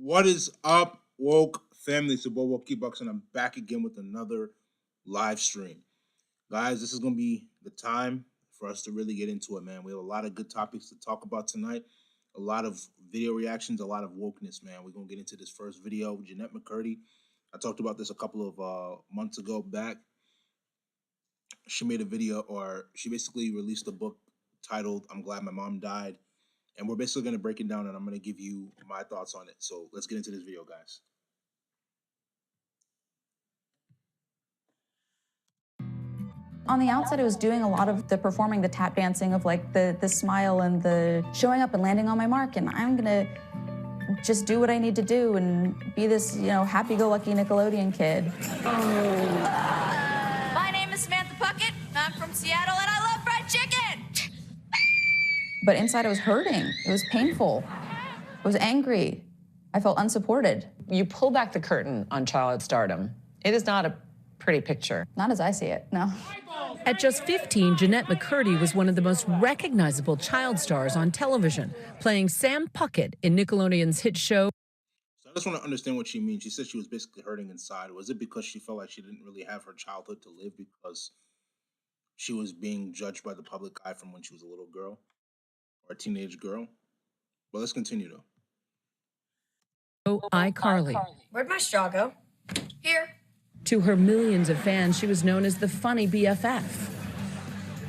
What is up, woke family? It's your boy Wokey Bucks, and I'm back again with another live stream. Guys, this is gonna be the time for us to really get into it, man. We have a lot of good topics to talk about tonight, a lot of video reactions, a lot of wokeness, man. We're gonna get into this first video. Jeanette McCurdy. I talked about this a couple of months ago back. She made a video, or she basically released a book titled I'm Glad My Mom Died. And we're basically going to break it down, and I'm going to give you my thoughts on it. So let's get into this video, guys. On the outside, I was doing a lot of the performing, the tap dancing of like the smile and the showing up and landing on my mark. And I'm gonna just do what I need to do and be this, happy-go-lucky Nickelodeon kid. My name is Samantha Puckett. I'm from Seattle, and I love fried chicken. But inside, I was hurting. It was painful. I was angry. I felt unsupported. You pull back the curtain on child stardom. It is not a pretty picture. Not as I see it, no. At just 15, Jeanette McCurdy was one of the most recognizable child stars on television, playing Sam Puckett in Nickelodeon's hit show. So I just want to understand what she means. She said she was basically hurting inside. Was it because she felt like she didn't really have her childhood to live because she was being judged by the public eye from when she was a little girl or a teenage girl? But let's continue, though. iCarly. Where'd my straw go? Here. To her millions of fans, she was known as the funny BFF.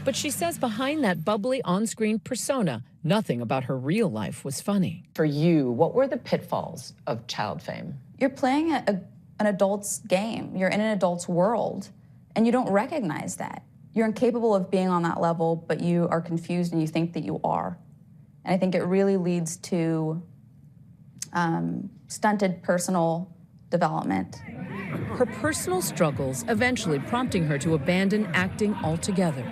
But she says behind that bubbly on-screen persona, nothing about her real life was funny. For you, what were the pitfalls of child fame? You're playing an adult's game. You're in an adult's world, and you don't recognize that. You're incapable of being on that level, but you are confused and you think that you are. And I think it really leads to stunted personal development. Her personal struggles eventually prompting her to abandon acting altogether.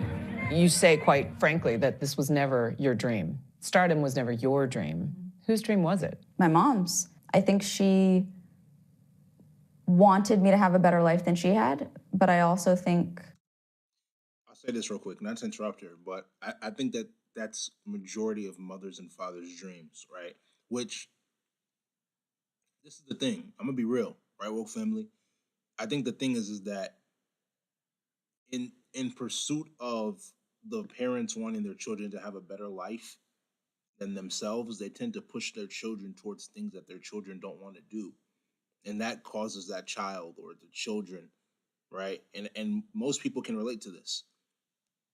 You say, quite frankly, that this was never your dream. Stardom was never your dream. Whose dream was it? My mom's. I think she wanted me to have a better life than she had, but I also think... I'll say this real quick, not to interrupt her, but I think that that's majority of mothers and fathers' dreams, right? Which, this is the thing. I'm going to be real, right, woke family? I think the thing is that in pursuit of the parents wanting their children to have a better life than themselves, they tend to push their children towards things that their children don't want to do. And that causes that child or the children, right? And most people can relate to this,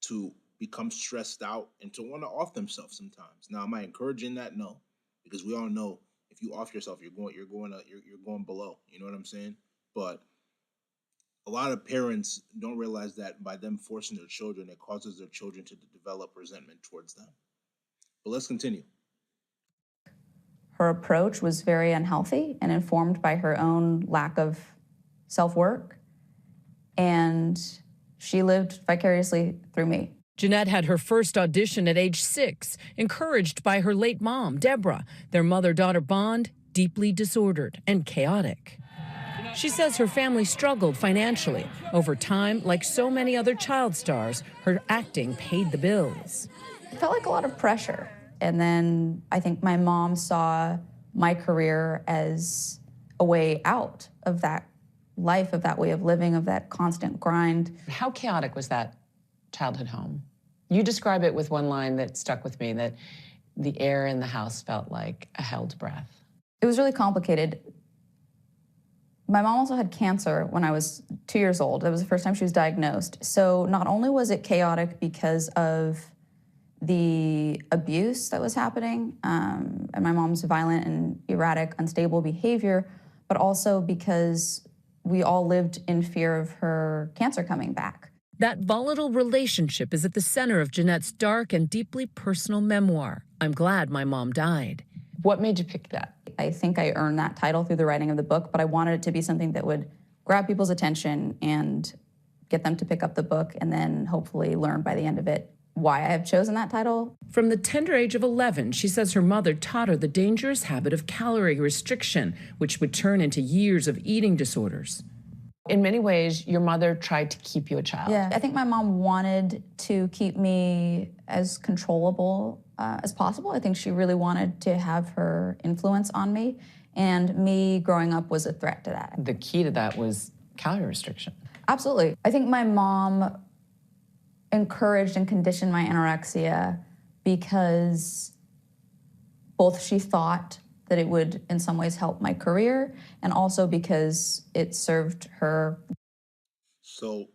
to become stressed out and to want to off themselves sometimes. Now, am I encouraging that? No, because we all know if you off yourself, you're going below. You know what I'm saying? But a lot of parents don't realize that by them forcing their children, it causes their children to develop resentment towards them. But let's continue. Her approach was very unhealthy and informed by her own lack of self-work. And she lived vicariously through me. Jeanette had her first audition at age 6, encouraged by her late mom, Deborah. Their mother-daughter bond, deeply disordered and chaotic. She says her family struggled financially. Over time, like so many other child stars, her acting paid the bills. It felt like a lot of pressure. And then I think my mom saw my career as a way out of that life, of that way of living, of that constant grind. How chaotic was that childhood home? You describe it with one line that stuck with me, that the air in the house felt like a held breath. It was really complicated. My mom also had cancer when I was 2 years old. That was the first time she was diagnosed. So not only was it chaotic because of the abuse that was happening and my mom's violent and erratic, unstable behavior, but also because we all lived in fear of her cancer coming back. That volatile relationship is at the center of Jeanette's dark and deeply personal memoir, I'm Glad My Mom Died. What made you pick that? I think I earned that title through the writing of the book, but I wanted it to be something that would grab people's attention and get them to pick up the book and then hopefully learn by the end of it why I have chosen that title. From the tender age of 11, she says her mother taught her the dangerous habit of calorie restriction, which would turn into years of eating disorders. In many ways, your mother tried to keep you a child. Yeah, I think my mom wanted to keep me as controllable as possible. I think she really wanted to have her influence on me, and me growing up was a threat to that. The key to that was calorie restriction. Absolutely. I think my mom encouraged and conditioned my anorexia because both she thought that it would in some ways help my career, and also because it served her. So,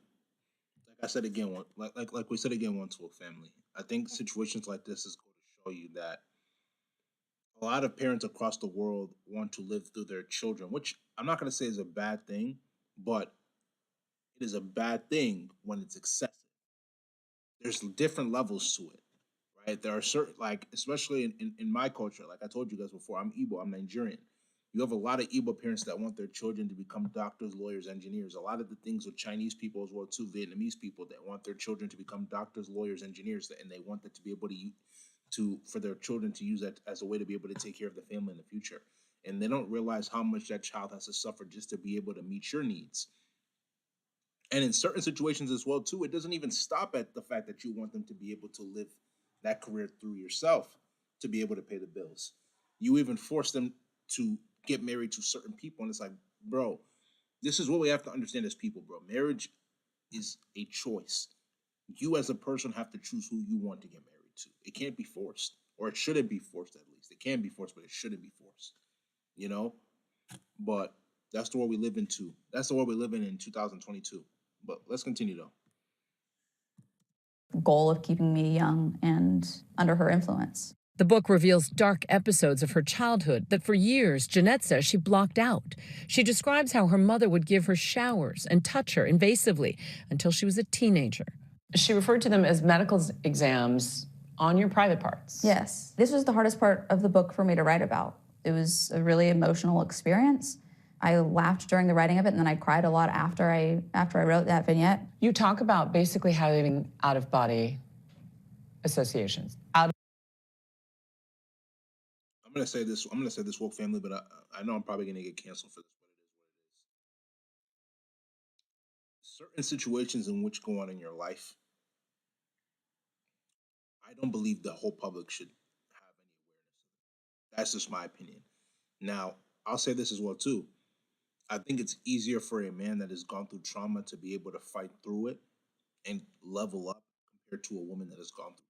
like I said again, like we said again once with family, I think situations like this is going to show you that a lot of parents across the world want to live through their children, which I'm not going to say is a bad thing, but it is a bad thing when it's excessive. There's different levels to it, right? There are certain, like, especially in my culture, like I told you guys before, I'm Igbo, I'm Nigerian. You have a lot of Igbo parents that want their children to become doctors, lawyers, engineers. A lot of the things with Chinese people as well too, Vietnamese people that want their children to become doctors, lawyers, engineers, and they want that to be able to for their children to use that as a way to be able to take care of the family in the future. And they don't realize how much that child has to suffer just to be able to meet your needs. And in certain situations as well too, it doesn't even stop at the fact that you want them to be able to live that career through yourself to be able to pay the bills. You even force them to get married to certain people, and it's like, bro, this is what we have to understand as people, bro. Marriage is a choice. You as a person have to choose who you want to get married to. It can't be forced, or it shouldn't be forced. At least it can be forced, but it shouldn't be forced, you know. But that's the world we live into. That's the world we live in 2022. But let's continue though. Goal of keeping me young and under her influence. The book reveals dark episodes of her childhood that for years Jeanette says she blocked out. She describes how her mother would give her showers and touch her invasively until she was a teenager. She referred to them as medical exams on your private parts. Yes. This was the hardest part of the book for me to write about. It was a really emotional experience. I laughed during the writing of it, and then I cried a lot after I wrote that vignette. You talk about basically having out-of-body associations. I'm gonna say this woke family, but I know I'm probably gonna get canceled for this, but it is what it is. Certain situations in which go on in your life, I don't believe the whole public should have any awareness. That's just my opinion. Now, I'll say this as well too. I think it's easier for a man that has gone through trauma to be able to fight through it and level up compared to a woman that has gone through trauma.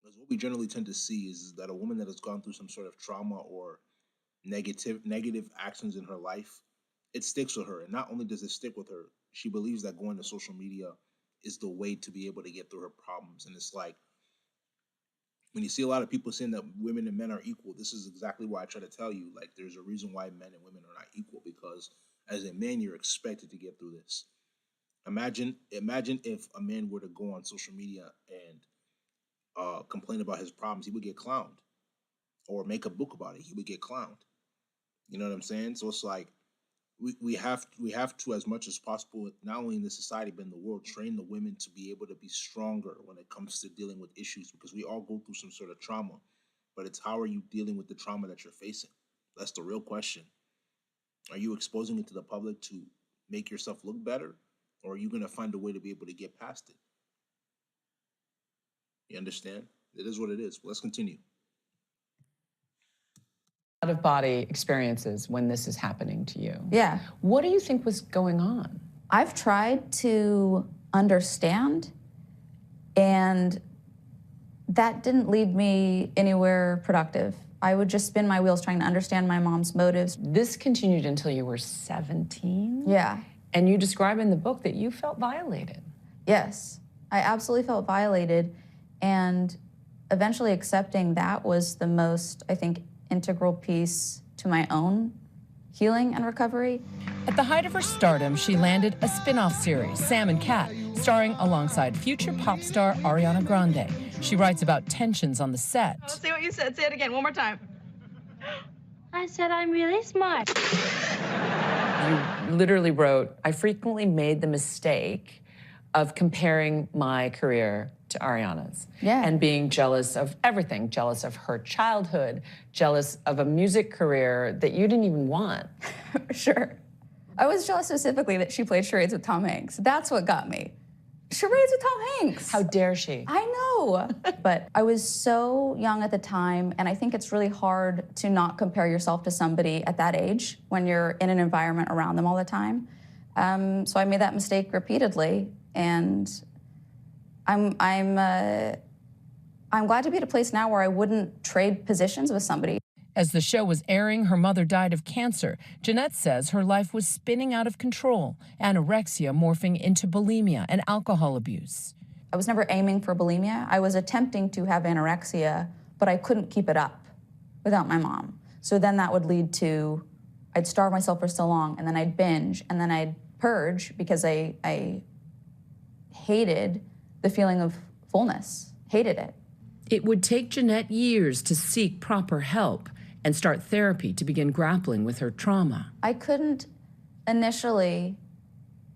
Because what we generally tend to see is that a woman that has gone through some sort of trauma or negative actions in her life, it sticks with her. And not only does it stick with her, she believes that going to social media is the way to be able to get through her problems. And it's like, when you see a lot of people saying that women and men are equal, this is exactly why I try to tell you, like, there's a reason why men and women are not equal, because as a man, you're expected to get through this. Imagine if a man were to go on social media and complain about his problems, he would get clowned. Or make a book about it, he would get clowned. You know what I'm saying? So it's like, we have to, as much as possible, not only in the society but in the world, train the women to be able to be stronger when it comes to dealing with issues, because we all go through some sort of trauma, but it's how are you dealing with the trauma that you're facing? That's the real question. Are you exposing it to the public to make yourself look better, or are you going to find a way to be able to get past it? You understand? It is what it is. Let's continue. Out-of-body experiences when this is happening to you. Yeah. What do you think was going on? I've tried to understand, and that didn't lead me anywhere productive. I would just spin my wheels trying to understand my mom's motives. This continued until you were 17? Yeah. And you describe in the book that you felt violated. Yes. I absolutely felt violated, and eventually accepting that was the most, I think, integral piece to my own healing and recovery. At the height of her stardom, she landed a spin-off series, Sam and Cat, starring alongside future pop star Ariana Grande. She writes about tensions on the set. Let's see what you said. Say it again, one more time. I said I'm really smart. You literally wrote, I frequently made the mistake of comparing my career to Ariana's. Yeah. And being jealous of everything, jealous of her childhood, jealous of a music career that you didn't even want. Sure. I was jealous specifically that she played charades with Tom Hanks. That's what got me. Charades with Tom Hanks. How dare she? I know. But I was so young at the time, and I think it's really hard to not compare yourself to somebody at that age when you're in an environment around them all the time. So I made that mistake repeatedly, and I'm glad to be at a place now where I wouldn't trade positions with somebody. As the show was airing, her mother died of cancer. Jeanette says her life was spinning out of control, anorexia morphing into bulimia and alcohol abuse. I was never aiming for bulimia. I was attempting to have anorexia, but I couldn't keep it up without my mom. So then that would lead to, I'd starve myself for so long, and then I'd binge, and then I'd purge because I hated the feeling of fullness, hated it. It would take Jeanette years to seek proper help and start therapy to begin grappling with her trauma. I couldn't initially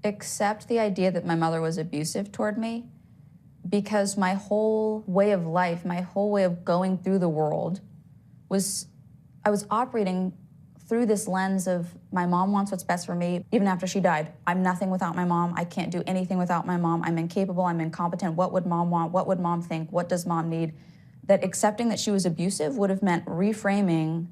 accept the idea that my mother was abusive toward me because my whole way of life, my whole way of going through the world was, I was operating through this lens of my mom wants what's best for me. Even after she died, I'm nothing without my mom. I can't do anything without my mom. I'm incapable, I'm incompetent. What would mom want? What would mom think? What does mom need? That accepting that she was abusive would have meant reframing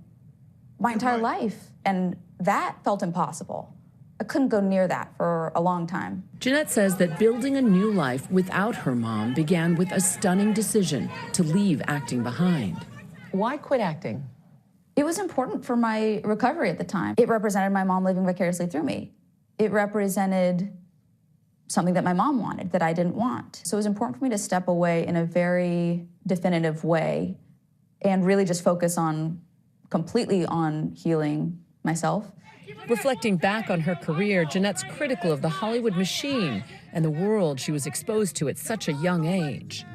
my entire life. And that felt impossible. I couldn't go near that for a long time. Jeanette says that building a new life without her mom began with a stunning decision to leave acting behind. Why quit acting? It was important for my recovery at the time. It represented my mom living vicariously through me. It represented something that my mom wanted that I didn't want. So it was important for me to step away in a very definitive way and really just focus completely on healing myself. Reflecting back on her career, Jeanette's critical of the Hollywood machine and the world she was exposed to at such a young age.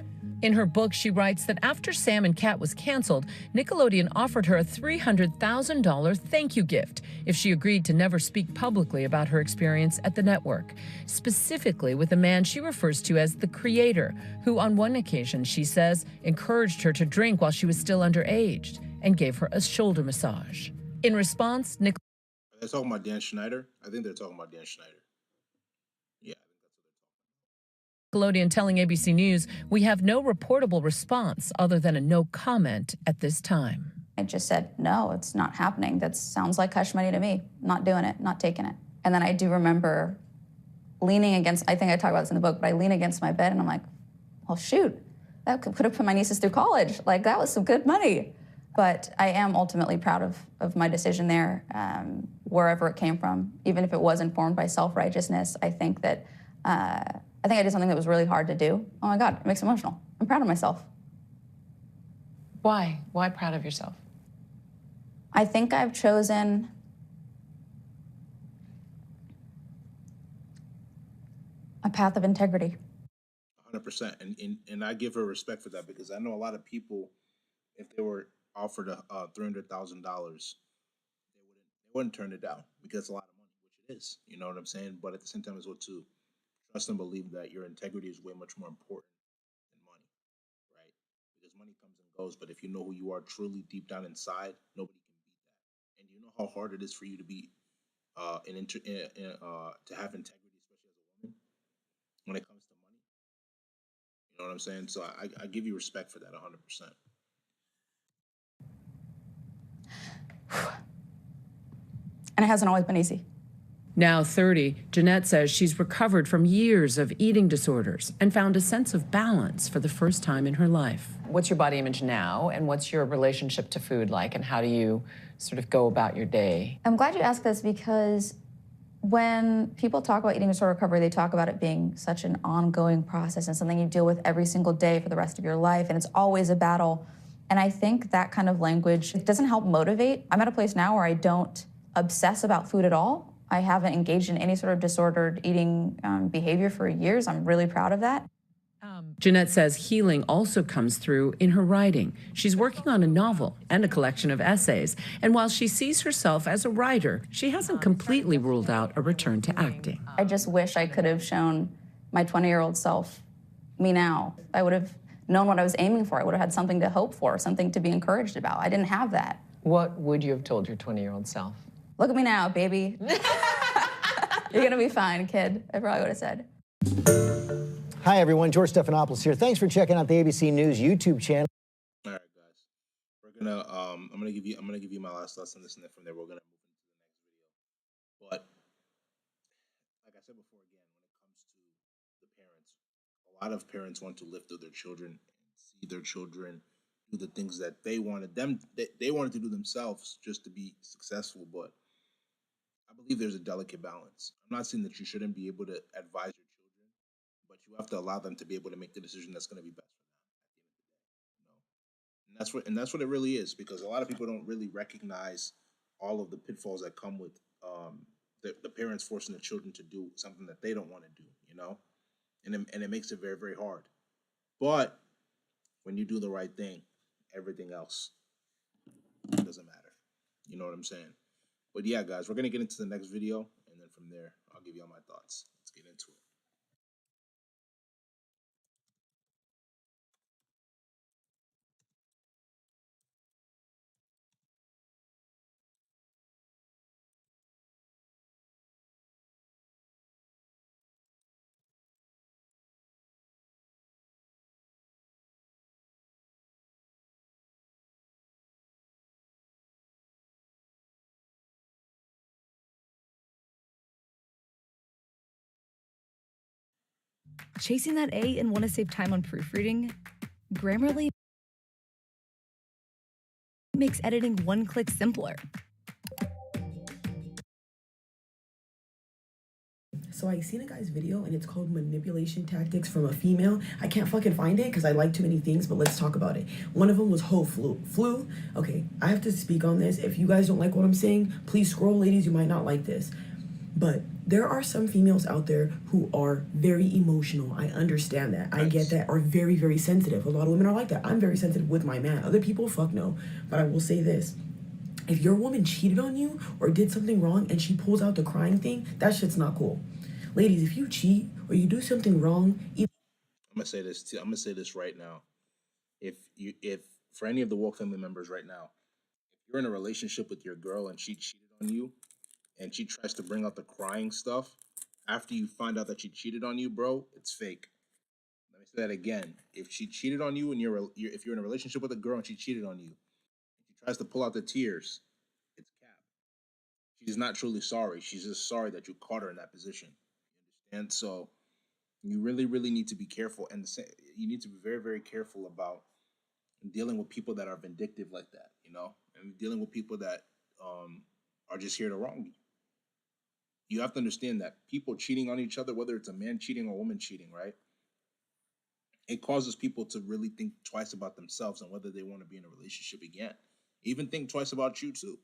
In her book, she writes that after Sam and Cat was canceled, Nickelodeon offered her a $300,000 thank you gift if she agreed to never speak publicly about her experience at the network, specifically with a man she refers to as the creator, who on one occasion, she says, encouraged her to drink while she was still underage and gave her a shoulder massage. In response, Are they talking about Dan Schneider? I think they're talking about Dan Schneider. Yeah. Nickelodeon telling ABC News, we have no reportable response other than a no comment at this time. I just said, no, it's not happening. That sounds like hush money to me. Not doing it, not taking it. And then I do remember leaning against, I think I talk about this in the book, but I lean against my bed and I'm like, well, shoot, that could have put my nieces through college. Like, that was some good money. But I am ultimately proud of my decision there, wherever it came from. Even if it was informed by self-righteousness, I think that I did something that was really hard to do. Oh my God, it makes me emotional. I'm proud of myself. Why? Why proud of yourself? I think I've chosen a path of integrity. 100%. And I give her respect for that because I know a lot of people, if they were offered $300,000, they wouldn't turn it down because it's a lot of money, which it is. You know what I'm saying? But at the same time, as well, to trust and believe that your integrity is way much more important than money, right? Because money comes and goes, but if you know who you are truly deep down inside, nobody can beat that. And you know how hard it is for you to be to have integrity, especially as a woman, when it comes to money. You know what I'm saying? So I give you respect for that 100%. And it hasn't always been easy. Now 30, Jeanette says she's recovered from years of eating disorders and found a sense of balance for the first time in her life. What's your body image now, and what's your relationship to food like, and how do you sort of go about your day? I'm glad you asked this because when people talk about eating disorder recovery, they talk about it being such an ongoing process and something you deal with every single day for the rest of your life, and it's always a battle. And I think that kind of language, it doesn't help motivate. I'm at a place now where I don't obsess about food at all. I haven't engaged in any sort of disordered eating behavior for years. I'm really proud of that. Jeanette says healing also comes through in her writing. She's working on a novel and a collection of essays. And while she sees herself as a writer, she hasn't completely ruled out a return to acting. I just wish I could have shown my 20-year-old self me now. I would have known what I was aiming for. I would have had something to hope for, something to be encouraged about. I didn't have that. What would you have told your 20-year-old self? Look at me now, baby. You're gonna be fine, kid. I probably would have said. Hi, everyone. George Stephanopoulos here. Thanks for checking out the ABC News YouTube channel. All right, guys. We're gonna I'm gonna give you my last thoughts on this, and then from there we're gonna move into the next video. But like I said before, again, when it comes to the parents, a lot of parents want to lift up their children and see their children do the things that they wanted to do themselves just to be successful. But I believe there's a delicate balance. I'm not saying that you shouldn't be able to advise your children, but you have to allow them to be able to make the decision that's going to be best for them at the end of the day. And that's what it really is, because a lot of people don't really recognize all of the pitfalls that come with the parents forcing the children to do something that they don't want to do, and it makes it very, very hard. But when you do the right thing, everything else doesn't matter. You know what I'm saying? But yeah, guys, we're gonna get into the next video, and then from there, I'll give you all my thoughts. Let's get into it. Chasing that A and want to save time on proofreading? Grammarly makes editing one click simpler. So I seen a guy's video and it's called Manipulation Tactics from a Female. I can't fucking find it because I like too many things, but let's talk about it. One of them was whole flu. Okay, I have to speak on this. If you guys don't like what I'm saying, please scroll, ladies, you might not like this. But there are some females out there who are very emotional. I understand that. I get that. Are very, very sensitive. A lot of women are like that. I'm very sensitive with my man. Other people, fuck no. But I will say this. If your woman cheated on you or did something wrong and she pulls out the crying thing, that shit's not cool. Ladies, if you cheat or you do something wrong, I'm gonna say this too. I'm gonna say this right now. If for any of the Woke family members right now, if you're in a relationship with your girl and she cheated on you, and she tries to bring out the crying stuff after you find out that she cheated on you, bro, it's fake. Let me say that again. If she cheated on you and if you're in a relationship with a girl and she cheated on you, she tries to pull out the tears, it's cap. She's not truly sorry. She's just sorry that you caught her in that position. You understand? So you really, really need to be careful, and you need to be very, very careful about dealing with people that are vindictive like that, and dealing with people that are just here to wrong you. You have to understand that people cheating on each other, whether it's a man cheating or a woman cheating, right? It causes people to really think twice about themselves and whether they want to be in a relationship again. Even think twice about you too.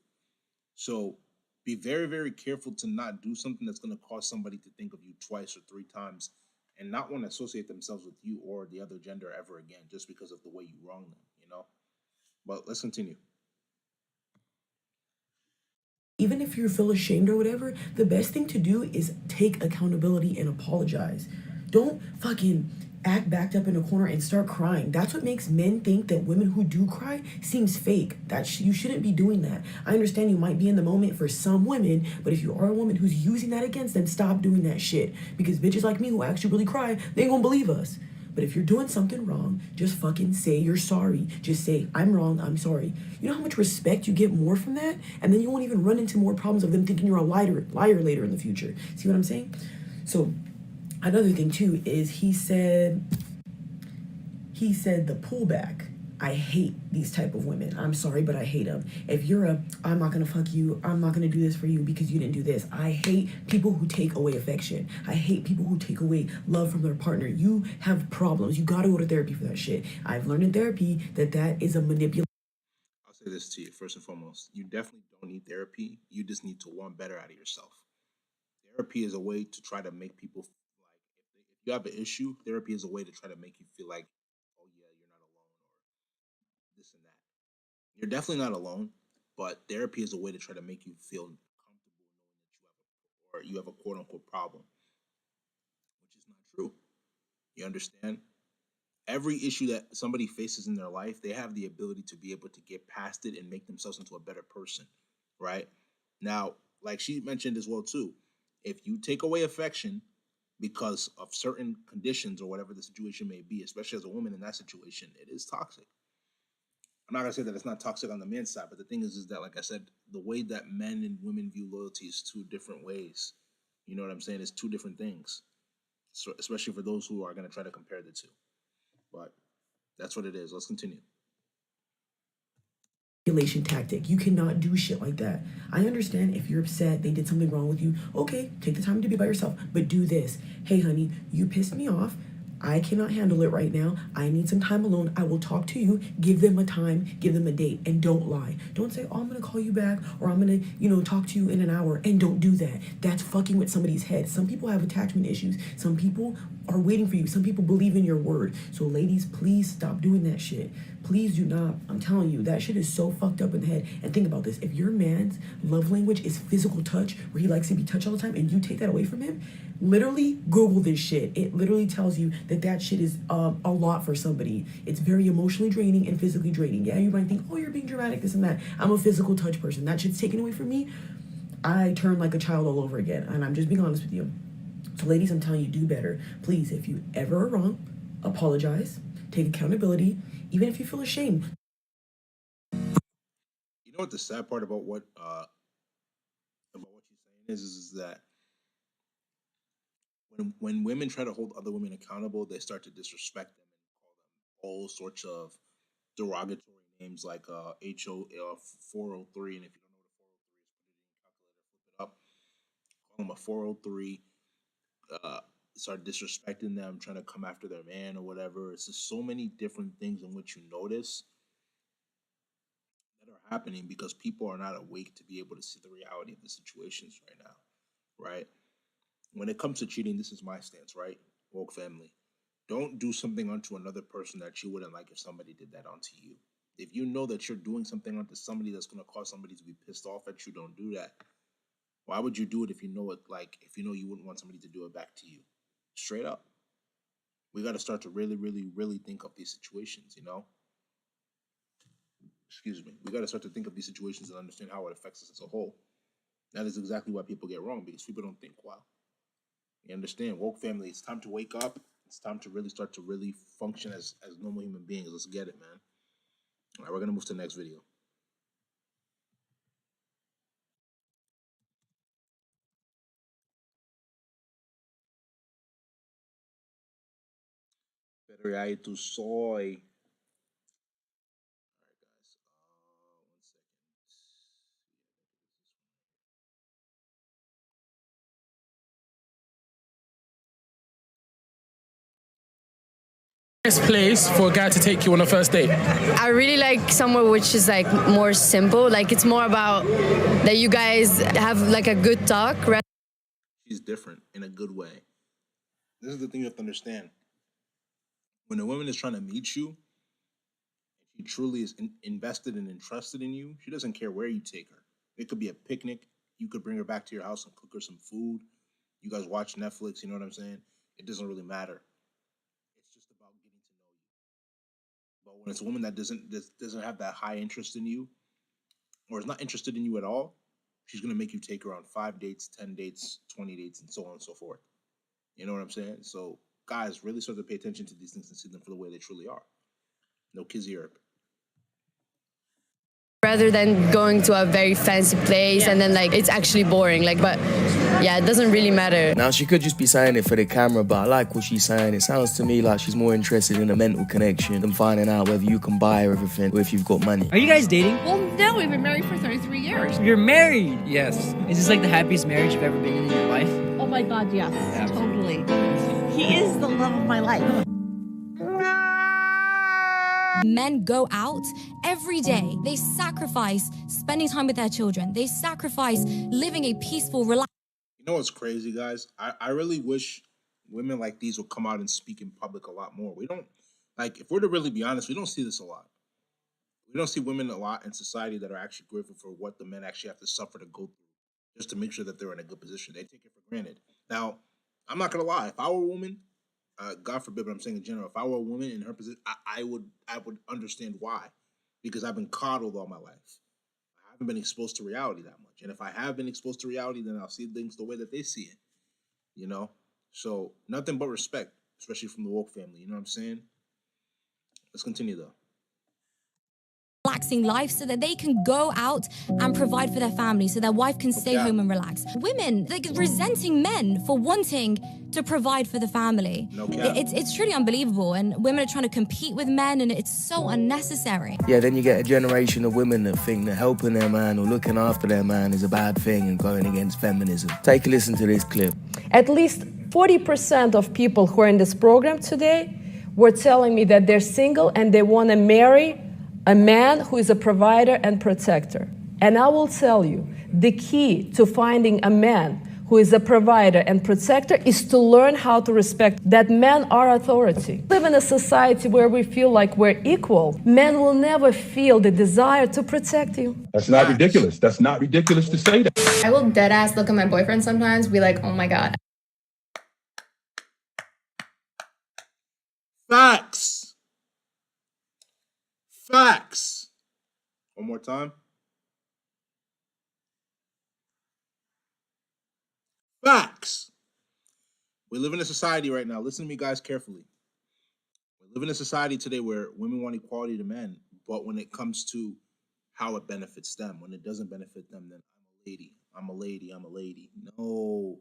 So be very, very careful to not do something that's going to cause somebody to think of you twice or three times and not want to associate themselves with you or the other gender ever again just because of the way you wrong them. But let's continue. even if you feel ashamed or whatever, the best thing to do is take accountability and apologize. Don't fucking act backed up in a corner and start crying. That's what makes men think that women who do cry seems fake. You shouldn't be doing that. I understand you might be in the moment for some women, but if you are a woman who's using that against them, stop doing that shit. Because bitches like me who actually really cry, they ain't gonna believe us. But if you're doing something wrong, just fucking say you're sorry. Just say, I'm wrong, I'm sorry. You know how much respect you get more from that? And then you won't even run into more problems of them thinking you're a liar later in the future. See what I'm saying? So another thing too is he said the pullback. I hate these type of women. I'm sorry, but I hate them. If you're I'm not gonna fuck you, I'm not gonna do this for you because you didn't do this. I hate people who take away affection. I hate people who take away love from their partner. You have problems. You gotta go to therapy for that shit. I've learned in therapy that is a manipulation. I'll say this to you first and foremost. You definitely don't need therapy. You just need to want better out of yourself. Therapy is a way to try to make people feel like if you have an issue, therapy is a way to try to make you feel like, oh yeah, you're not alone or this and that. You're definitely not alone, but therapy is a way to try to make you feel comfortable knowing that you have a quote unquote problem, which is not true. You understand? Every issue that somebody faces in their life, they have the ability to be able to get past it and make themselves into a better person, right? Now, like she mentioned as well too, if you take away affection, because of certain conditions or whatever the situation may be, especially as a woman in that situation, it is toxic. I'm not gonna say that it's not toxic on the man's side, but the thing is that, like I said, the way that men and women view loyalty is two different ways. You know what I'm saying? It's two different things. So, especially for those who are gonna try to compare the two. But that's what it is. Let's continue. Manipulation tactic. You cannot do shit like that. I understand if you're upset, they did something wrong with you. Okay, take the time to be by yourself, but do this. Hey, honey, you pissed me off. I cannot handle it right now. I need some time alone. I will talk to you. Give them a time, give them a date, and don't lie. Don't say, oh, I'm gonna call you back, or I'm gonna, talk to you in an hour, and don't do that. That's fucking with somebody's head. Some people have attachment issues. Some people are waiting for you. Some people believe in your word. So ladies, please stop doing that shit. Please do not. I'm telling you, that shit is so fucked up in the head. And think about this. If your man's love language is physical touch, where he likes to be touched all the time, and you take that away from him, literally Google this shit. It literally tells you that shit is a lot for somebody. It's very emotionally draining and physically draining. Yeah, you might think, oh, you're being dramatic, this and that. I'm a physical touch person. That shit's taken away from me. I turn like a child all over again. And I'm just being honest with you. So ladies, I'm telling you, do better. Please, if you ever are wrong, apologize, take accountability, even if you feel ashamed. You know what the sad part about what you're saying is that when women try to hold other women accountable, they start to disrespect them and call them all sorts of derogatory names like HO 403. And if you don't know what a 403 is, put it in your calculator, flip it up. Call them a 403. Start disrespecting them, trying to come after their man or whatever. It's just so many different things in which you notice that are happening because people are not awake to be able to see the reality of the situations right now, right? When it comes to cheating, this is my stance, right? Woke family. Don't do something onto another person that you wouldn't like if somebody did that onto you. If you know that you're doing something onto somebody that's going to cause somebody to be pissed off at you, don't do that. Why would you do it if you know you wouldn't want somebody to do it back to you? Straight up. We got to start to really, really, really think of these situations, Excuse me. We got to start to think of these situations and understand how it affects us as a whole. That is exactly why people get wrong, because people don't think well. You understand? Woke family, it's time to wake up. It's time to really start to really function as normal human beings. Let's get it, man. All right, we're going to move to the next video. Pero aí tu soy. All right, guys. 1 second. Best place for a guy to take you on a first date? I really like somewhere which is like more simple. Like it's more about that you guys have like a good talk. She's different in a good way. This is the thing you have to understand. When a woman is trying to meet you, she truly is invested and interested in you. She doesn't care where you take her. It could be a picnic. You could bring her back to your house and cook her some food. You guys watch Netflix, you know what I'm saying? It doesn't really matter. It's just about getting to know you. But when it's a woman that doesn't have that high interest in you, or is not interested in you at all, she's going to make you take her on 5 dates, 10 dates, 20 dates, and so on and so forth. You know what I'm saying? So guys, really start to pay attention to these things and see them for the way they truly are. No kids Europe. Rather than going to a very fancy place and then like it's actually boring. But yeah, it doesn't really matter. Now she could just be saying it for the camera, but I like what she's saying. It sounds to me like she's more interested in a mental connection than finding out whether you can buy her everything or if you've got money. Are you guys dating? Well, no, we've been married for 33 years. You're married? Yes. Is this like the happiest marriage you've ever been in your life? Oh my God, yes, totally. He is the love of my life. Men go out every day. They sacrifice spending time with their children. They sacrifice living a peaceful, relaxed. You know what's crazy, guys? I really wish women like these would come out and speak in public a lot more. We don't, if we're to really be honest, we don't see this a lot. We don't see women a lot in society that are actually grateful for what the men actually have to suffer to go through just to make sure that they're in a good position. They take it for granted. Now, I'm not going to lie. If I were a woman, God forbid, but I'm saying in general, if I were a woman in her position, I would understand why. Because I've been coddled all my life. I haven't been exposed to reality that much. And if I have been exposed to reality, then I'll see things the way that they see it. So nothing but respect, especially from the woke family. You know what I'm saying? Let's continue though. Relaxing life so that they can go out and provide for their family, so their wife can stay home and relax. Women, like, resenting men for wanting to provide for the family. No cap. It's truly unbelievable, and women are trying to compete with men, and it's so unnecessary. Yeah, then you get a generation of women that think that helping their man or looking after their man is a bad thing and going against feminism. Take a listen to this clip. At least 40% of people who are in this program today were telling me that they're single and they want to marry a man who is a provider and protector. And I will tell you, the key to finding a man who is a provider and protector is to learn how to respect that men are authority. We live in a society where we feel like we're equal. Men will never feel the desire to protect you. That's not ridiculous. That's not ridiculous to say that. I will dead ass look at my boyfriend sometimes, be like, oh my God. Facts. Facts. One more time. Facts. We live in a society right now. Listen to me, guys, carefully. We live in a society today where women want equality to men, but when it comes to how it benefits them, when it doesn't benefit them, then I'm a lady. I'm a lady. I'm a lady. No.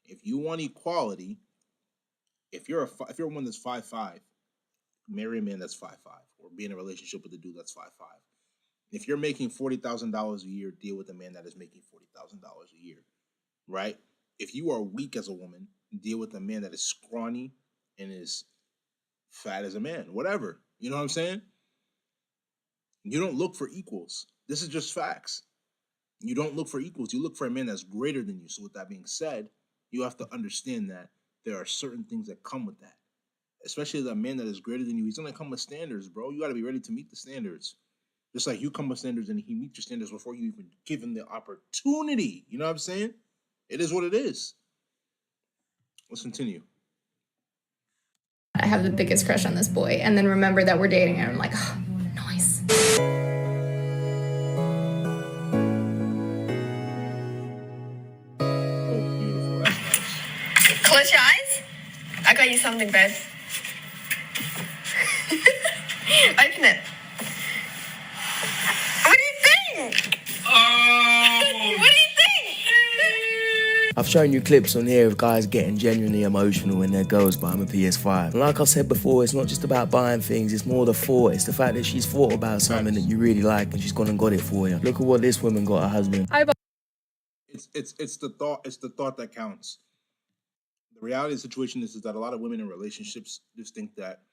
If you want equality, if you're a woman that's 5'5", marry a man that's 5'5", or be in a relationship with a dude that's 5'5". If you're making $40,000 a year, deal with a man that is making $40,000 a year, right? If you are weak as a woman, deal with a man that is scrawny and is fat as a man, whatever. You know what I'm saying? You don't look for equals. This is just facts. You don't look for equals. You look for a man that's greater than you. So with that being said, you have to understand that there are certain things that come with that. Especially the man that is greater than you, he's gonna come with standards, bro. You gotta be ready to meet the standards. Just like you come with standards and he meets your standards before you even give him the opportunity. You know what I'm saying? It is what it is. Let's continue. I have the biggest crush on this boy, and then remember that we're dating, and I'm like, oh, nice. Close your eyes. I got you something, babe. Open it. What do you think? Oh! What do you think? I've shown you clips on here of guys getting genuinely emotional when their girls buy them a PS5. And like I've said before, it's not just about buying things, it's more the thought. It's the fact that she's thought about something that you really like and she's gone and got it for you. Look at what this woman got her husband. It's the thought that counts. The reality of the situation is that a lot of women in relationships just think that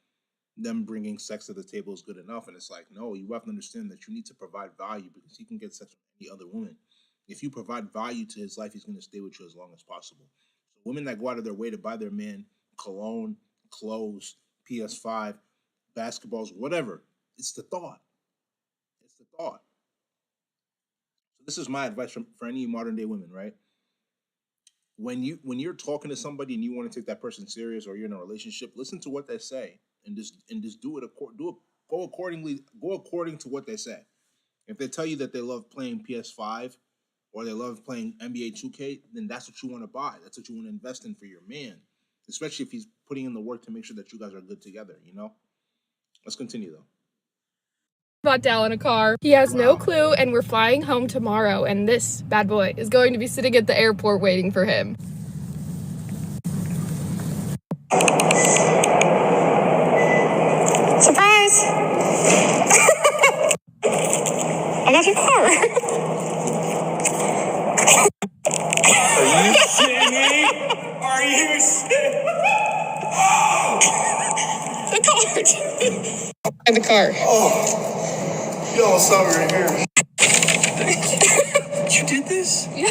them bringing sex to the table is good enough. And it's like, no, you have to understand that you need to provide value because he can get sex with any other woman. If you provide value to his life, he's going to stay with you as long as possible. So women that go out of their way to buy their man cologne, clothes, PS5, basketballs, whatever, it's the thought. It's the thought. So this is my advice for any modern day women, right? When you're talking to somebody and you want to take that person serious or you're in a relationship, listen to what they say and just go according to what they say. If they tell you that they love playing PS5 or they love playing NBA 2K, then that's what you want to buy. That's what you want to invest in for your man, especially if he's putting in the work to make sure that you guys are good together, you know? Let's continue, though. Bought Dal in a car. He has no clue, and we're flying home tomorrow, and this bad boy is going to be sitting at the airport waiting for him. Surprise! I got your car. Are you shitting me? Are you shitting? The card. And the car. Oh, y'all summer in here. You did this? Yeah.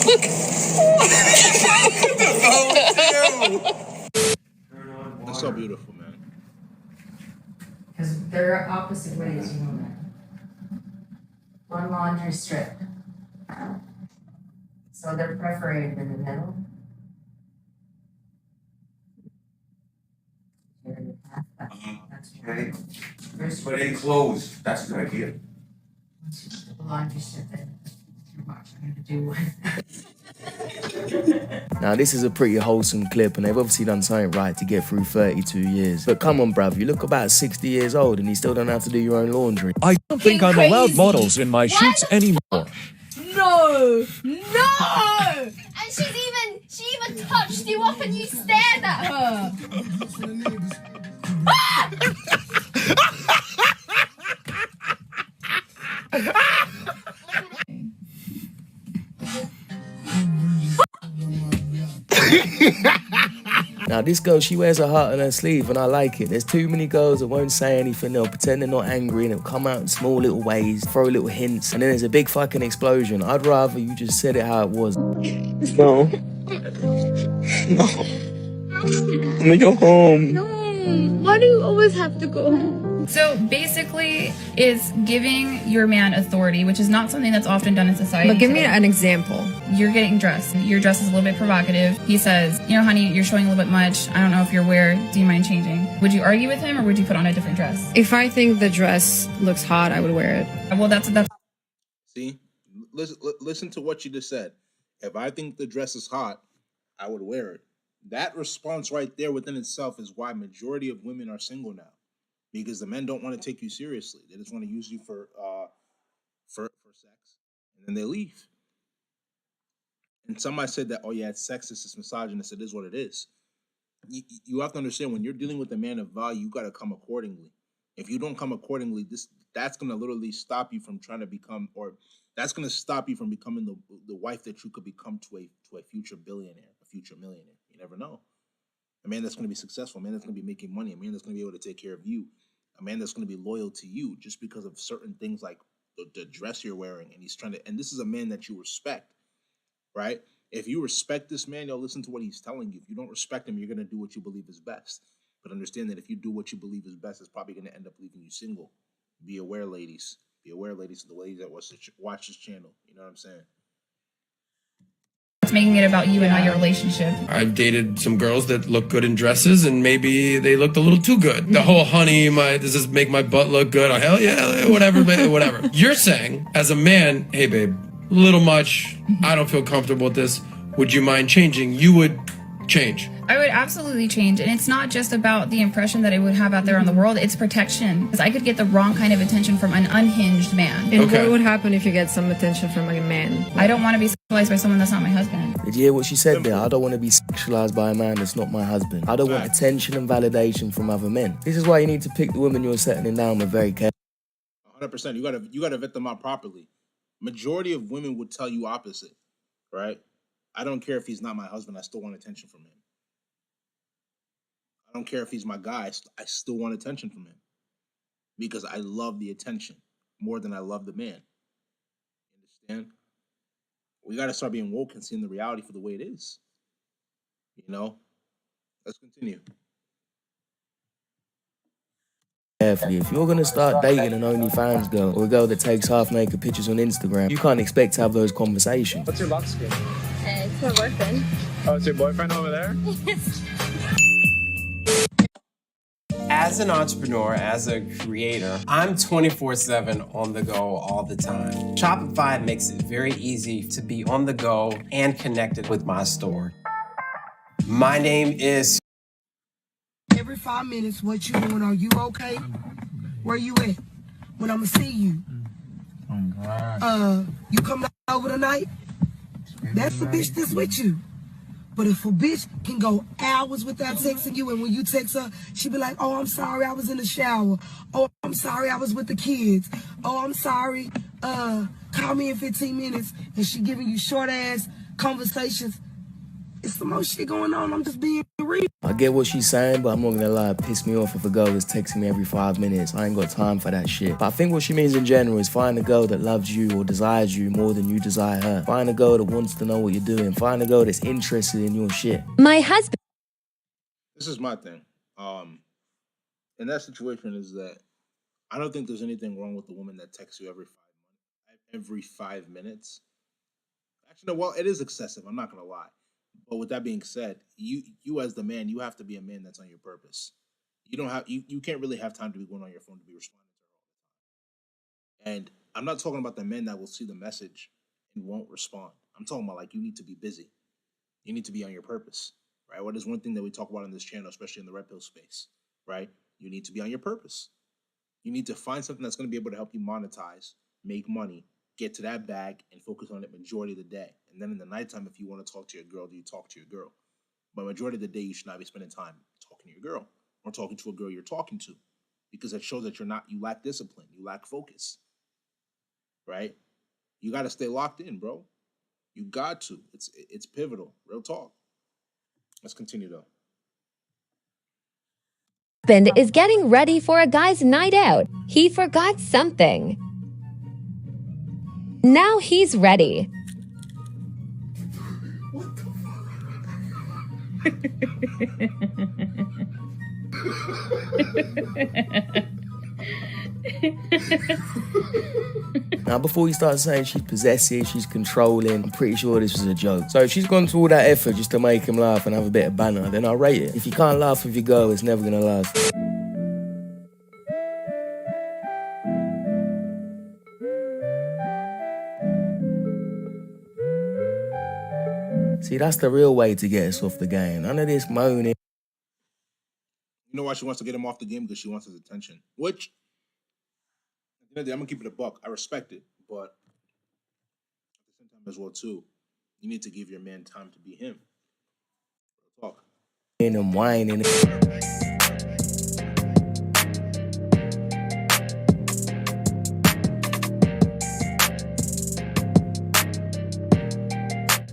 Look. That's so beautiful, man. Because they're opposite ways, you know that. One laundry strip. So they're perforated in the middle. Okay. But enclosed. That's a good idea. The laundry strip that you're watching to do one. Now, this is a pretty wholesome clip, and they've obviously done something right to get through 32 years. But come on, bruv, you look about 60 years old and you still don't have to do your own laundry. I don't think I'm allowed models in my shoots anymore. No! And she even touched you up and you stared at her. Now, this girl, she wears her heart on her sleeve, and I like it. There's too many girls that won't say anything. They'll pretend they're not angry, and it'll come out in small little ways, throw little hints, and then there's a big fucking explosion. I'd rather you just said it how it was. No. No. I'm gonna go home. No. Why do you always have to go home? So basically, it's giving your man authority, which is not something that's often done in society. But give me today. an example. You're getting dressed. Your dress is a little bit provocative. He says, you know, honey, you're showing a little bit much. I don't know if you're aware. Do you mind changing? Would you argue with him, or would you put on a different dress? If I think the dress looks hot, I would wear it. Well, that's See, listen to what you just said. If I think the dress is hot, I would wear it. That response right there within itself is why majority of women are single now, because the men don't want to take you seriously. They just want to use you for sex, and then they leave. And somebody said that, oh yeah, it's sexist, it's misogynist. It is what it is. You have to understand, when you're dealing with a man of value, you got to come accordingly. If you don't come accordingly, that's going to literally stop you from trying to become, or that's going to stop you from becoming the wife that you could become to a future billionaire, a future millionaire. You never know. A man that's going to be successful, a man that's going to be making money, a man that's going to be able to take care of you, a man that's going to be loyal to you just because of certain things like the dress you're wearing. And he's trying to, and this is a man that you respect, right? If you respect this man, you'll listen to what he's telling you. If you don't respect him, you're going to do what you believe is best. But understand that if you do what you believe is best, it's probably going to end up leaving you single. Be aware, ladies. Be aware, ladies, of the ladies that watch this channel. You know what I'm saying? It's making it about you and not your relationship. I've dated some girls that look good in dresses, and maybe they looked a little too good. The whole honey, does this make my butt look good? Oh, hell yeah, whatever, whatever. You're saying, as a man, hey babe, a little much. I don't feel comfortable with this. Would you mind changing? You would change. I would absolutely change. And it's not just about the impression that it would have out there on the world. It's protection. Because I could get the wrong kind of attention from an unhinged man. And what would happen if you get some attention from a man? I don't want to be sexualized by someone that's not my husband. Did you hear what she said there? I don't want to be sexualized by a man that's not my husband. I don't want attention and validation from other men. This is why you need to pick the woman you're settling down with very carefully. 100%. You gotta vet them out properly. Majority of women would tell you opposite, right? I don't care if he's not my husband. I still want attention from him. I don't care if he's my guy. I still want attention from him because I love the attention more than I love the man. You understand? We got to start being woke and seeing the reality for the way it is. You know? Let's continue. Carefully. If you're going to start dating an OnlyFans girl or a girl that takes half-naked pictures on Instagram, you can't expect to have those conversations. What's your lock screen? It's my boyfriend. Oh, it's your boyfriend over there? As an entrepreneur, as a creator, I'm 24/7 on the go all the time. Shopify makes it very easy to be on the go and connected with my store. My name is... Every 5 minutes, what you doing? Are you okay? Where you at? When I'ma see you? You coming over tonight? That's the bitch that's with you. But if a bitch can go hours without texting you, and when you text her, she be like, oh, I'm sorry, I was in the shower. Oh, I'm sorry, I was with the kids. Oh, I'm sorry, call me in 15 minutes. And she giving you short-ass conversations. It's the most shit going on. I'm just being real. I get what she's saying, but I'm not gonna lie, it pissed me off if a girl is texting me every 5 minutes. I ain't got time for that shit. But I think what she means in general is find a girl that loves you or desires you more than you desire her. Find a girl that wants to know what you're doing. Find a girl that's interested in your shit. My husband. This is my thing. In that situation is that I don't think there's anything wrong with the woman that texts you every 5 minutes. Actually, no, well, it is excessive. I'm not gonna lie. But with that being said, you as the man, you have to be a man that's on your purpose. You can't really have time to be going on your phone to be responding to her all the time. And I'm not talking about the men that will see the message and won't respond. I'm talking about like you need to be busy. You need to be on your purpose, right? What is one thing that we talk about on this channel, especially in the red pill space, right? You need to be on your purpose. You need to find something that's going to be able to help you monetize, make money, get to that bag, and focus on it majority of the day. And then in the nighttime, if you want to talk to your girl, you talk to your girl. But majority of the day, you should not be spending time talking to your girl or talking to a girl you're talking to, because it shows that you lack discipline, you lack focus, right? You got to stay locked in, bro. You got to. It's pivotal. Real talk. Let's continue though. Husband is getting ready for a guy's night out. He forgot something. Now he's ready. Now, before you start saying she's possessive, she's controlling, I'm pretty sure this was a joke. So if she's gone to all that effort just to make him laugh and have a bit of banter, then I'll rate it. If you can't laugh with your girl, it's never gonna last. See, that's the real way to get us off the game. None of this moaning. You know why she wants to get him off the game? Because she wants his attention. Which, I'm gonna keep it a buck. I respect it, but at the same time as well too, you need to give your man time to be him. Talk. And whining.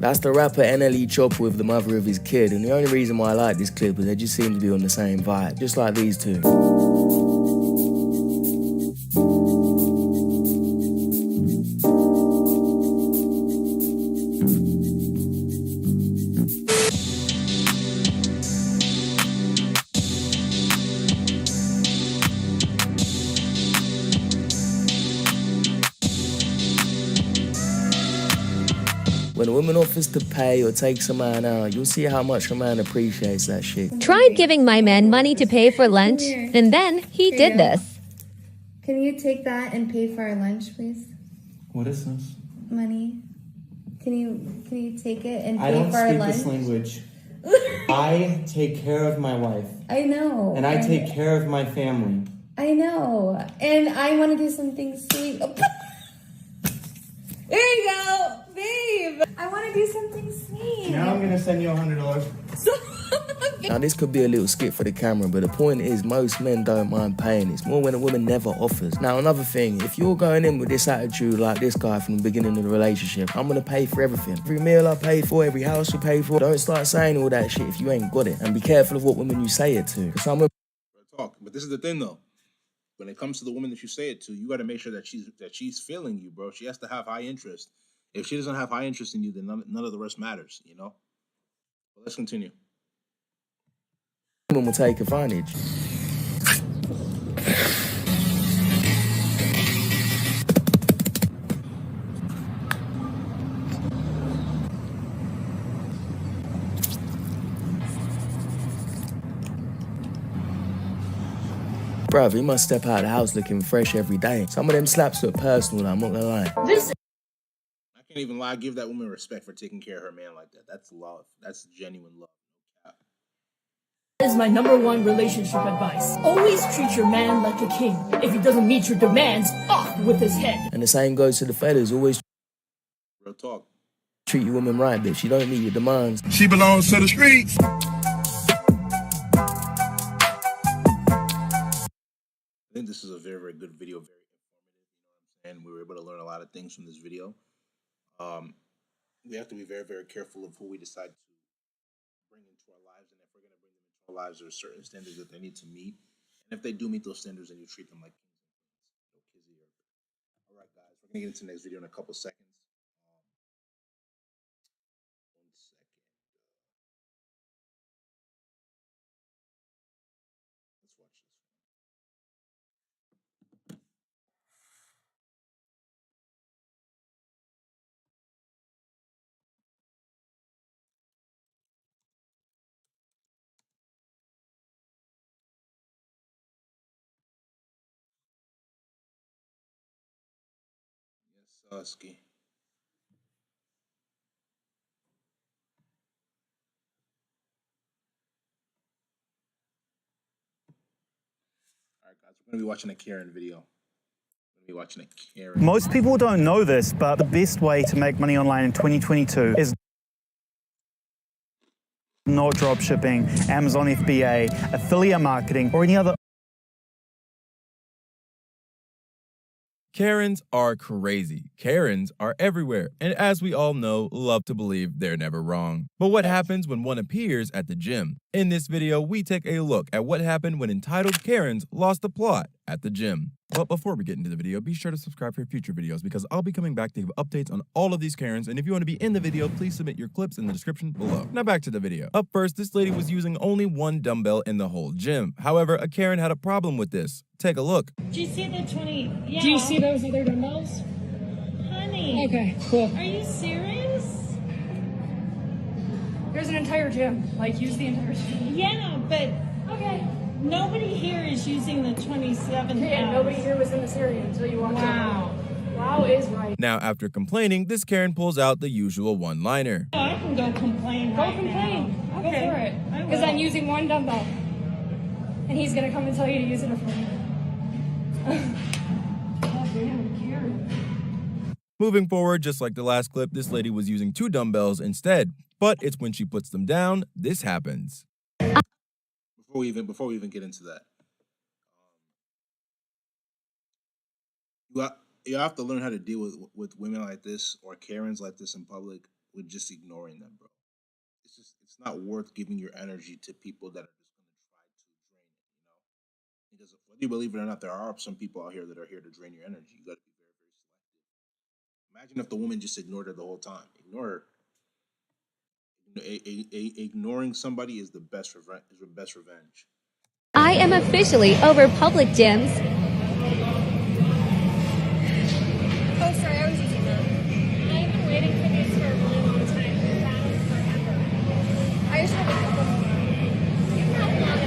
That's the rapper NLE Chopper with the mother of his kid, and the only reason why I like this clip is they just seem to be on the same vibe, just like these two. When a woman offers to pay or takes a man out, you'll see how much a man appreciates that shit. Tried giving my man money to pay for lunch, and then he did this. Can you take that and pay for our lunch, please? What is this? Money. Can you take it and I pay don't for our speak lunch? this language. I take care of my wife. I know. And I take care of my family. I know. And I want to do something sweet. Oh. There you go, babe. I want to do something sweet. Now I'm gonna send you $100. Now this could be a little skit for the camera, but the point is most men don't mind paying. It's more when a woman never offers. Now another thing, if you're going in with this attitude like this guy from the beginning of the relationship, I'm gonna pay for everything. Every meal I pay for, every house you pay for. Don't start saying all that shit if you ain't got it. And be careful of what women you say it to. Because some women Talk. But this is the thing though. When it comes to the woman that you say it to, you got to make sure that she's feeling you, bro. She has to have high interest. If she doesn't have high interest in you, then none of the rest matters, you know? But let's continue. will take advantage. Bruv, he must step out of the house looking fresh every day. Some of them slaps look personal, I'm not gonna lie. I can't even lie. Give that woman respect for taking care of her man like that. That's love. That's genuine love. That is my #1 relationship advice. Always treat your man like a king. If he doesn't meet your demands, off with his head. And the same goes to the fellas. Always Real talk. treat your woman right, bitch. You don't meet your demands. She belongs to the streets. I think this is a very, very good video, very informative, and we were able to learn a lot of things from this video. We have to be very, very careful of who we decide to bring into our lives, and if we're going to bring them into our lives, there are certain standards that they need to meet, and if they do meet those standards, then you treat them like kings and queens. All right, guys, we're going to get into the next video in a couple seconds. One second. Let's watch this. Yes, Sasuke. I'm gonna be watching a Karen video. I'm gonna be watching a Karen. Most people don't know this, but the best way to make money online in 2022 is not drop shipping, Amazon FBA, affiliate marketing, or any other. Karens are crazy. Karens are everywhere, and as we all know, love to believe they're never wrong. But what happens when one appears at the gym? In this video, we take a look at what happened when entitled Karens lost the plot at the gym. But before we get into the video, be sure to subscribe for future videos because I'll be coming back to give updates on all of these Karens, and if you want to be in the video, please submit your clips in the description below. Now back to the video. Up first, this lady was using only one dumbbell in the whole gym. However, a Karen had a problem with this. Take a look. Do you see the 20? Yeah. Do you see those other dumbbells? Honey. Okay, cool. Are you serious? There's an entire gym. Like, use the entire gym. Yeah, but Okay. nobody here is using the 27 Okay, and pounds. nobody here was in this area until you walked Wow. in. Wow is right. Now, after complaining, this Karen pulls out the usual one-liner. Oh, I can go complain Go right complain. now. Go for it. I Because will. I'm using one dumbbell. And he's going to come and tell you to use it for me. Oh, damn, Karen. Moving forward, just like the last clip, this lady was using two dumbbells instead. But it's when she puts them down, this happens. Before we even get into that, you have to learn how to deal with women like this or Karens like this in public with just ignoring them, bro. It's not worth giving your energy to people that are just going to try to drain it, you know? Because whether you believe it or not, there are some people out here that are here to drain your energy. You got to be very, very selective. Imagine if the woman just ignored her the whole time. Ignore her. Ignoring somebody is the best revenge. I am officially over public gyms. Oh, sorry, I was using them. I've been waiting for these for a really long time. Forever. I just have a couple more. You have long enough.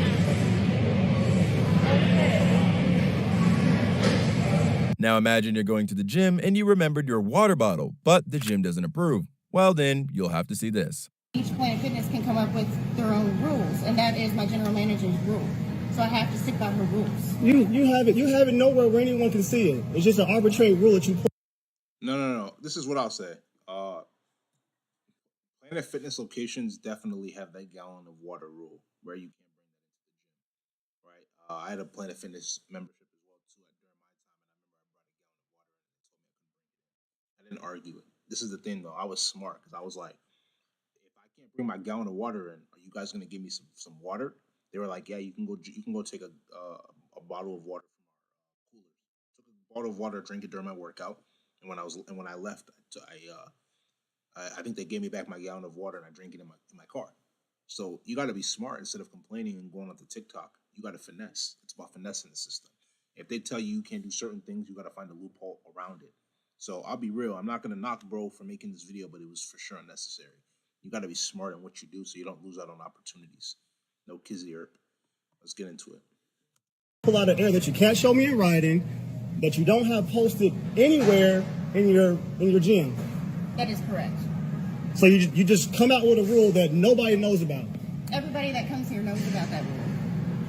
Okay. Now imagine you're going to the gym and you remembered your water bottle, but the gym doesn't approve. Well then, you'll have to see this. Each Planet Fitness can come up with their own rules, and that is my general manager's rule. So I have to stick by her rules. You have it nowhere where anyone can see it. It's just an arbitrary rule that you put. No. This is what I'll say. Planet Fitness locations definitely have that gallon of water rule where you can't bring that into the gym, right? I had a Planet Fitness membership as well too during my time, and I remember I brought a gallon of water and they told me I couldn't bring it in. I didn't argue it. This is the thing though. I was smart because I was like, if I can't bring my gallon of water in, are you guys gonna give me some water? They were like, yeah, you can go take a bottle of water from our cooler. Took a bottle of water, drank it during my workout, and when I left, I think they gave me back my gallon of water and I drank it in my car. So you got to be smart instead of complaining and going on to TikTok. You got to finesse. It's about finessing the system. If they tell you can't do certain things, you got to find a loophole around it. So I'll be real. I'm not gonna knock bro for making this video, but it was for sure unnecessary. You got to be smart in what you do so you don't lose out on opportunities. No kizzy herp. Let's get into it. Pull out of air that you can't show me in writing, that you don't have posted anywhere in your gym. That is correct. So you just come out with a rule that nobody knows about. Everybody that comes here knows about that rule.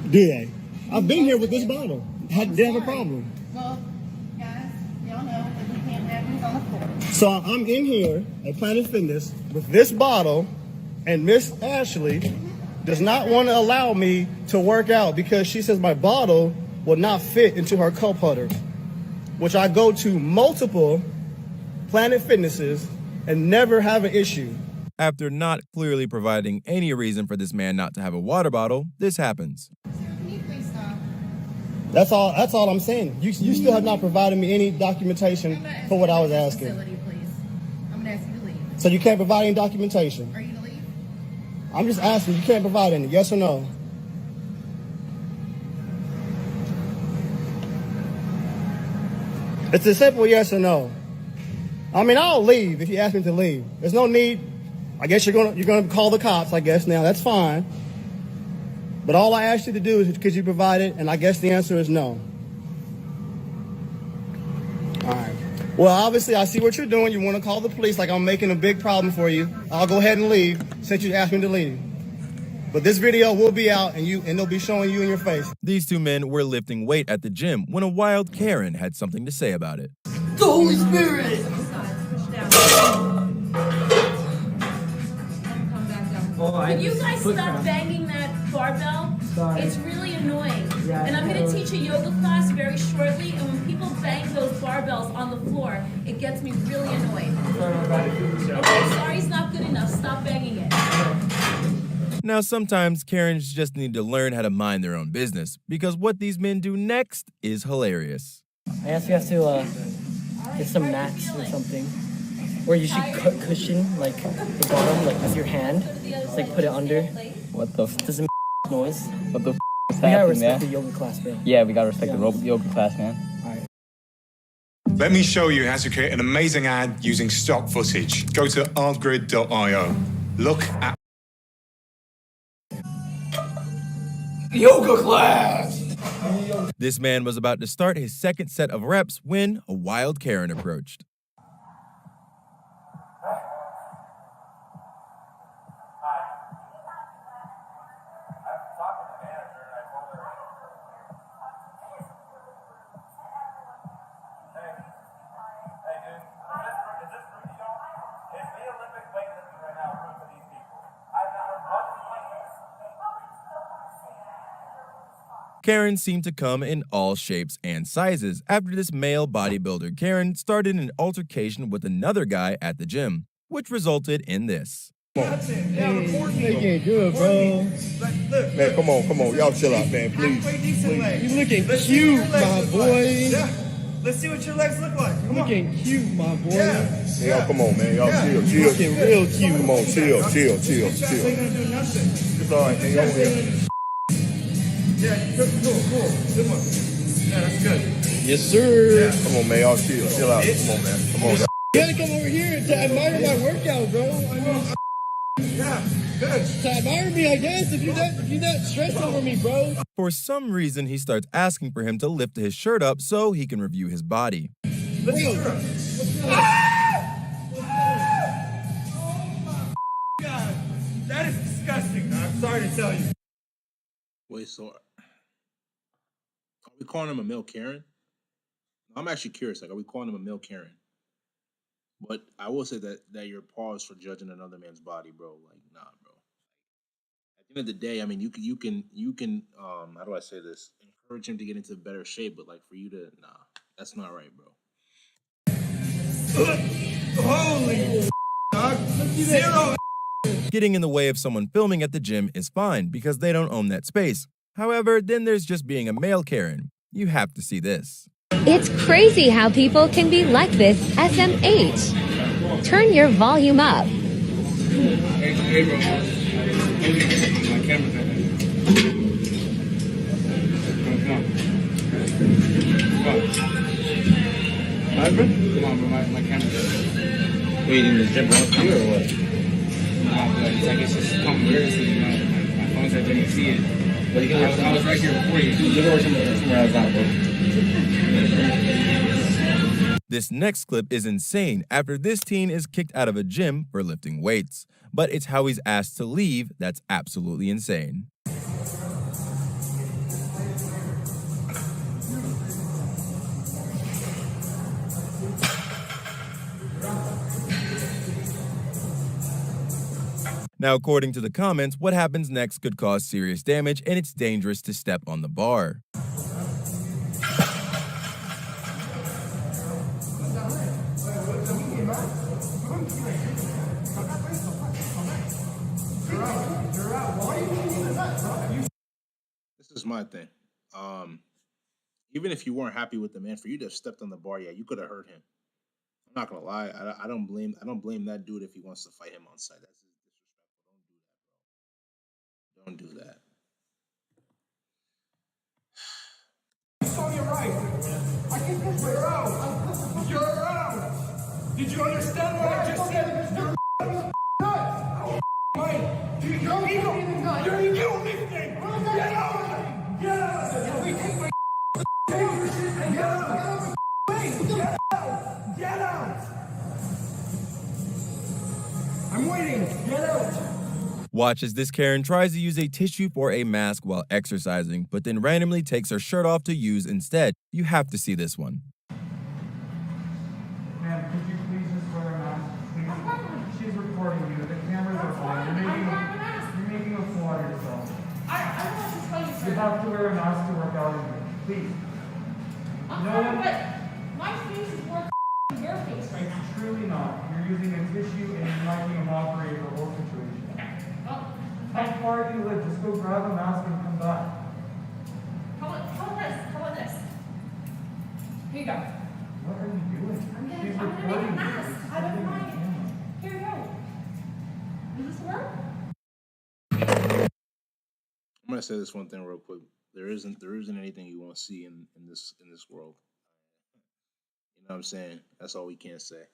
Do they? I've been here with this bottle. They have a problem. Well, guys, y'all know that we can't have these on the floor. So I'm in here at Planet Fitness with this bottle, and Miss Ashley does not want to allow me to work out because she says my bottle will not fit into her cup holder, which I go to multiple Planet Fitnesses and never have an issue. After not clearly providing any reason for this man not to have a water bottle, this happens. Can you please stop? That's all I'm saying. You still have not provided me any documentation for what I was asking. Facility, please. I'm going to ask you to leave. So you can't provide any documentation? Are you going to leave? I'm just asking. You can't provide any. Yes or no? It's a simple yes or no. I mean, I'll leave if you ask me to leave. There's no need. I guess you're gonna call the cops, I guess now. That's fine. But all I asked you to do is could you provide it? And I guess the answer is no. All right. Well, obviously, I see what you're doing. You want to call the police like I'm making a big problem for you. I'll go ahead and leave since you asked me to leave. But this video will be out and they'll be showing you in your face. These two men were lifting weight at the gym when a wild Karen had something to say about it. The Holy Spirit! Can you guys stop banging that barbell? Sorry. It's really annoying. Yeah, And I'm going to teach a yoga class very shortly, and when people bang those barbells on the floor, it gets me really annoyed. Okay, sorry's not good enough. Stop banging it. Now, sometimes Karens just need to learn how to mind their own business, because what these men do next is hilarious. I guess you have to get some mats or something. Or you should cushion, like, the bottom, like, with your hand. Just, like, put it under. What the f***? Doesn't noise. What the f*** is We gotta happening, respect man? the yoga class, bro. Yeah, we gotta respect the yoga class, man. Alright. Let me show you how to create an amazing ad using stock footage. Go to artgrid.io. Look at Yoga class! This man was about to start his second set of reps when a wild Karen approached. Karen seemed to come in all shapes and sizes after this male bodybuilder Karen started an altercation with another guy at the gym, which resulted in this. Looking good, bro. Man, come on. Y'all chill out, man, please. You looking cute, my boy. Let's see what your legs look like. You looking cute, my boy. Yeah. Y'all, come on, man. Y'all chill. You looking real cute. Come on, chill. It's all right, man. Y'all here. Yeah, cool. Good one. Yeah, that's good. Yes, sir. Yeah. Come on, man. Y'all chill. Chill out. Come on, man. Come on. You gotta come over here to admire my workout, bro. Yeah, good. To admire me, I guess, if you're not stressed over me, bro. For some reason, he starts asking for him to lift his shirt up so he can review his body. Let's go. God, that is disgusting. I'm sorry to tell you. Wait, so are we calling him a male Karen? I'm actually curious. Like, are we calling him a male Karen? But I will say that your pause for judging another man's body, bro. Like, nah, bro. At the end of the day, I mean, you can how do I say this? Encourage him to get into better shape, but like for you to that's not right, bro. Holy dog. Zero. Getting in the way of someone filming at the gym is fine because they don't own that space. However, then there's just being a male Karen. You have to see this. It's crazy how people can be like this, SMH. Turn your volume up. Hey, bro. My camera's at Come on, bro. My camera's at Wait, in the gym bro, you or what? It's like it's just come weird, so you know, my phone said didn't see it. But I was right here before you. You go somewhere else out, bro. This next clip is insane after this teen is kicked out of a gym for lifting weights. But it's how he's asked to leave that's absolutely insane. Now, according to the comments, what happens next could cause serious damage and it's dangerous to step on the bar. This is my thing. Even if you weren't happy with the man, for you to have stepped on the bar, yeah, you could have hurt him. I'm not gonna lie. I don't blame that dude if he wants to fight him on site. That's disrespectful. Don't do that, bro. So you're right. I can put you around. You're around. Did you understand what I just said? You're mine. You're ego. You're ego lifting. Get out. Get out. We take my get out. Get out. I'm waiting. Get out. Watch as this Karen tries to use a tissue for a mask while exercising, but then randomly takes her shirt off to use instead. You have to see this one. Ma'am, could you please just wear a mask? Please? She's recording you. The cameras are on. You're making a fool out of yourself. You have to wear a mask to work out in here. Please. My face is more your face right now. It's truly not. You're using a tissue and you're making a mockery of the whole situation. How far do you live? Just go grab a mask and come back. How about this? Here you go. What are you doing? I'm gonna make a mask out of mine. Here you go. Does this work? I'm gonna say this one thing real quick. There isn't anything you want to see in this world. You know what I'm saying? That's all we can say.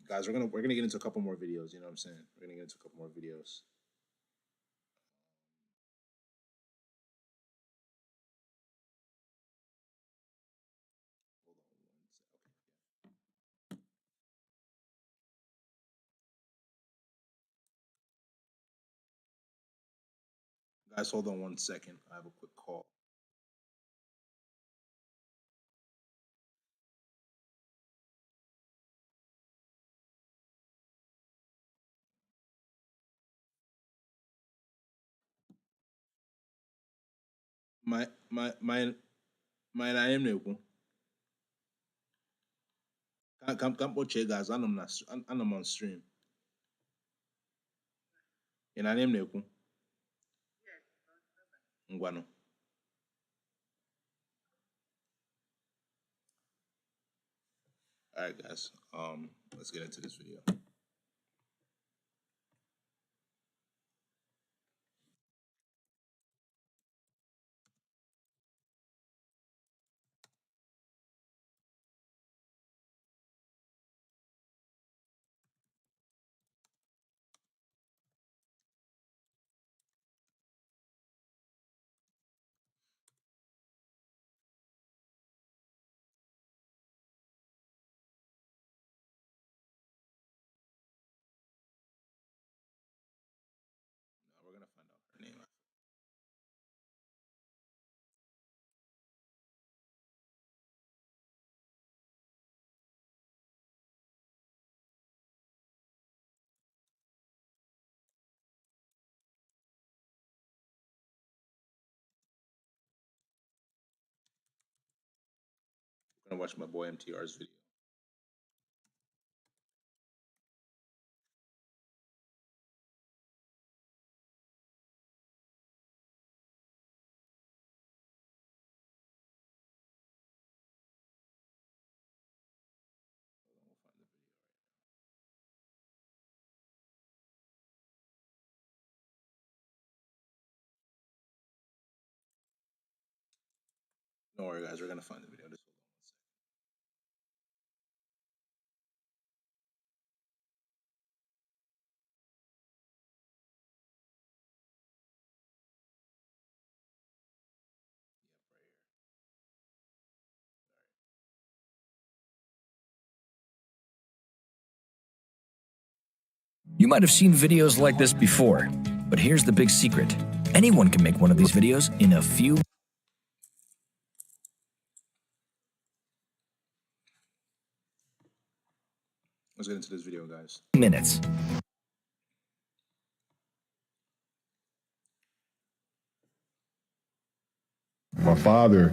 Guys, we're gonna get into a couple more videos. You know what I'm saying? We're gonna get into a couple more videos. Guys, hold on 1 second. I have a quick call. My ayam ne ko. Come watch guys. I'm on stream. And ayam ne ko. Ngwano. All right, guys. Let's get into this video. We're gonna find out her name. We're gonna watch my boy MTR's video. Don't worry, guys. We're gonna find the video. Just hold on 1 second. You might have seen videos like this before, but here's the big secret. Anyone can make one of these videos in a few Let's get into this video, guys. minutes. My father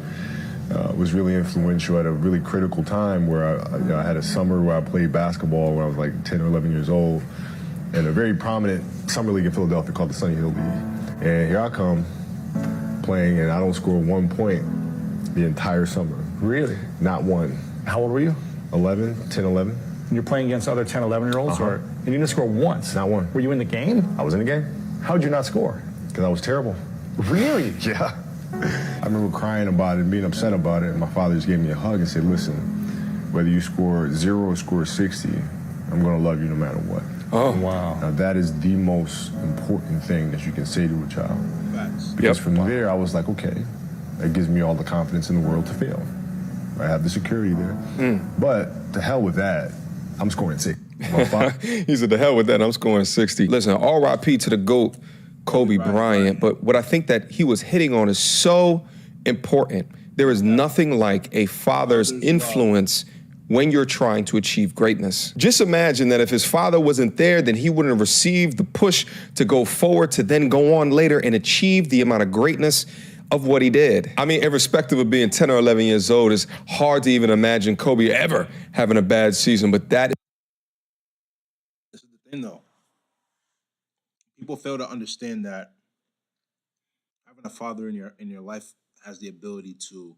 was really influential at a really critical time where I had a summer where I played basketball when I was like 10 or 11 years old in a very prominent summer league in Philadelphia called the Sunny Hill League. And here I come playing and I don't score 1 point the entire summer. Really? Not one. How old were you? 11, 10, 11. And you're playing against other 10, 11-year-olds? Uh-huh. And you didn't score once? Not one. Were you in the game? I was in the game. How'd you not score? Because I was terrible. Really? Yeah. I remember crying about it and being upset about it, and my father just gave me a hug and said, listen, whether you score 0 or score 60, I'm going to love you no matter what. Oh, wow. Now, that is the most important thing that you can say to a child. Facts. Because from there, I was like, okay, that gives me all the confidence in the world to fail. I have the security there. But to hell with that, I'm scoring 6. He said, the hell with that, I'm scoring 60. Listen, RIP to the GOAT, Kobe Bryant. But what I think that he was hitting on is so important. There is nothing like a father's influence when you're trying to achieve greatness. Just imagine that if his father wasn't there, then he wouldn't have received the push to go forward, to then go on later and achieve the amount of greatness of what he did. I mean, irrespective of being 10 or 11 years old, it's hard to even imagine Kobe ever having a bad season, but that is... This is the thing, though. People fail to understand that having a father in your life has the ability to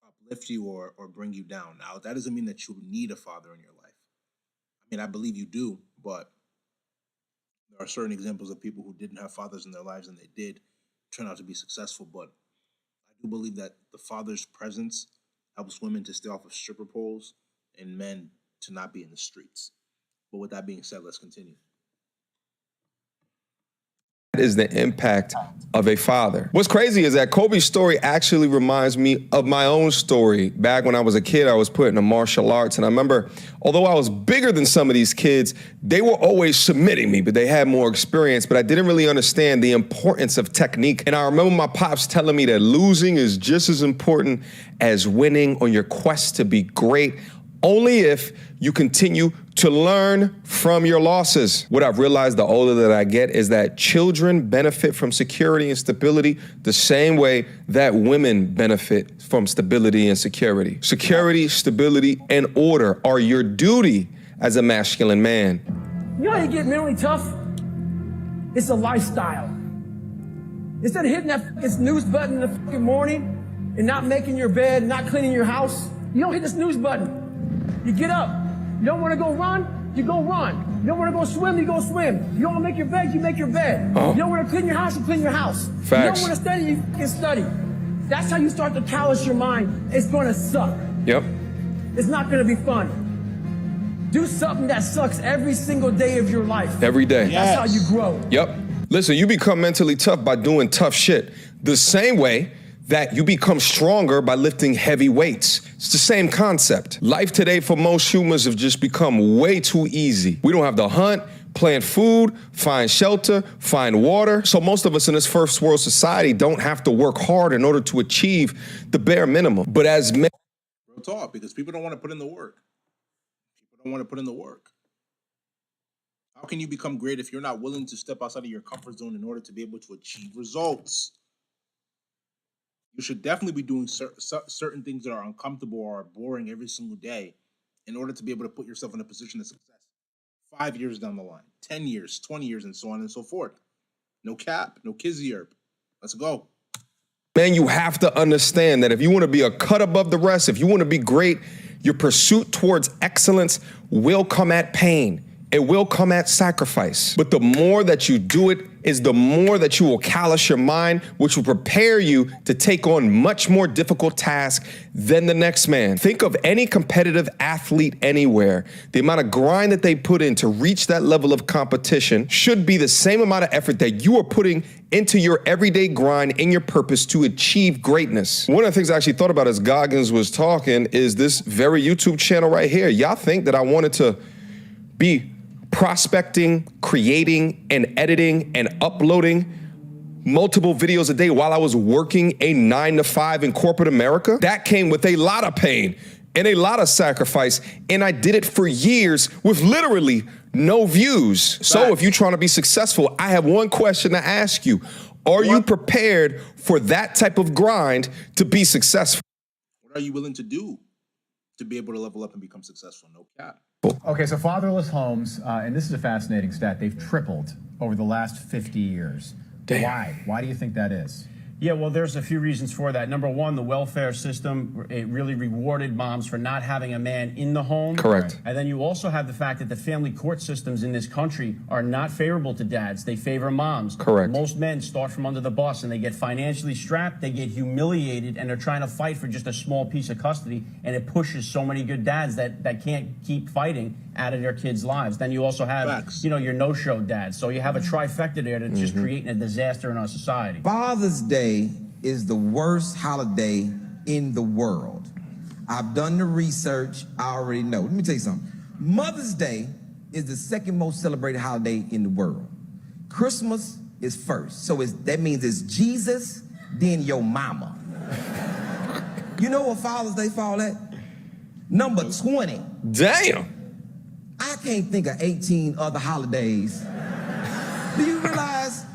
uplift you or bring you down. Now, that doesn't mean that you need a father in your life. I mean, I believe you do, but there are certain examples of people who didn't have fathers in their lives and they did turn out to be successful. But I do believe that the father's presence helps women to stay off of stripper poles and men to not be in the streets. But with that being said, let's continue. Is the impact of a father. What's crazy is that Kobe's story actually reminds me of my own story. Back when I was a kid, I was put into martial arts, and I remember, although I was bigger than some of these kids, they were always submitting me, but they had more experience, but I didn't really understand the importance of technique. And I remember my pops telling me that losing is just as important as winning on your quest to be great, only if you continue to learn from your losses. What I've realized the older that I get is that children benefit from security and stability the same way that women benefit from stability and security. Security, stability, and order are your duty as a masculine man. You know how you get mentally tough? It's a lifestyle. Instead of hitting that snooze button in the morning and not making your bed, not cleaning your house, you don't hit the snooze button. You get up. You don't want to go run, you go run. You don't want to go swim, you go swim. You don't want to make your bed, you make your bed. You don't want to clean your house, you clean your house. Facts. You don't want to study, you can study. That's how you start to callous your mind. It's going to suck. Yep. It's not going to be fun. Do something that sucks every single day of your life. Every day. That's how you grow. Yep. Listen, you become mentally tough by doing tough shit. The same way that you become stronger by lifting heavy weights. It's the same concept. Life today for most humans have just become way too easy. We don't have to hunt, plant food, find shelter, find water. So most of us in this first world society don't have to work hard in order to achieve the bare minimum. But as men... Real talk, because people don't want to put in the work. People don't want to put in the work. How can you become great if you're not willing to step outside of your comfort zone in order to be able to achieve results? You should definitely be doing certain things that are uncomfortable or are boring every single day in order to be able to put yourself in a position of success 5 years down the line, 10 years, 20 years, and so on and so forth. No cap, no kizzy herb. Let's go. Man, you have to understand that if you want to be a cut above the rest, if you want to be great, your pursuit towards excellence will come at pain. It will come at sacrifice. But the more that you do it is the more that you will callous your mind, which will prepare you to take on much more difficult tasks than the next man. Think of any competitive athlete anywhere. The amount of grind that they put in to reach that level of competition should be the same amount of effort that you are putting into your everyday grind and your purpose to achieve greatness. One of the things I actually thought about as Goggins was talking is this very YouTube channel right here. Y'all think that I wanted to be prospecting, creating, and editing, and uploading multiple videos a day while I was working a 9-to-5 in corporate America? That came with a lot of pain and a lot of sacrifice, and I did it for years with literally no views. So if you're trying to be successful, I have one question to ask you. Are you prepared for that type of grind to be successful? What are you willing to do to be able to level up and become successful? No cap. Okay, so fatherless homes, and this is a fascinating stat, they've tripled over the last 50 years. Damn. Why? Why do you think that is? Yeah, well, there's a few reasons for that. Number one, the welfare system, it really rewarded moms for not having a man in the home. Correct. And then you also have the fact that the family court systems in this country are not favorable to dads. They favor moms. Correct. Most men start from under the bus and they get financially strapped, they get humiliated, and they're trying to fight for just a small piece of custody, and it pushes so many good dads that can't keep fighting out of their kids' lives. Then you also have, you know, your no-show dads. So you have a trifecta there that's just creating a disaster in our society. Father's Day is the worst holiday in the world. I've done the research. I already know. Let me tell you something. Mother's Day is the second most celebrated holiday in the world. Christmas is first. So that means it's Jesus, then your mama. You know what Father's Day fall at? Number 20. Damn. I can't think of 18 other holidays. Do you realize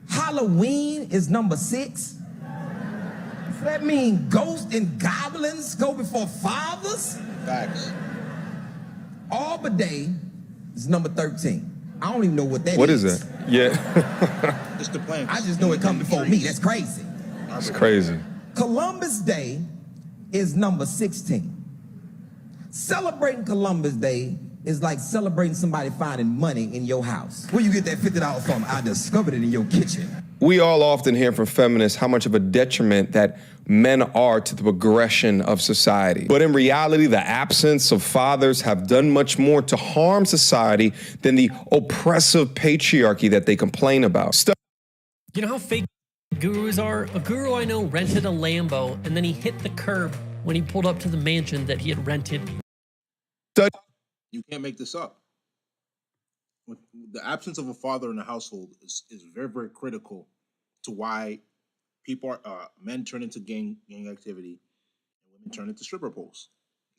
Halloween is number 6? Does that mean ghosts and goblins go before fathers? Facts. Arbor Day is number 13. I don't even know what that is. What is that? Yeah. It's the plan. I just know it come before me. That's crazy. It's crazy. Columbus Day is number 16. Celebrating Columbus Day is like celebrating somebody finding money in your house. Where you get that $50 from? I discovered it in your kitchen. We all often hear from feminists how much of a detriment that men are to the progression of society. But in reality, the absence of fathers have done much more to harm society than the oppressive patriarchy that they complain about. You know how fake gurus are? A guru I know rented a Lambo and then he hit the curb when he pulled up to the mansion that he had rented. You can't make this up. The absence of a father in the household is very, very critical to why men turn into gang activity and women turn into stripper poles.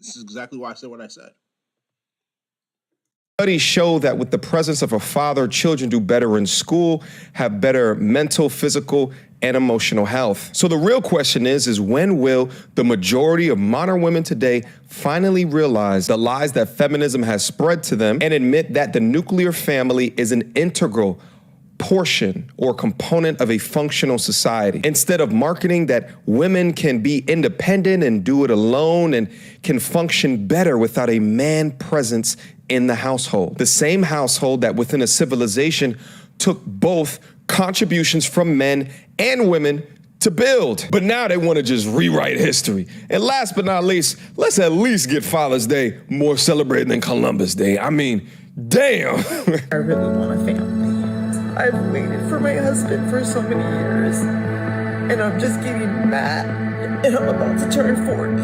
This is exactly why I said what I said. Studies show that with the presence of a father, children do better in school, have better mental, physical, and emotional health. So the real question is when will the majority of modern women today finally realize the lies that feminism has spread to them and admit that the nuclear family is an integral portion or component of a functional society, instead of marketing that women can be independent and do it alone and can function better without a man presence in the household. The same household that within a civilization took both contributions from men and women to build. But now they want to just rewrite history. And last but not least, let's at least get Father's Day more celebrated than Columbus Day. I mean, damn. I really want a family. I've waited for my husband for so many years, and I'm just getting mad, and I'm about to turn 40.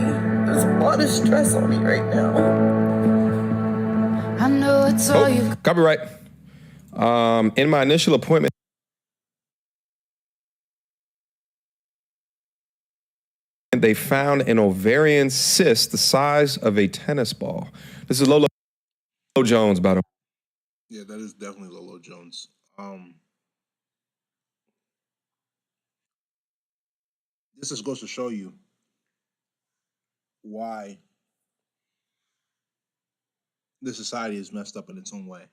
There's a lot of stress on me right now. I know it's all you. Copyright. In my initial appointment, they found an ovarian cyst the size of a tennis ball. This is Lolo Jones, by the way. Yeah, that is definitely Lolo Jones. This just goes to show you why this society is messed up in its own way.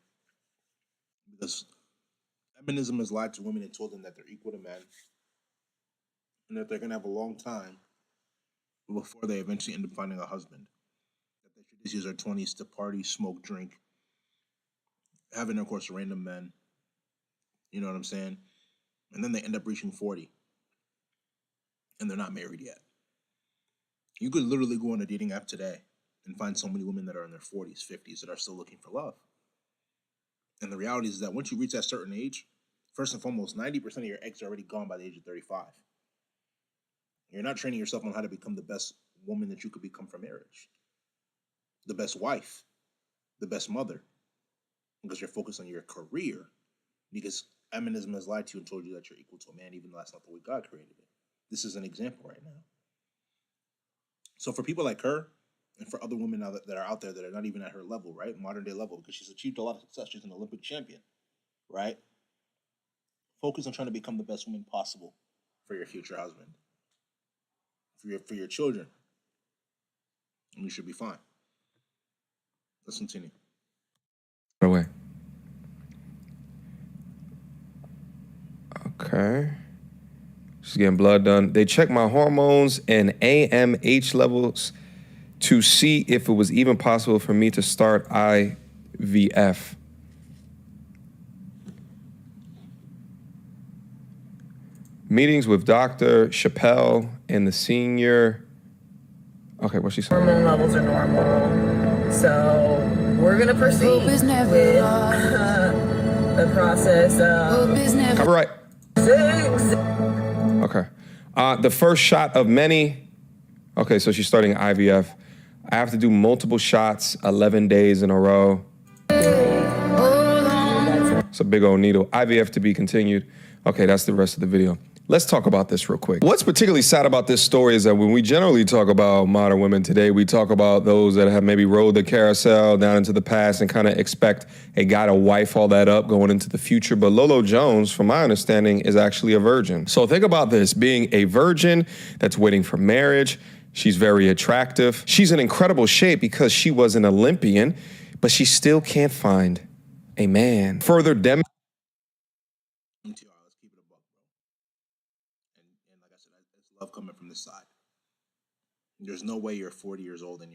Because feminism has lied to women and told them that they're equal to men and that they're going to have a long time before they eventually end up finding a husband. That they should just use their 20s to party, smoke, drink, have intercourse with random men. You know what I'm saying? And then they end up reaching 40. And they're not married yet. You could literally go on a dating app today and find so many women that are in their 40s, 50s that are still looking for love. And the reality is that once you reach that certain age, first and foremost, 90% of your eggs are already gone by the age of 35. You're not training yourself on how to become the best woman that you could become for marriage. The best wife. The best mother. Because you're focused on your career. Because feminism has lied to you and told you that you're equal to a man, even though that's not the way God created it. This is an example right now. So for people like her, and for other women now that are out there that are not even at her level, right? Modern day level, because she's achieved a lot of success. She's an Olympic champion, right? Focus on trying to become the best woman possible for your future husband, for your children. And you should be fine. Let's continue. Right away. Okay. She's getting blood done. They checked my hormones and AMH levels to see if it was even possible for me to start IVF. Meetings with Dr. Chappelle and the senior. Okay, what's she saying? Hormone levels are normal, so we're gonna proceed with the process of Copyright. Okay. The first shot of many. Okay, so she's starting IVF. I have to do multiple shots 11 days in a row. It's a big old needle. IVF to be continued. Okay, that's the rest of the video. Let's talk about this real quick. What's particularly sad about this story is that when we generally talk about modern women today, we talk about those that have maybe rode the carousel down into the past and kind of expect a guy to wife all that up going into the future. But Lolo Jones, from my understanding, is actually a virgin. So think about this, being a virgin that's waiting for marriage. She's very attractive. She's in incredible shape because she was an Olympian, but she still can't find a man. Further demonstrating. Love coming from this side. There's no way you're 40 years old and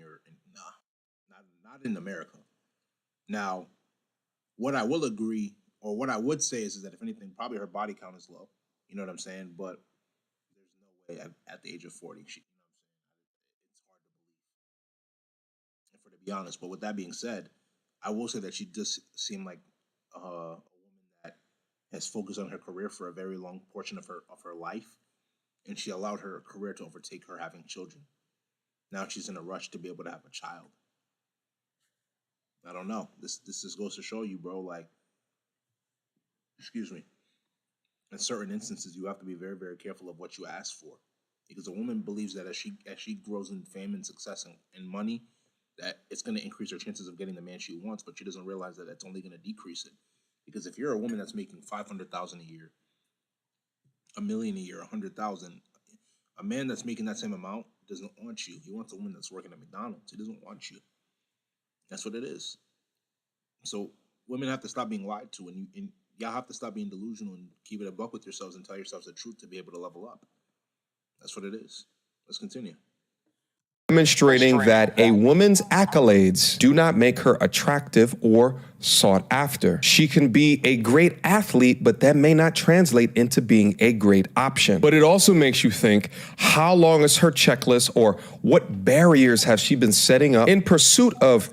not in America. Now, what I will agree, or what I would say is that if anything, probably her body count is low. You know what I'm saying? But there's no way at the age of 40, it's hard to believe. And for to be honest, but with that being said, I will say that she does seem like a woman that has focused on her career for a very long portion of her life. And she allowed her career to overtake her having children. Now she's in a rush to be able to have a child. I don't know. This just goes to show you, bro, like, excuse me. In certain instances, you have to be very, very careful of what you ask for. Because a woman believes that as she grows in fame and success and money, that it's going to increase her chances of getting the man she wants, but she doesn't realize that it's only going to decrease it. Because if you're a woman that's making $500,000 a year, $1 million a year, 100,000. A man that's making that same amount doesn't want you. He wants a woman that's working at McDonald's. He doesn't want you. That's what it is. So women have to stop being lied to, and y'all have to stop being delusional and keep it a buck with yourselves and tell yourselves the truth to be able to level up. That's what it is. Let's continue. Demonstrating that a woman's accolades do not make her attractive or sought after. She can be a great athlete, but that may not translate into being a great option. But it also makes you think, how long is her checklist, or what barriers has she been setting up in pursuit of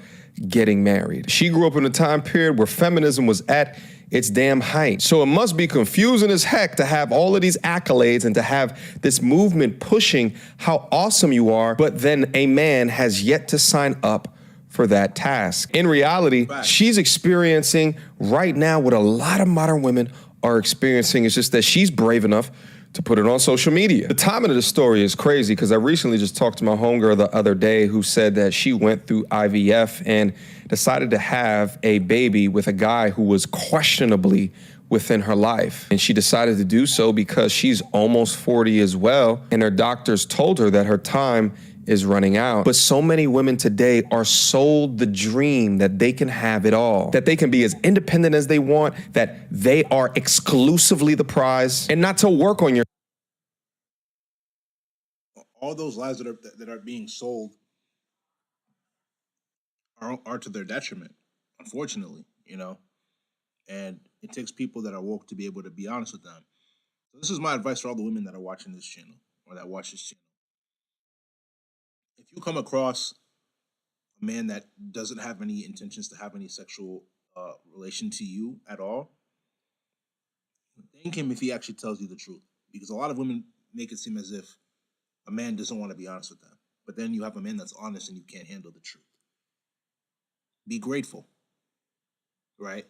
getting married? She grew up in a time period where feminism was at its damn height. So it must be confusing as heck to have all of these accolades and to have this movement pushing how awesome you are, but then a man has yet to sign up for that task. In reality, she's experiencing right now what a lot of modern women are experiencing. It's just that she's brave enough to put it on social media. The timing of the story is crazy because I recently just talked to my homegirl the other day who said that she went through IVF and decided to have a baby with a guy who was questionably within her life. And she decided to do so because she's almost 40 as well, and her doctors told her that her time is running out. But so many women today are sold the dream that they can have it all, that they can be as independent as they want, that they are exclusively the prize, and not to work on your. All those lies that are being sold are to their detriment, unfortunately, you know. And it takes people that are woke to be able to be honest with them. So this is my advice for all the women that are watching this channel or that watch this channel. If you come across a man that doesn't have any intentions to have any sexual relation to you at all, thank him if he actually tells you the truth. Because a lot of women make it seem as if a man doesn't want to be honest with them. But then you have a man that's honest and you can't handle the truth. Be grateful, right?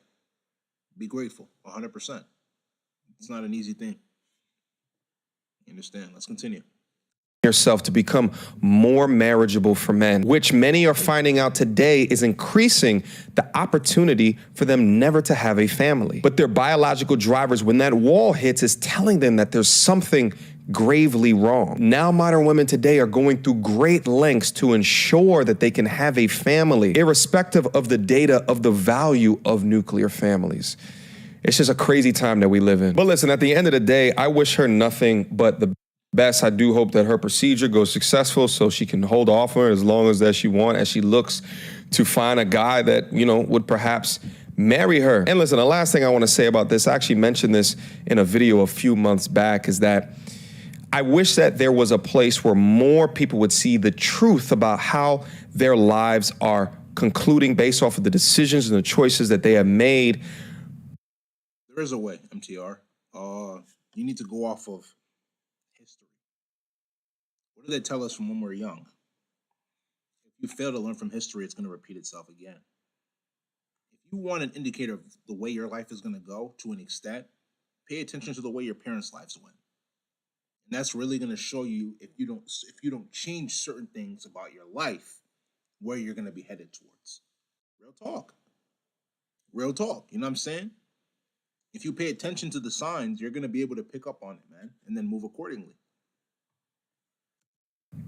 Be grateful, 100%. It's not an easy thing. You understand? Let's continue. Yourself to become more marriageable for men, which many are finding out today is increasing the opportunity for them never to have a family. But their biological drivers, when that wall hits, is telling them that there's something gravely wrong. Now modern women today are going through great lengths to ensure that they can have a family, irrespective of the data of the value of nuclear families. It's just a crazy time that we live in. But listen, at the end of the day, I wish her nothing but the best. I do hope that her procedure goes successful so she can hold off on her as long as that she wants, as she looks to find a guy that, you know, would perhaps marry her. And listen, the last thing I want to say about this, I actually mentioned this in a video a few months back, is that I wish that there was a place where more people would see the truth about how their lives are concluding based off of the decisions and the choices that they have made. There is a way, MTR. You need to go off of history. What do they tell us from when we're young? If you fail to learn from history, it's going to repeat itself again. If you want an indicator of the way your life is going to go to an extent, pay attention to the way your parents' lives went. And that's really going to show you, if you don't change certain things about your life, where you're going to be headed towards. Real talk. Real talk. You know what I'm saying? If you pay attention to the signs, you're going to be able to pick up on it, man, and then move accordingly.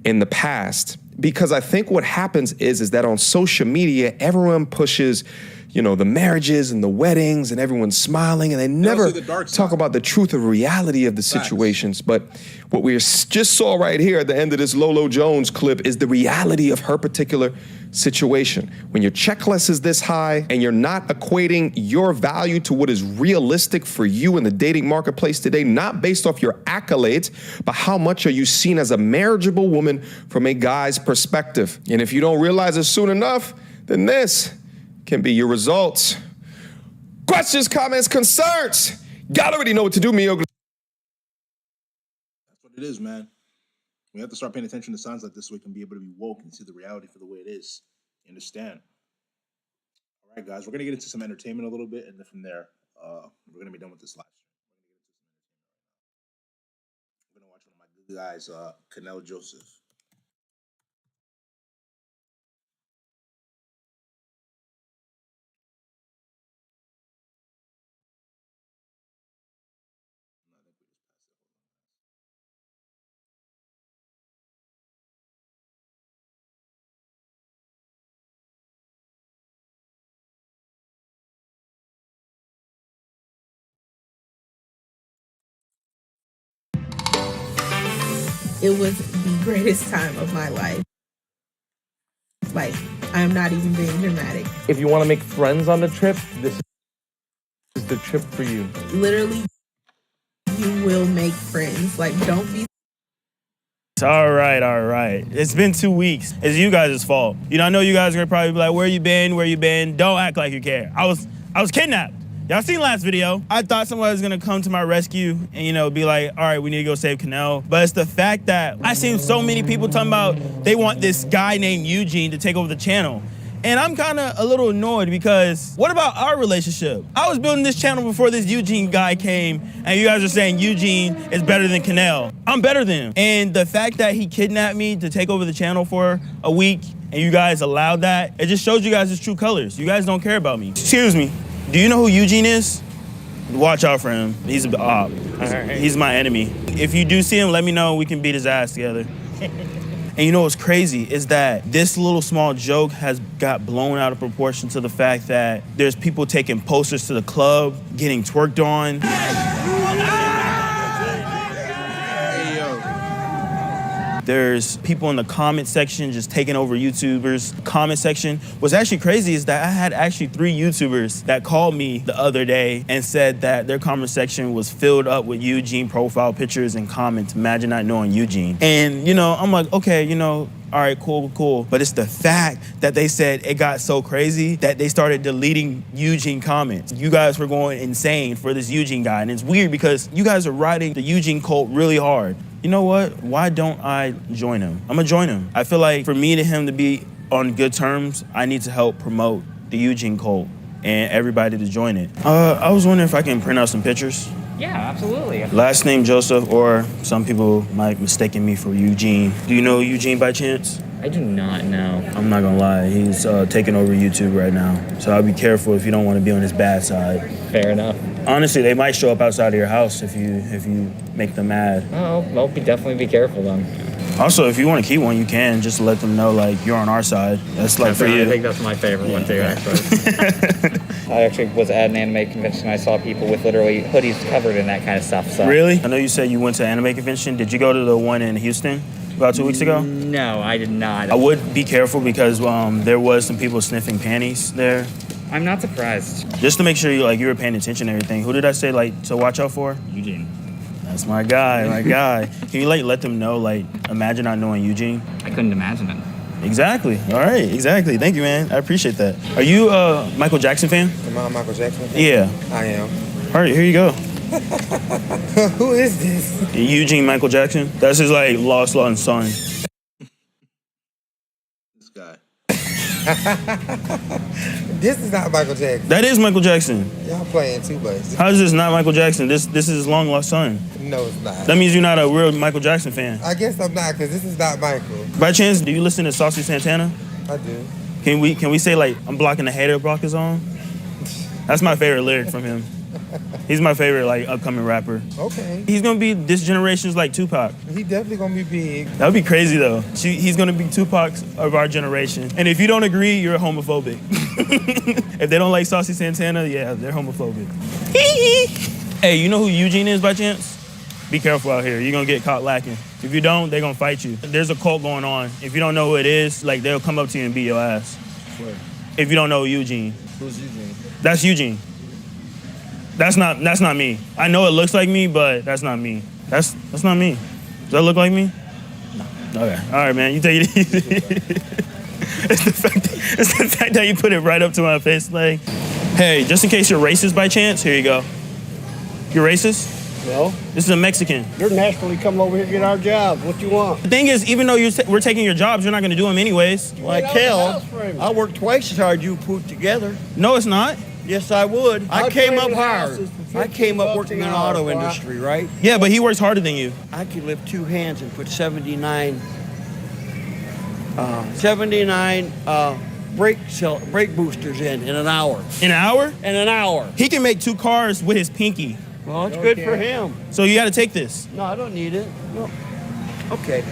In the past, because I think what happens is that on social media, everyone pushes, you know, the marriages and the weddings and everyone's smiling and they never talk about the truth or reality of the situations. But what we just saw right here at the end of this Lolo Jones clip is the reality of her particular situation. When your checklist is this high and you're not equating your value to what is realistic for you in the dating marketplace today, not based off your accolades, but how much are you seen as a marriageable woman from a guy's perspective. And if you don't realize it soon enough, then this can be your results. Questions, comments, concerns. Y'all already know what to do, Mio. That's what it is, man. We have to start paying attention to signs like this so we can be able to be woke and see the reality for the way it is. You understand? All right, guys, we're going to get into some entertainment a little bit, and then from there, we're going to be done with this live stream. We're going to watch one of my good guys, Canel Joseph. It was the greatest time of my life. Like, I'm not even being dramatic. If you want to make friends on the trip, this is the trip for you. Literally, you will make friends. Like, don't be. All right. It's been 2 weeks. It's you guys' fault. You know, I know you guys are gonna probably be like, where you been? Don't act like you care. I was kidnapped. Y'all seen last video. I thought somebody was gonna come to my rescue and, you know, be like, all right, we need to go save Canel. But it's the fact that I seen so many people talking about they want this guy named Eugene to take over the channel. And I'm kind of a little annoyed because what about our relationship? I was building this channel before this Eugene guy came and you guys are saying Eugene is better than Canel. I'm better than him. And the fact that he kidnapped me to take over the channel for a week and you guys allowed that, it just shows you guys his true colors. You guys don't care about me. Excuse me, do you know who Eugene is? Watch out for him. He's a op. He's my enemy. If you do see him, let me know. We can beat his ass together. And you know what's crazy is that this little small joke has got blown out of proportion to the fact that there's people taking posters to the club, getting twerked on. There's people in the comment section just taking over YouTubers. Comment section. What's actually crazy is that I had actually 3 YouTubers that called me the other day and said that their comment section was filled up with Eugene profile pictures and comments. Imagine not knowing Eugene. And, you know, I'm like, okay, you know, all right, cool. But it's the fact that they said it got so crazy that they started deleting Eugene comments. You guys were going insane for this Eugene guy. And it's weird because you guys are riding the Eugene cult really hard. You know what? Why don't I join him? I'm gonna join him. I feel like for me and him to be on good terms, I need to help promote the Eugene cult and everybody to join it. I was wondering if I can print out some pictures. Yeah, absolutely. Last name Joseph, or some people might mistaken me for Eugene. Do you know Eugene by chance? I do not know. I'm not gonna lie, he's taking over YouTube right now. So I'll be careful if you don't want to be on his bad side. Fair enough. Honestly, they might show up outside of your house if you make them mad. Oh, well, definitely be careful then. Also, if you want to keep one, you can. Just let them know, like, you're on our side. That's like for you. I think that's my favorite one too, actually. I actually was at an anime convention. I saw people with literally hoodies covered in that kind of stuff. So. Really? I know you said you went to an anime convention. Did you go to the one in Houston about 2 weeks ago? No, I did not. I would be careful because there was some people sniffing panties there. I'm not surprised. Just to make sure you were paying attention to everything. Who did I say to watch out for? Eugene. That's my guy. Can you let them know, imagine not knowing Eugene? I couldn't imagine it. Exactly. All right, exactly. Thank you, man. I appreciate that. Are you a Michael Jackson fan? Am I a Michael Jackson fan? Yeah. I am. All right, here you go. Who is this? Eugene Michael Jackson. That's his lost son. This guy. This is not Michael Jackson. That is Michael Jackson. Y'all playing too much. How is this not Michael Jackson? This is his long lost son. No, it's not. That means you're not a real Michael Jackson fan. I guess I'm not, because this is not Michael. By chance, do you listen to Saucy Santana? I do. Can we say like I'm blocking the hater, block his own? That's my favorite lyric from him. He's my favorite like upcoming rapper. Okay. He's gonna be this generation's like Tupac. He definitely gonna be big. That would be crazy though. He's gonna be Tupac of our generation. And if you don't agree, you're homophobic. If they don't like Saucy Santana, yeah, they're homophobic. Hey, you know who Eugene is by chance? Be careful out here. You're gonna get caught lacking. If you don't, they're gonna fight you. There's a cult going on. If you don't know who it is, like they'll come up to you and beat your ass. Where? If you don't know Eugene. Who's Eugene? That's Eugene. That's not me. I know it looks like me, but that's not me. That's not me. Does that look like me? No. Okay. All right, man. You take it easy. It's the fact that you put it right up to my face, like, hey, just in case you're racist by chance, here you go. You're racist? No. This is a Mexican. You're naturally coming over here to get our jobs. What you want? The thing is, even though we're taking your jobs, you're not going to do them anyways. Well, I work twice as hard you put together. No, it's not. Yes, I would. I came up hard. houses for I came up working in the auto $15 industry, right? Yeah, but he works harder than you. I could lift two hands and put 79 brake boosters in an hour. In an hour? In an hour. He can make 2 cars with his pinky. Well, it's good for him. So you got to take this. No, I don't need it. No. Okay.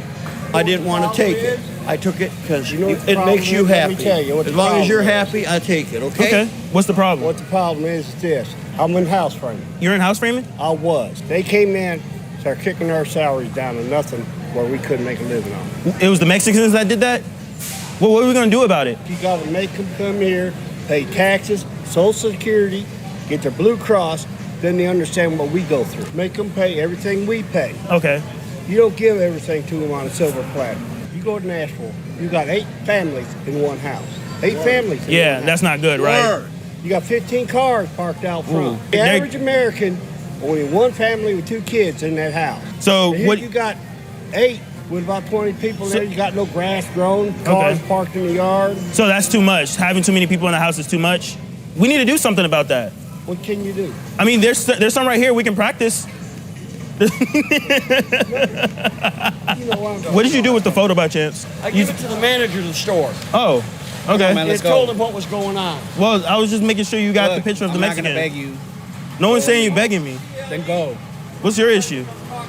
I didn't want to take it. I took it because it makes you happy. Let me tell you what as the long as you're problem happy, I take it, okay? Okay. What's the problem? What the problem is this. I'm in house framing. You're in house framing? I was. They came in, started kicking our salaries down to nothing where we couldn't make a living on it. It was the Mexicans that did that? Well, what are we going to do about it? You got to make them come here, pay taxes, Social Security, get their Blue Cross, then they understand what we go through. Make them pay everything we pay. Okay. You don't give everything to them on a silver platter. You go to Nashville, you got 8 families in one house. 8 families in Yeah, one that's house. not good, right? Word. You got 15 cars parked out front. Ooh. The average American, only 1 family with 2 kids in that house. So And here what? you got 8 with about 20 people there. You got no grass grown, cars parked in the yard. So that's too much. Having too many people in the house is too much. We need to do something about that. What can you do? I mean, there's some right here we can practice. What did you do with the photo by chance? I give it to the manager of the store. Oh, okay. They told him what was going on. Well, I was just making sure you got the picture of the Mexican. I'm not gonna beg you. No one's saying you're begging me. Then go. What's your issue?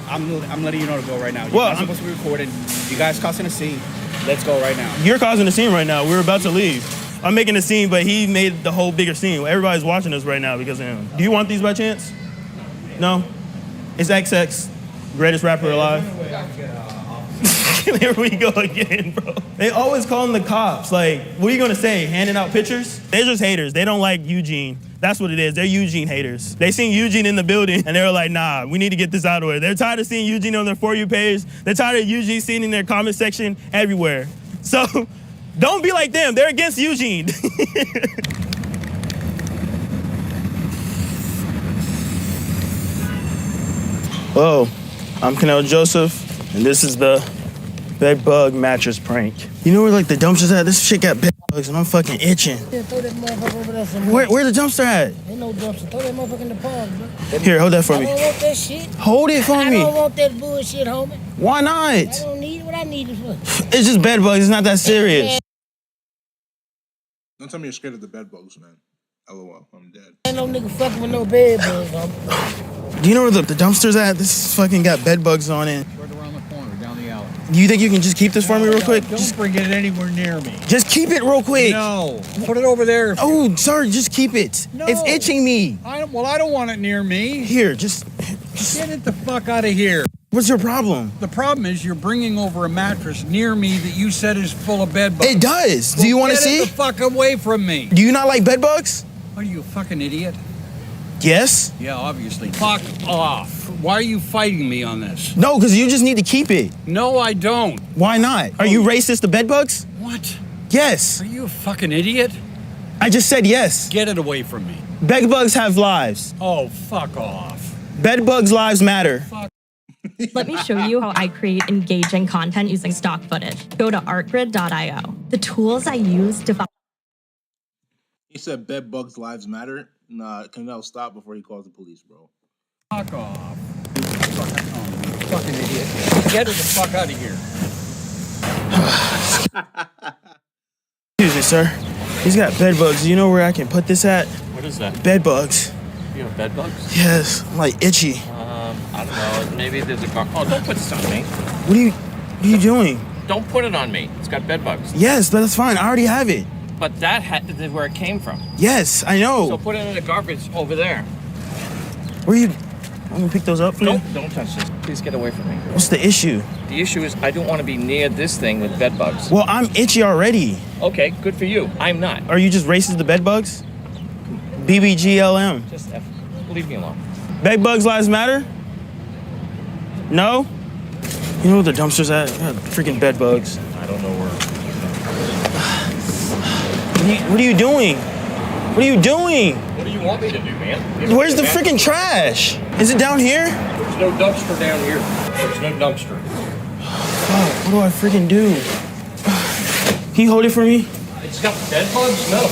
I'm letting you know to go right now. Well, You're not supposed to be recording. You guys causing a scene. Let's go right now. You're causing a scene right now. We're about to leave. I'm making a scene, but he made the whole bigger scene. Everybody's watching us right now because of him. Do you want these by chance? No? It's XX, greatest rapper alive. Here we go again, bro. They always calling the cops. Like, what are you gonna say? Handing out pictures? They're just haters. They don't like Eugene. That's what it is. They're Eugene haters. They seen Eugene in the building and they were like, nah, we need to get this out of the way. They're tired of seeing Eugene on their For You page. They're tired of Eugene seen in their comment section everywhere. So don't be like them. They're against Eugene. Hello, I'm Canel Joseph, and this is the bed bug mattress prank. You know where like the dumpster's at? This shit got bed bugs and I'm fucking itching. Yeah, throw that motherfucker over there somewhere. Where the dumpster at? Ain't no dumpster. Throw that motherfucker in the park, bro. Here, hold that for I me. don't want that shit. Hold it for me. I don't want that bullshit, homie. Why not? I don't need it. What I need it for? It's just bed bugs. It's not that serious. Don't tell me you're scared of the bed bugs, man. LOL, I'm dead. Ain't no nigga fucking with no bed bugs, homie. Do you know where the dumpster's at? This fucking got bed bugs on it. Right around the corner, down the alley. Do you think you can just keep this for me real quick? Don't bring it anywhere near me. Just keep it real quick. No. Put it over there. Oh, sorry, just keep it. No. It's itching me. I don't want it near me. Here, just get it the fuck out of here. What's your problem? The problem is you're bringing over a mattress near me that you said is full of bed bugs. It does. Do you want to see? Get it the fuck away from me. Do you not like bed bugs? Are you a fucking idiot? Yes. Yeah, obviously. Fuck off. Why are you fighting me on this? No, because you just need to keep it. No, I don't. Why not? Are you racist to bed bugs? What? Yes. Are you a fucking idiot? I just said yes. Get it away from me. Bed bugs have lives. Oh, fuck off. Bed bugs' lives matter. Let me show you how I create engaging content using stock footage. Go to artgrid.io. The tools I use to He said bed bugs lives matter. Nah, Canelo, stop before he calls the police, bro. Fuck off. Fucking idiot. Get her the fuck out of here. Excuse me, sir. He's got bed bugs. Do you know where I can put this at? What is that? Bed bugs. You have bed bugs? Yes, I'm like itchy. I don't know. Maybe there's a car. Oh, don't put this on me. What are you doing? Don't put it on me. It's got bed bugs. Yes, that's fine. I already have it. But that is where it came from. Yes, I know. So put it in the garbage over there. Where you? I'm gonna pick those up for you. Don't touch this. Please get away from me. What's the issue? The issue is I don't want to be near this thing with bed bugs. Well, I'm itchy already. Okay, good for you. I'm not. Are you just racist to bed bugs? BBGLM. Just leave me alone. Bed bugs lives matter? No? You know where the dumpster's at? Freaking bed bugs. I don't know where. What are you doing? What are you doing? What do you want me to do, man? Where's the freaking trash? Is it down here? There's no dumpster down here. There's no dumpster. Fuck, what do I freaking do? Can you hold it for me? It's got bed bugs? No.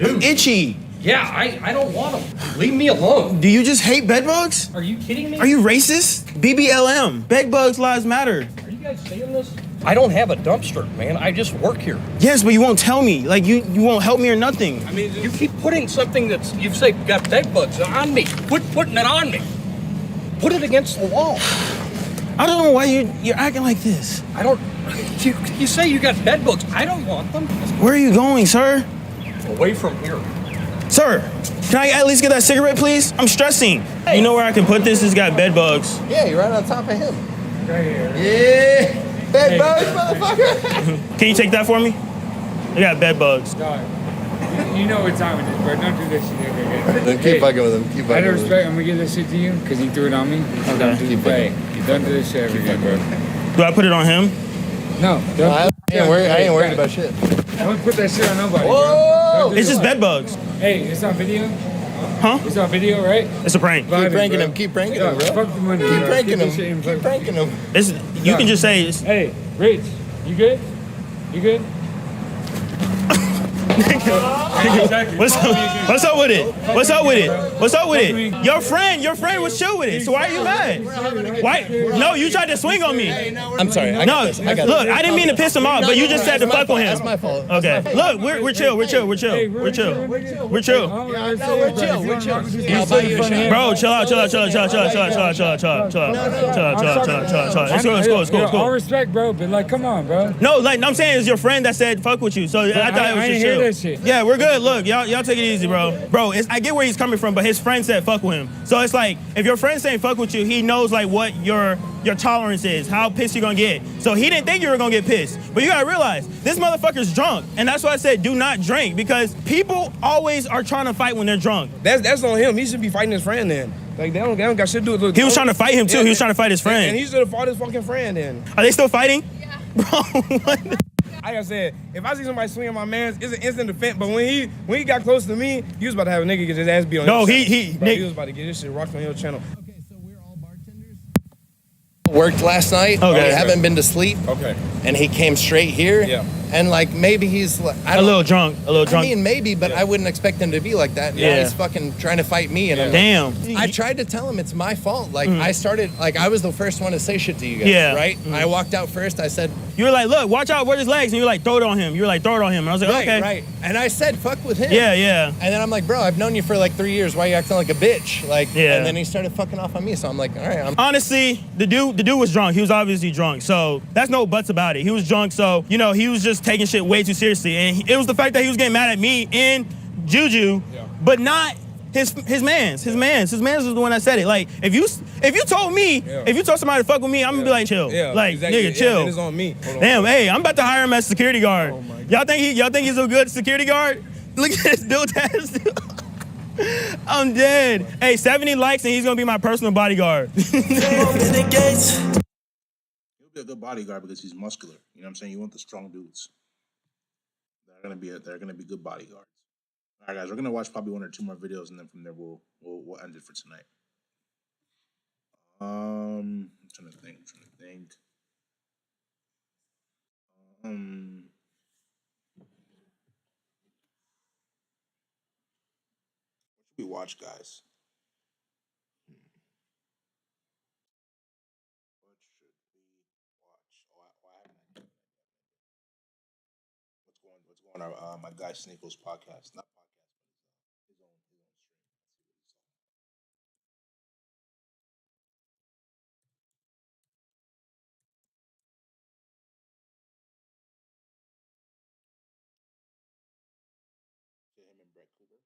I'm itchy. Yeah, I don't want them. Leave me alone. Do you just hate bed bugs? Are you kidding me? Are you racist? BBLM. Bed bugs lives matter. Are you guys saying this? I don't have a dumpster, man. I just work here. Yes, but you won't tell me. Like, you won't help me or nothing. I mean, you keep putting something that's, you've said got bed bugs on me. Quit putting it on me. Put it against the wall. I don't know why you're acting like this. I don't, you say you got bed bugs. I don't want them. Where are you going, sir? Away from here. Sir, can I at least get that cigarette, please? I'm stressing. Hey. You know where I can put this? It's got bed bugs. Yeah, you're right on top of him. Right here. Yeah. Bed bugs, motherfucker. Can you take that for me? I got bed bugs. Dog, you know what time it is, bro. Don't do this shit again. Don't keep fucking with him. Keep Out fucking of with him. respect, I'm gonna give this shit to you because you threw it on me. Okay. Keep hey, you don't do this shit every day, bro. Do I put it on him? No. I ain't worried about shit. Don't put that shit on nobody, Whoa! bro. It's just bed bugs. Hey, it's on video? Huh? It's on video, right? It's a prank. Keep pranking him. Keep pranking him, bro. Fuck the money, Keep bro. pranking Keep this him. shit in Keep pranking him. You can just say it's... Hey, Rich, you good? You good? What's up with it? What's up with it? What's up with it? Your friend was chill with it. So why are you mad? Why? No, you tried to swing on me. I'm sorry. I No, got this. look, I didn't mean to piss him off, but you just said to fuck with him. That's my fault. Okay. Look, we're chill. We're chill. We're chill. We're chill. We're chill. No, we're chill. We're chill. I'll buy you a shot. Bro, chill out. It's cool. All respect, bro, but like, come on, bro. No, like I'm saying, it's your friend that said fuck with you, so I thought it was I just ain't hear chill. that shit. Yeah, we're good. Look, y'all take it easy, bro. Bro, I get where he's coming from, but his friend said fuck with him. So it's like, if your friend saying fuck with you, he knows like what your tolerance is, how pissed you're gonna get. So he didn't think you were gonna get pissed. But you gotta realize, this motherfucker's drunk. And that's why I said do not drink, because people always are trying to fight when they're drunk. That's on him. He should be fighting his friend then. Like, they don't got shit to do with it. He was trying to fight him too. He was trying to fight his friend. And he should have fought his fucking friend then. Are they still fighting? Yeah. Bro, what? Like I said, if I see somebody swinging my mans, it's an instant defense. But when he got close to me, he was about to have a nigga get his ass beat on No, your he channel. Bro, he was about to get his shit rocked on your channel. Worked last night. Okay. We haven't been to sleep. Okay. And he came straight here. Yeah. And like maybe he's like A little drunk. I mean maybe, but I wouldn't expect him to be like that. Now Yeah. he's fucking trying to fight me, and I'm Damn. I tried to tell him it's my fault. Like I started, like I was the first one to say shit to you guys. Yeah. Right. I walked out first. I said, You were like, look, watch out for his legs. And you were like, throw it on him. You were like, throw it on him. And I was like, right, okay. right. And I said, fuck with him. Yeah. And then I'm like, bro, I've known you for like 3 years. Why are you acting like a bitch? Like, Yeah. And then he started fucking off on me. So I'm like, all right. Honestly, the dude was drunk. He was obviously drunk. So that's no buts about it. He was drunk. So, you know, he was just taking shit way too seriously. And it was the fact that he was getting mad at me and Juju, but not his mans. His mans was the one that said it. Like, if you told me, if you told somebody to fuck with me, I'm gonna be like, chill. Yeah, like, exactly. nigga, chill. And it's on me. Hold on. Damn, hey, I'm about to hire him as security guard. Y'all think he's a good security guard? Look at this dude ass. I'm dead. Hey, 70 likes and he's gonna be my personal bodyguard. He'll be a good bodyguard because he's muscular. You know what I'm saying? You want the strong dudes. They're gonna be good bodyguards. All right, guys, we're gonna watch probably 1 or 2 more videos, and then from there we'll end it for tonight. I'm trying to think. watch, guys? What should we watch? Oh, I haven't had it. What's going on? My guy Sneako's podcast, not podcast, but his own stream. Let's see what he's talking about. To him and Brett Cooper.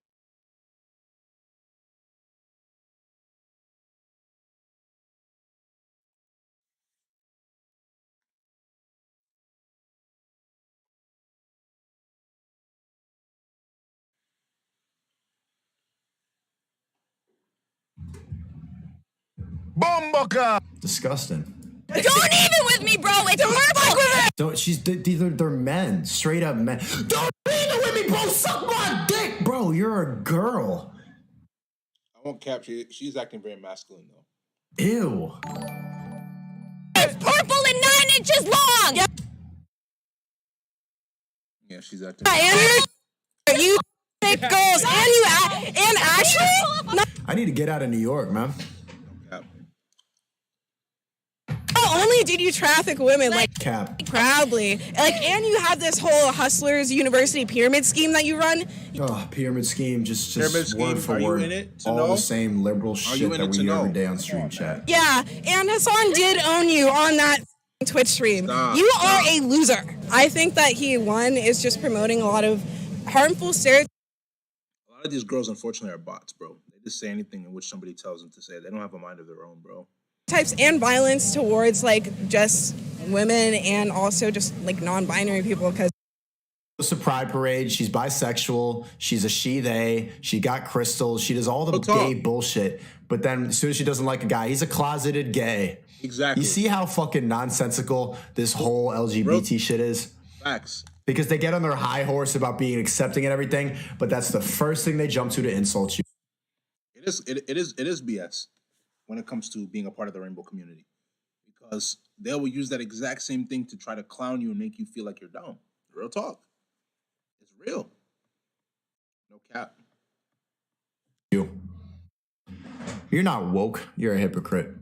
Bomboka! Disgusting. Don't even with me, bro. It's purple. Don't. They're men, straight up men. Don't even with me, bro. Suck my dick, bro. You're a girl. I won't capture. She's acting very masculine though. Ew. It's purple and 9 inches long. Yeah, she's acting. And you fake girls, and actually, I need to get out of New York, man. Not only did you traffic women Cap. proudly, and you have this whole Hustlers University pyramid scheme that you run. Oh, pyramid scheme, just Pyramid word scheme, for are you word. in it to All know? the same liberal you shit in that it we to hear every know? day on stream chat. Yeah, and Hassan did own you on that Twitch stream. You are a loser. I think that he, one, is just promoting a lot of harmful stereotypes. A lot of these girls, unfortunately, are bots, bro. They just say anything in which somebody tells them to say. They don't have a mind of their own, bro. Types and violence towards just women and also just non-binary people because It's a pride parade. She's bisexual. She's a she/they. She got crystals. She does all the gay bullshit. But then as soon as she doesn't like a guy, he's a closeted gay. Exactly. You see how fucking nonsensical this whole LGBT shit is? Facts. Because they get on their high horse about being accepting and everything, but that's the first thing they jump to insult you. It is BS when it comes to being a part of the rainbow community, because they will use that exact same thing to try to clown you and make you feel like you're down. Real talk. It's real. No cap. You're not woke. You're a hypocrite.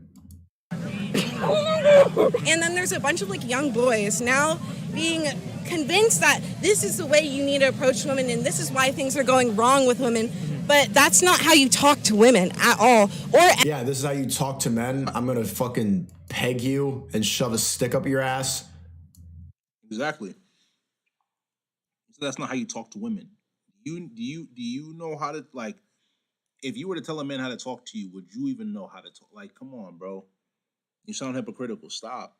and then there's a bunch of young boys now being convinced that this is the way you need to approach women and this is why things are going wrong with women. But that's not how you talk to women at all. Yeah, this is how you talk to men. I'm gonna fucking peg you and shove a stick up your ass. Exactly. So that's not how you talk to women. Do you know how to if you were to tell a man how to talk to you, would you even know how to talk? Come on, bro. You sound hypocritical. Stop.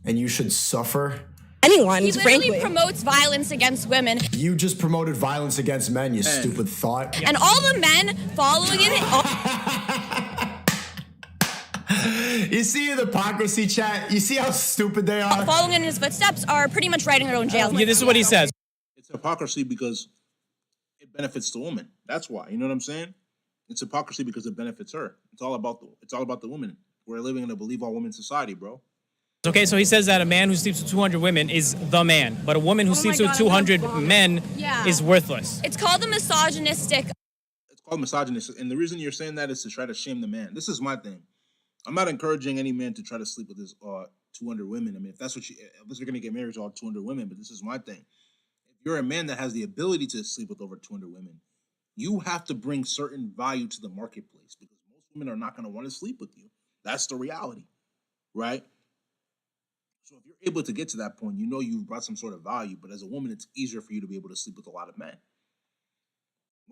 And you should suffer. Anyone, He literally promotes violence against women. You just promoted violence against men, you stupid thought. And all the men following it. You see the hypocrisy, chat? You see how stupid they are? Following in his footsteps are pretty much writing their own jail. Yeah, this is what he says. It's hypocrisy because it benefits the woman. That's why. You know what I'm saying? It's hypocrisy because it benefits her. It's all about the women. We're living in a believe all women society, bro. Okay, so he says that a man who sleeps with 200 women is the man, but a woman who sleeps with 200 men is worthless. It's called the misogynistic. It's called misogynistic, and the reason you're saying that is to try to shame the man. This is my thing. I'm not encouraging any man to try to sleep with his 200 women. I mean, if you're gonna get married to all 200 women, but this is my thing. If you're a man that has the ability to sleep with over 200 women, you have to bring certain value to the marketplace because most women are not gonna want to sleep with you. That's the reality, right? So if you're able to get to that point, you know you've brought some sort of value, but as a woman, it's easier for you to be able to sleep with a lot of men.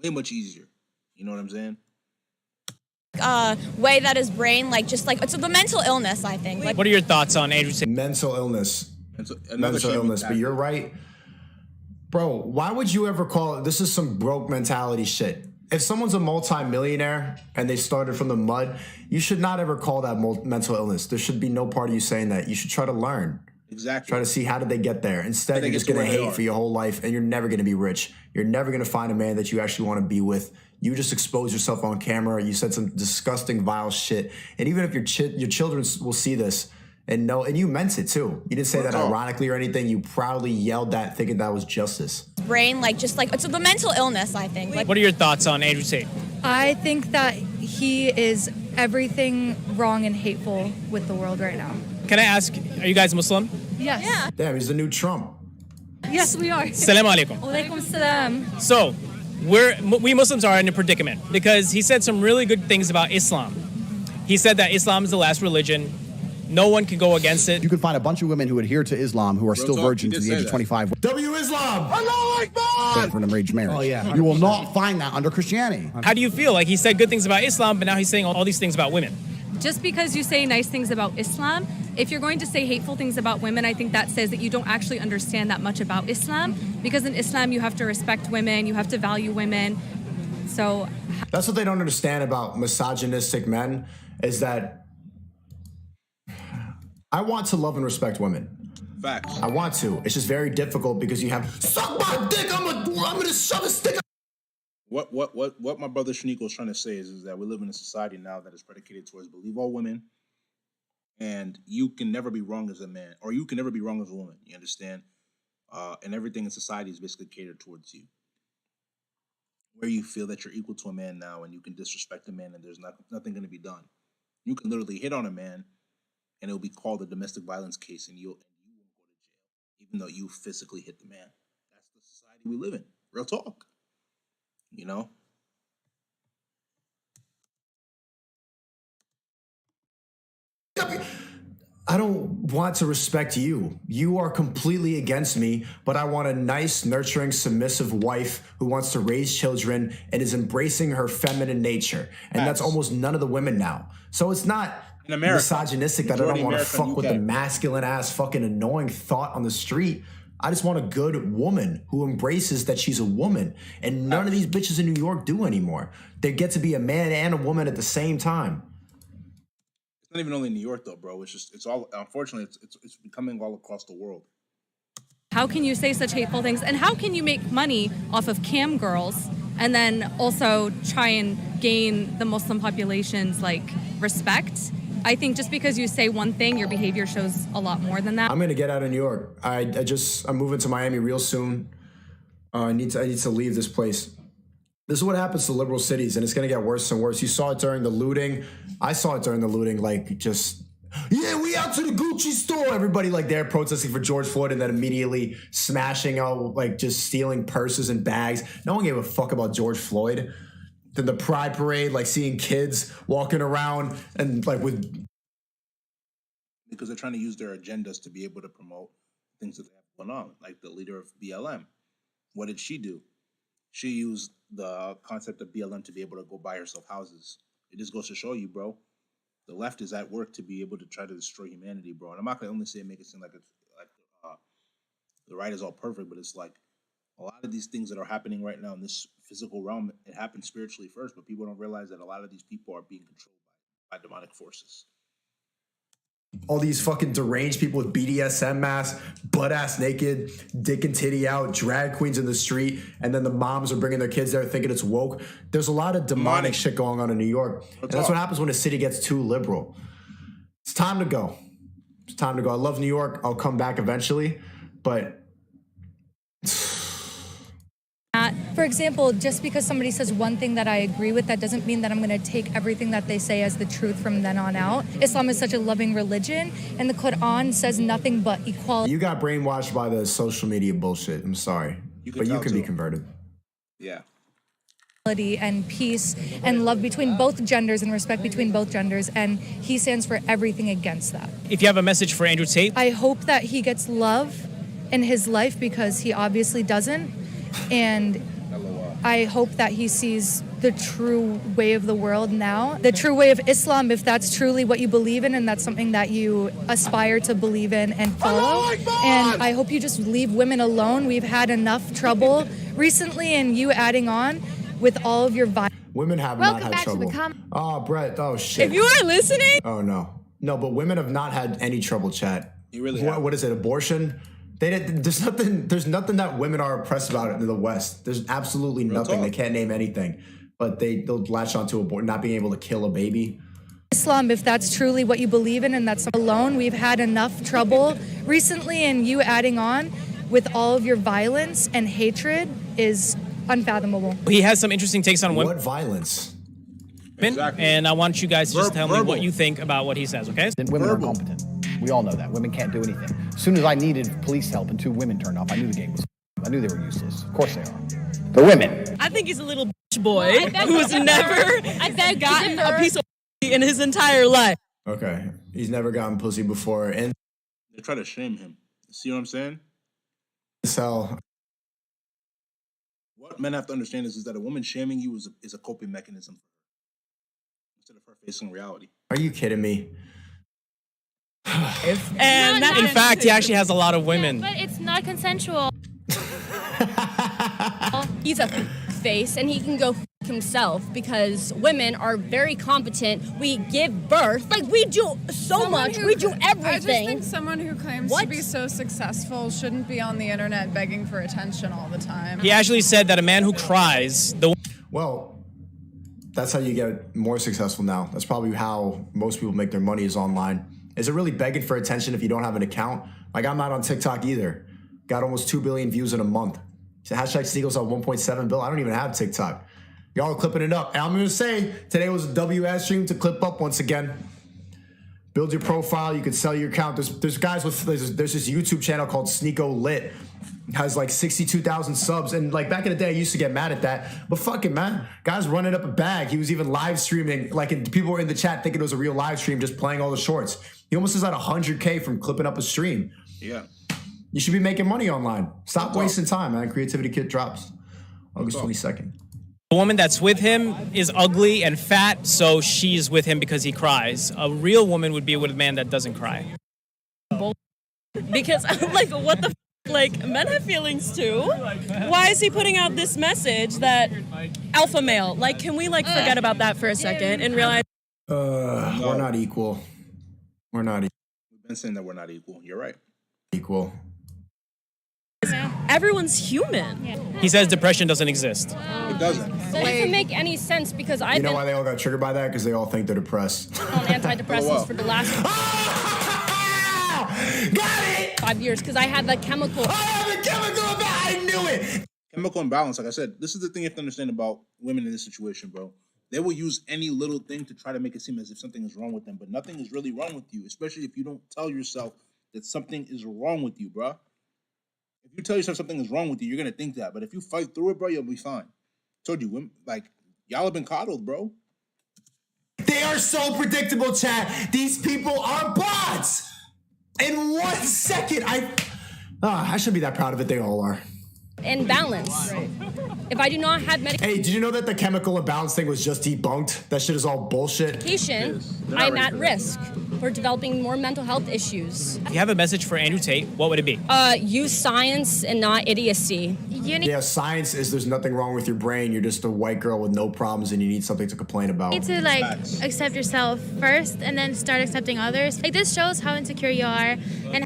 Way much easier. You know what I'm saying? Way that his brain, it's the mental illness, I think. What are your thoughts on Andrew Tate? Mental illness. Another Mental illness, but you're right. Bro, why would you ever call it? This is some broke mentality shit. If someone's a multi-millionaire and they started from the mud, you should not ever call that mental illness. There should be no part of you saying that. You should try to learn. Exactly. Try to see how did they get there. Instead, you're just going to hate for your whole life and you're never going to be rich. You're never going to find a man that you actually want to be with. You just expose yourself on camera. You said some disgusting, vile shit. And even if your children will see this and know, and you meant it too. You didn't say that ironically or anything. You proudly yelled that thinking that was justice. Brain, it's the mental illness, I think. What are your thoughts on Andrew Tate? I think that he is everything wrong and hateful with the world right now. Can I ask, are you guys Muslim? Yes. Yeah. Damn, he's the new Trump. Yes, we are. Assalamu alaikum. Alaikum salam. So, we Muslims are in a predicament because he said some really good things about Islam. He said that Islam is the last religion. No one can go against it. You can find a bunch of women who adhere to Islam who are still virgins to the age of 25. W Islam! Allah Akbar! For an arranged marriage. Oh, yeah. You will not find that under Christianity. How do you feel? Like he said good things about Islam, but now he's saying all these things about women. Just because you say nice things about Islam, if you're going to say hateful things about women, I think that says that you don't actually understand that much about Islam. Because in Islam, you have to respect women, you have to value women. So that's what they don't understand about misogynistic men, is that I want to love and respect women. Facts. I want to. It's just very difficult because you have suck my dick. I'm gonna shove a stick. What my brother Shaniqo is trying to say is that we live in a society now that is predicated towards believe all women, and you can never be wrong as a man, or you can never be wrong as a woman. You understand? And everything in society is basically catered towards you. Where you feel that you're equal to a man now, and you can disrespect a man, and there's nothing going to be done. You can literally hit on a man, and it'll be called a domestic violence case, and you won't go to jail, even though you physically hit the man. That's the society we live in. Real talk. You know? I don't want to respect you. You are completely against me, but I want a nice, nurturing, submissive wife who wants to raise children and is embracing her feminine nature. And that's almost none of the women now. So it's not misogynistic that I don't want to fuck with the masculine ass fucking annoying thought on the street. I just want a good woman who embraces that she's a woman. And none of these bitches in New York do anymore. They get to be a man and a woman at the same time. It's not even only in New York though, bro. It's all, unfortunately, it's becoming all across the world. how can you say such hateful things? And how can you make money off of cam girls and then also try and gain the Muslim population's like respect? I think just because you say one thing, your behavior shows a lot more than that. I'm gonna get out of New York. I'm moving to Miami real soon. I need to leave this place. This is what happens to liberal cities, and it's gonna get worse and worse. You saw it during the looting. I saw it during the looting, like just, yeah, we out to the Gucci store. Everybody like there protesting for George Floyd and then immediately smashing out, like just stealing purses and bags. No one gave a fuck about George Floyd. Then the Pride Parade, like seeing kids walking around and like with... Because they're trying to use their agendas to be able to promote things that they have going on. Like the leader of BLM. What did she do? She used the concept of BLM to be able to go buy herself houses. It just goes to show you, bro. The left is at work to be able to try to destroy humanity, bro. And I'm not going to only say make it seem like it's like the right is all perfect, but it's like a lot of these things that are happening right now in this physical realm, it happens spiritually first, but people don't realize that a lot of these people are being controlled by demonic forces. All these fucking deranged people with BDSM masks, butt-ass naked, dick and titty out, drag queens in the street, and then the moms are bringing their kids there thinking it's woke. There's a lot of demonic shit going on in New York. And that's what happens when a city gets too liberal. It's time to go. It's time to go. I love New York. I'll come back eventually, but... For example, just because somebody says one thing that I agree with, that doesn't mean that I'm going to take everything that they say as the truth from then on out. Islam is such a loving religion, and the Quran says nothing but equality. You got brainwashed by the social media bullshit. I'm sorry. But you can be converted. Yeah. And peace and love between both genders and respect between both genders, and he stands for everything against that. If you have a message for Andrew Tate, I hope that he gets love in his life because he obviously doesn't, and I hope that he sees the true way of the world now, the true way of Islam, if that's truly what you believe in and that's something that you aspire to believe in and follow. And I hope you just leave women alone. We've had enough trouble recently, and you adding on with all of your violence. Women have not had trouble. Oh, Brett. Oh, shit. If you are listening. Oh, no. No, but women have not had any trouble, chat. You really what is it, abortion? There's nothing that women are oppressed about in the West. There's absolutely nothing. They can't name anything. But they'll latch onto not being able to kill a baby. Islam, if that's truly what you believe in and that's alone, we've had enough trouble recently, and you adding on with all of your violence and hatred is unfathomable. he has some interesting takes on women. What violence? And I want you guys to just tell me what you think about what he says, okay? Women are incompetent. We all know that. Women can't do anything. As soon as I needed police help and 2 women turned up, I knew the game was. I knew they were useless. Of course they are. They're women. I think he's a little bitch boy who's never gotten a piece of in his entire life. Okay, he's never gotten pussy before, and they try to shame him. See what I'm saying? So, what men have to understand is that a woman shaming you is a coping mechanism instead of her facing reality. Are you kidding me? And in fact, he actually has a lot of women. But it's not consensual. He's a face and he can go himself because women are very competent. We give birth. Like, we do so much. We do everything. I just think someone who claims to be so successful shouldn't be on the internet begging for attention all the time. He actually said that a man who cries... Well, that's how you get more successful now. That's probably how most people make their money is online. Is it really begging for attention if you don't have an account? Like, I'm not on TikTok either. Got almost 2 billion views in a month. So hashtag Sneagles at 1.7 bill. I don't even have TikTok. Y'all are clipping it up. And I'm going to say, today was a WS stream to clip up once again. Build your profile. You can sell your account. There's guys with, there's this YouTube channel called Sneeko Lit. Has like 62,000 subs. And like back in the day, I used to get mad at that. But fuck it, man. Guys running up a bag. He was even live streaming. Like people were in the chat thinking it was a real live stream, just playing all the shorts. He almost is at 100K from clipping up a stream. Yeah. You should be making money online. Stop wasting time, man. Creativity Kit drops August 22nd. The woman that's with him is ugly and fat, so she's with him because he cries. A real woman would be with a man that doesn't cry. Because I'm like, what the f-? Like, men have feelings too. Why is he putting out this message that alpha male? Like, can we like forget about that for a second and realize we're not equal. We're not equal. We've been saying that we're not equal. You're right. Equal. Everyone's human. He says depression doesn't exist. It doesn't. That doesn't make any sense because I've You know been why they all got triggered by that? Because they all think they're depressed. on antidepressants for the last 5 years because I had the chemical. I knew it. Chemical imbalance, like I said, this is the thing you have to understand about women in this situation, bro. They will use any little thing to try to make it seem as if something is wrong with them, but nothing is really wrong with you, especially if you don't tell yourself that something is wrong with you, bro. If you tell yourself something is wrong with you, you're gonna think that. But if you fight through it, bro, you'll be fine. Told you, women, like, y'all have been coddled, bro. They are so predictable, chat. These people are bots. In 1 second, I should be that proud of it. They all are. In balance. If I do not have Hey, did you know that the chemical imbalance thing was just debunked? That shit is all bullshit. medication, I'm at risk for developing more mental health issues. If you have a message for Andrew Tate, what would it be? Use science and not idiocy. Yeah, science is there's nothing wrong with your brain. You're just a white girl with no problems and you need something to complain about. You need to like accept yourself first and then start accepting others. Like this shows how insecure you are and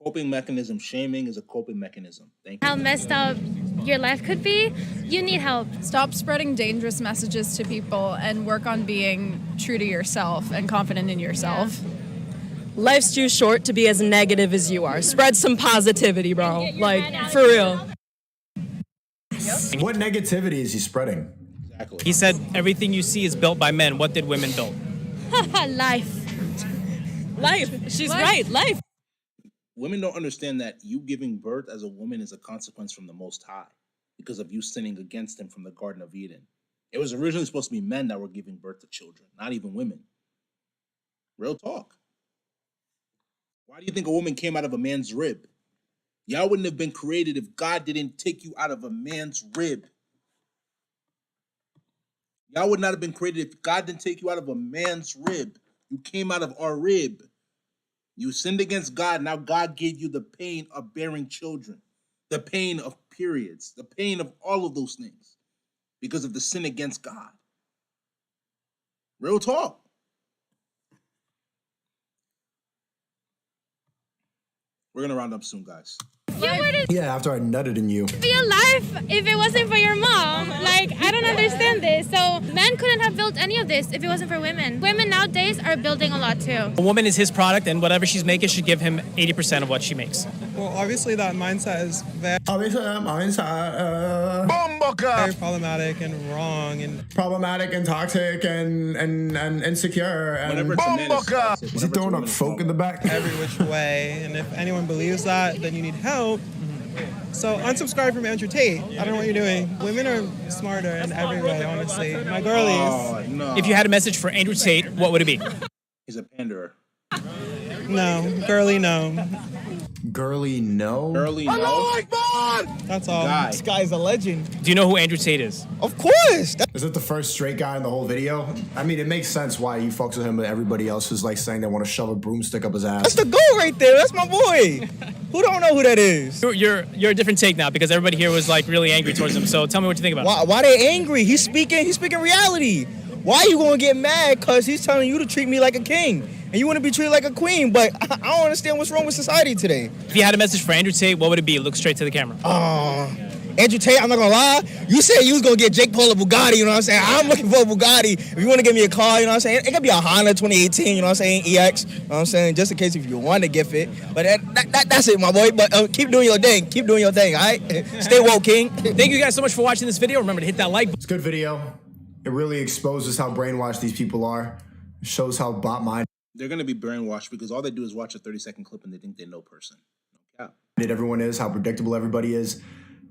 Coping mechanism. Shaming is a coping mechanism. Thank you. how messed up your life could be. You need help. Stop spreading dangerous messages to people and work on being true to yourself and confident in yourself. life's too short to be as negative as you are? Spread some positivity, bro. Like, for real. What negativity is he spreading? Exactly. He said everything you see is built by men. What did women build? Life. Life. She's right. Life. Women don't understand that you giving birth as a woman is a consequence from the Most High because of you sinning against him from the Garden of Eden. It was originally supposed to be men that were giving birth to children, not even women. Real talk. Why do you think a woman came out of a man's rib? Y'all wouldn't have been created if God didn't take you out of a man's rib. Y'all would not have been created if God didn't take you out of a man's rib. You came out of our rib. You sinned against God. Now God gave you the pain of bearing children, the pain of periods, the pain of all of those things because of the sin against God. Real talk. We're going to round up soon, guys. You wouldn't Yeah, after I nutted in you. be alive if it wasn't for your mom. Like, I don't understand this. So men couldn't have built any of this if it wasn't for women. Women nowadays are building a lot too. A woman is his product, and whatever she's making should give him 80% of what she makes. Well, obviously that mindset is very problematic and wrong and problematic and toxic and insecure and is he throwing up folk in the back? every which way. And if anyone believes that, then you need help. So unsubscribe from Andrew Tate. I don't know what you're doing. Women are smarter in every way, honestly. My girlies. Oh, no. If you had a message for Andrew Tate, what would it be? He's a panderer. No. Girly, no. Girly, no? Girly, no. That's all. Guy. This guy's a legend. Do you know who Andrew Tate is? Of course. Is it the first straight guy in the whole video? I mean, it makes sense why he fucks with him, but everybody else is like saying they want to shove a broomstick up his ass. That's the goal right there. That's my boy. Who don't know who that is? You're a different take now because everybody here was like really angry towards him. So tell me what you think about it. Why they angry? He's speaking reality. Why you gonna get mad? Cause he's telling you to treat me like a king. And you want to be treated like a queen, but I don't understand what's wrong with society today. If you had a message for Andrew Tate, what would it be? Look straight to the camera. Andrew Tate, I'm not gonna lie. You said you was gonna get Jake Paul a Bugatti, you know what I'm saying? I'm looking for a Bugatti. If you want to give me a car, you know what I'm saying? It could be a Honda 2018, you know what I'm saying? EX, you know what I'm saying? Just in case if you want to gift it. But that's it, my boy. But keep doing your thing. Keep doing your thing, all right? Stay woke, king. Thank you guys so much for watching this video. Remember to hit that like button. It's a good video. It really exposes how brainwashed these people are. It shows how bot-minded They're going to be brainwashed because all they do is watch a 30-second clip and they think they know person. No cap. everyone is, how predictable everybody is.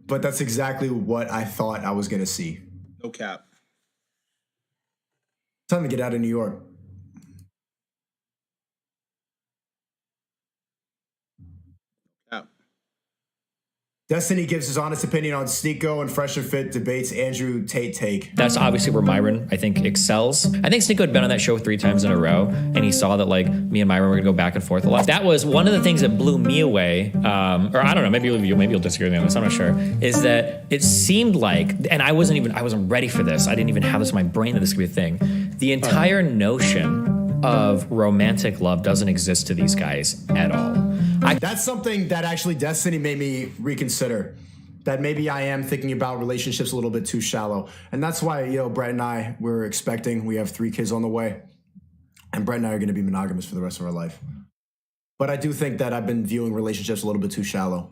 But that's exactly what I thought I was going to see. No cap. Time to get out of New York. Cap. Destiny gives his honest opinion on Sneeko and Fresh and Fit debates Andrew Tate take. That's obviously where Myron, I think, excels. I think Sneeko had been on that show 3 times in a row, and he saw that, like, me and Myron were gonna go back and forth a lot. That was one of the things that blew me away, or I don't know, maybe you'll disagree with me on this, I'm not sure, is that it seemed like, and I wasn't ready for this, I didn't even have this in my brain that this could be a thing, the entire notion of romantic love doesn't exist to these guys at all. That's something that actually Destiny made me reconsider. That maybe I am thinking about relationships a little bit too shallow. And that's why, Brett and I, we have 3 kids on the way. And Brett and I are going to be monogamous for the rest of our life. But I do think that I've been viewing relationships a little bit too shallow.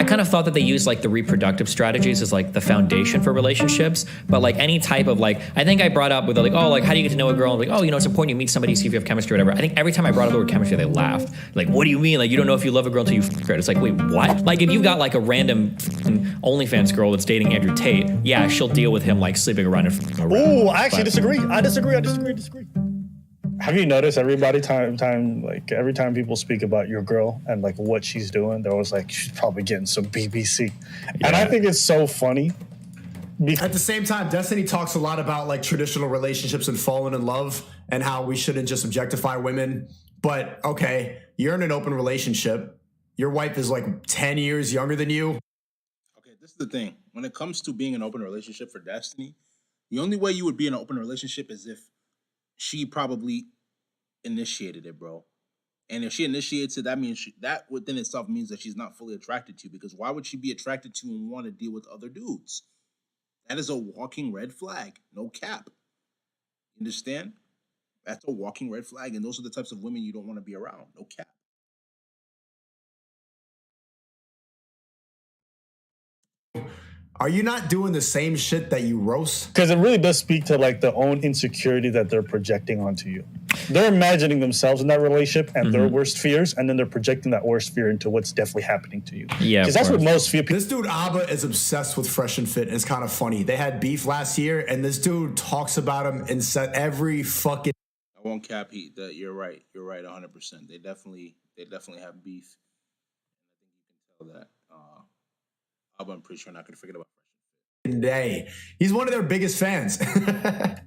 I kind of thought that they used like the reproductive strategies as like the foundation for relationships, but like any type of like, I think I brought up with like, oh, like how do you get to know a girl? And like, oh, it's important you meet somebody, see if you have chemistry or whatever. I think every time I brought up the word chemistry, they laughed. Like, what do you mean? Like, you don't know if you love a girl until you f*** her. It's like, wait, what? Like if you've got like a random OnlyFans girl that's dating Andrew Tate, yeah, she'll deal with him like sleeping around and f***ing around. Ooh, I actually disagree. I disagree. Have you noticed every time people speak about your girl and like what she's doing, they're always like, she's probably getting some BBC. Yeah. And I think it's so funny. At the same time, Destiny talks a lot about like traditional relationships and falling in love and how we shouldn't just objectify women. But okay, you're in an open relationship. Your wife is like 10 years younger than you. Okay, this is the thing. When it comes to being in an open relationship for Destiny, the only way you would be in an open relationship is if she probably initiated it, bro. And if she initiates it, that means that within itself means that she's not fully attracted to you, because why would she be attracted to and want to deal with other dudes? That is a walking red flag. No cap. Understand? That's a walking red flag, and those are the types of women you don't want to be around. No cap. Are you not doing the same shit that you roast? Because it really does speak to like their own insecurity that they're projecting onto you. They're imagining themselves in that relationship and their worst fears, and then they're projecting that worst fear into what's definitely happening to you. Yeah, because that's what most fear. This dude Abba is obsessed with Fresh and Fit, and it's kind of funny. They had beef last year, and this dude talks about him and said every fucking. I won't cap heat. That you're right. You're right, 100%. They definitely have beef. I think you can tell that. I'm pretty sure not going to forget about day. He's one of their biggest fans.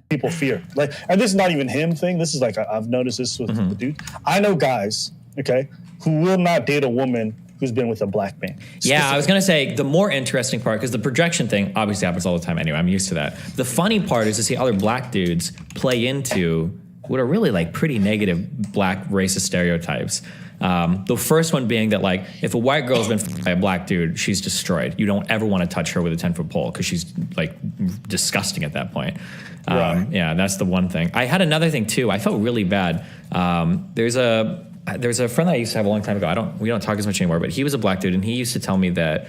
People fear. Like, and this is not even him thing. This is like, I've noticed this with the dude. I know guys, okay, who will not date a woman who's been with a black man. Yeah, I was going to say the more interesting part, because the projection thing obviously happens all the time anyway. I'm used to that. The funny part is to see other black dudes play into what are really like pretty negative black racist stereotypes. The first one being that like if a white girl's been by a black dude, she's destroyed. You don't ever want to touch her with a 10-foot pole because she's like disgusting at that point. Yeah, that's the one thing. I had another thing too. I felt really bad. There's a friend that I used to have a long time ago. We don't talk as much anymore, but he was a black dude, and he used to tell me that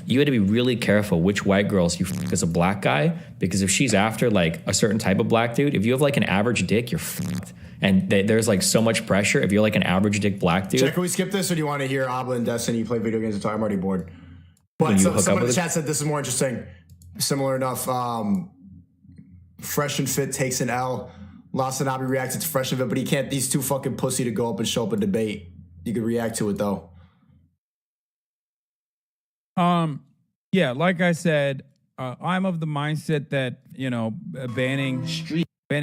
you had to be really careful which white girls you fuck as a black guy, because if she's after like a certain type of black dude, if you have like an average dick, you're fucked. And there's like so much pressure if you're like an average dick black dude. Check, can we skip this, or do you want to hear Abla and Destiny play video games? I'm already bored. But someone in the chat said this is more interesting. Similar enough. Fresh and Fit takes an L. Lasanabi reacted to Fresh and Fit, but he can't. He's too fucking pussy to go up and show up a debate. You could react to it though. Yeah, like I said, I'm of the mindset that, you know, banning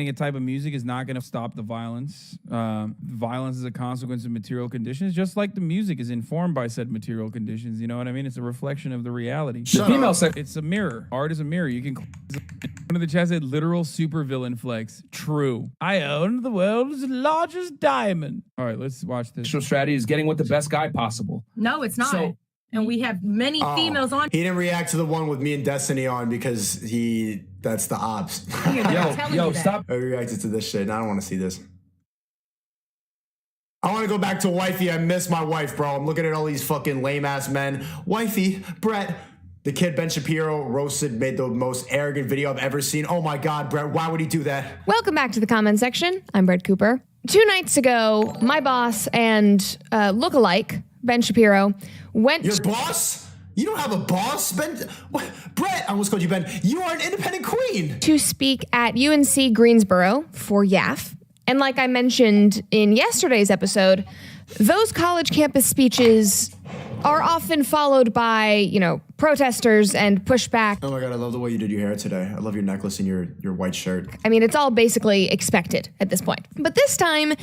a type of music is not going to stop the violence. Violence is a consequence of material conditions, just like the music is informed by said material conditions. You know what I mean? It's a reflection of the reality. It's a mirror. Art is a mirror. You can. One of the chat said literal supervillain flex. True. I own the world's largest diamond. All right, let's watch this. Strategy is getting with the best guy possible. No, it's not. And we have many females on. He didn't react to the one with me and Destiny on because that's the ops. Yo, stop. I reacted to this shit, and I don't want to see this. I want to go back to wifey. I miss my wife, bro. I'm looking at all these fucking lame-ass men. Wifey, Brett. The kid Ben Shapiro roasted, made the most arrogant video I've ever seen. Oh my God, Brett, why would he do that? Welcome back to the comment section. I'm Brett Cooper. 2 nights ago, my boss and lookalike, Ben Shapiro, went... Your boss? You don't have a boss, Ben? What? Brett, I almost called you Ben. You are an independent queen. ...to speak at UNC Greensboro for YAF. And like I mentioned in yesterday's episode, those college campus speeches are often followed by, you know, protesters and pushback. Oh my God, I love the way you did your hair today. I love your necklace and your white shirt. I mean, it's all basically expected at this point. But this time,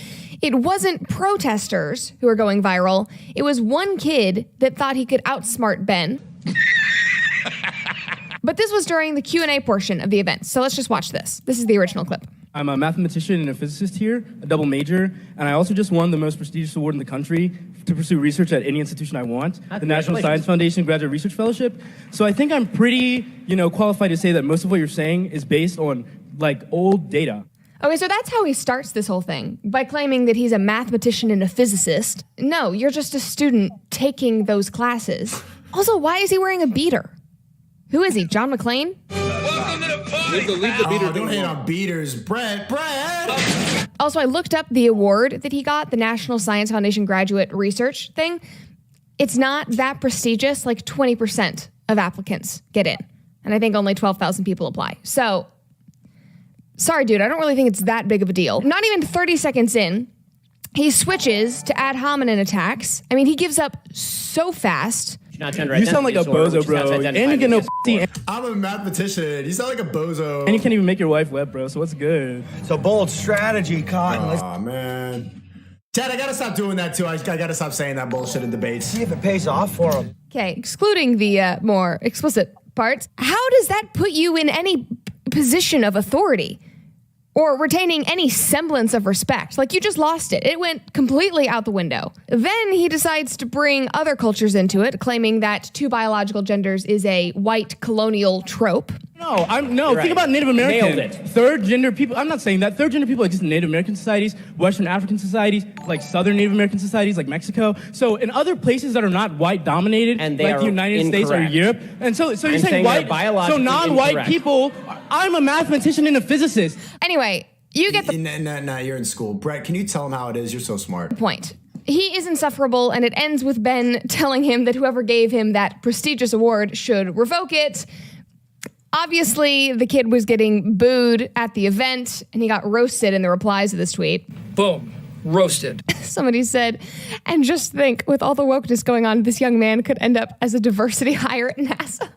it wasn't protesters who were going viral. It was one kid that thought he could outsmart Ben. But this was during the Q&A portion of the event. So let's just watch this. This is the original clip. I'm a mathematician and a physicist here, a double major, and I also just won the most prestigious award in the country to pursue research at any institution I want, the National Science Foundation Graduate Research Fellowship. So I think I'm pretty, qualified to say that most of what you're saying is based on, old data. Okay, so that's how he starts this whole thing, by claiming that he's a mathematician and a physicist. No, you're just a student taking those classes. Also, why is he wearing a beater? Who is he, John McClane? Leave the beater. Don't hate on beaters. Brett. Also, I looked up the award that he got, the National Science Foundation Graduate Research thing. It's not that prestigious, 20% of applicants get in. And I think only 12,000 people apply. So, sorry, dude, I don't really think it's that big of a deal. Not even 30 seconds in, he switches to ad hominem attacks. I mean, he gives up so fast. You sound like a bozo, bro. And you get no pussy. I'm a mathematician. You sound like a bozo. And you can't even make your wife wet, bro. So what's good? It's a bold strategy, Cotton. Aw, man. Chad, I gotta stop doing that too. I gotta stop saying that bullshit in debates. See if it pays off for him. Okay, excluding the more explicit parts, how does that put you in any position of authority? Or retaining any semblance of respect. You just lost it. It went completely out the window. Then he decides to bring other cultures into it, claiming that 2 biological genders is a white colonial trope. Think about Native American. Nailed it. Third gender people, I'm not saying that. Third gender people exist in Native American societies, Western African societies, Southern Native American societies, like Mexico. So in other places that are not white dominated, and they like the United States or Europe. And so you're saying white, so non-white incorrect. People, I'm a mathematician and a physicist. Anyway, you get the Nah, you're in school. Brett, can you tell him how it is? You're so smart. point. He is insufferable, and it ends with Ben telling him that whoever gave him that prestigious award should revoke it. Obviously, the kid was getting booed at the event, and he got roasted in the replies of this tweet. Boom. Roasted. Somebody said, and just think, with all the wokeness going on, this young man could end up as a diversity hire at NASA.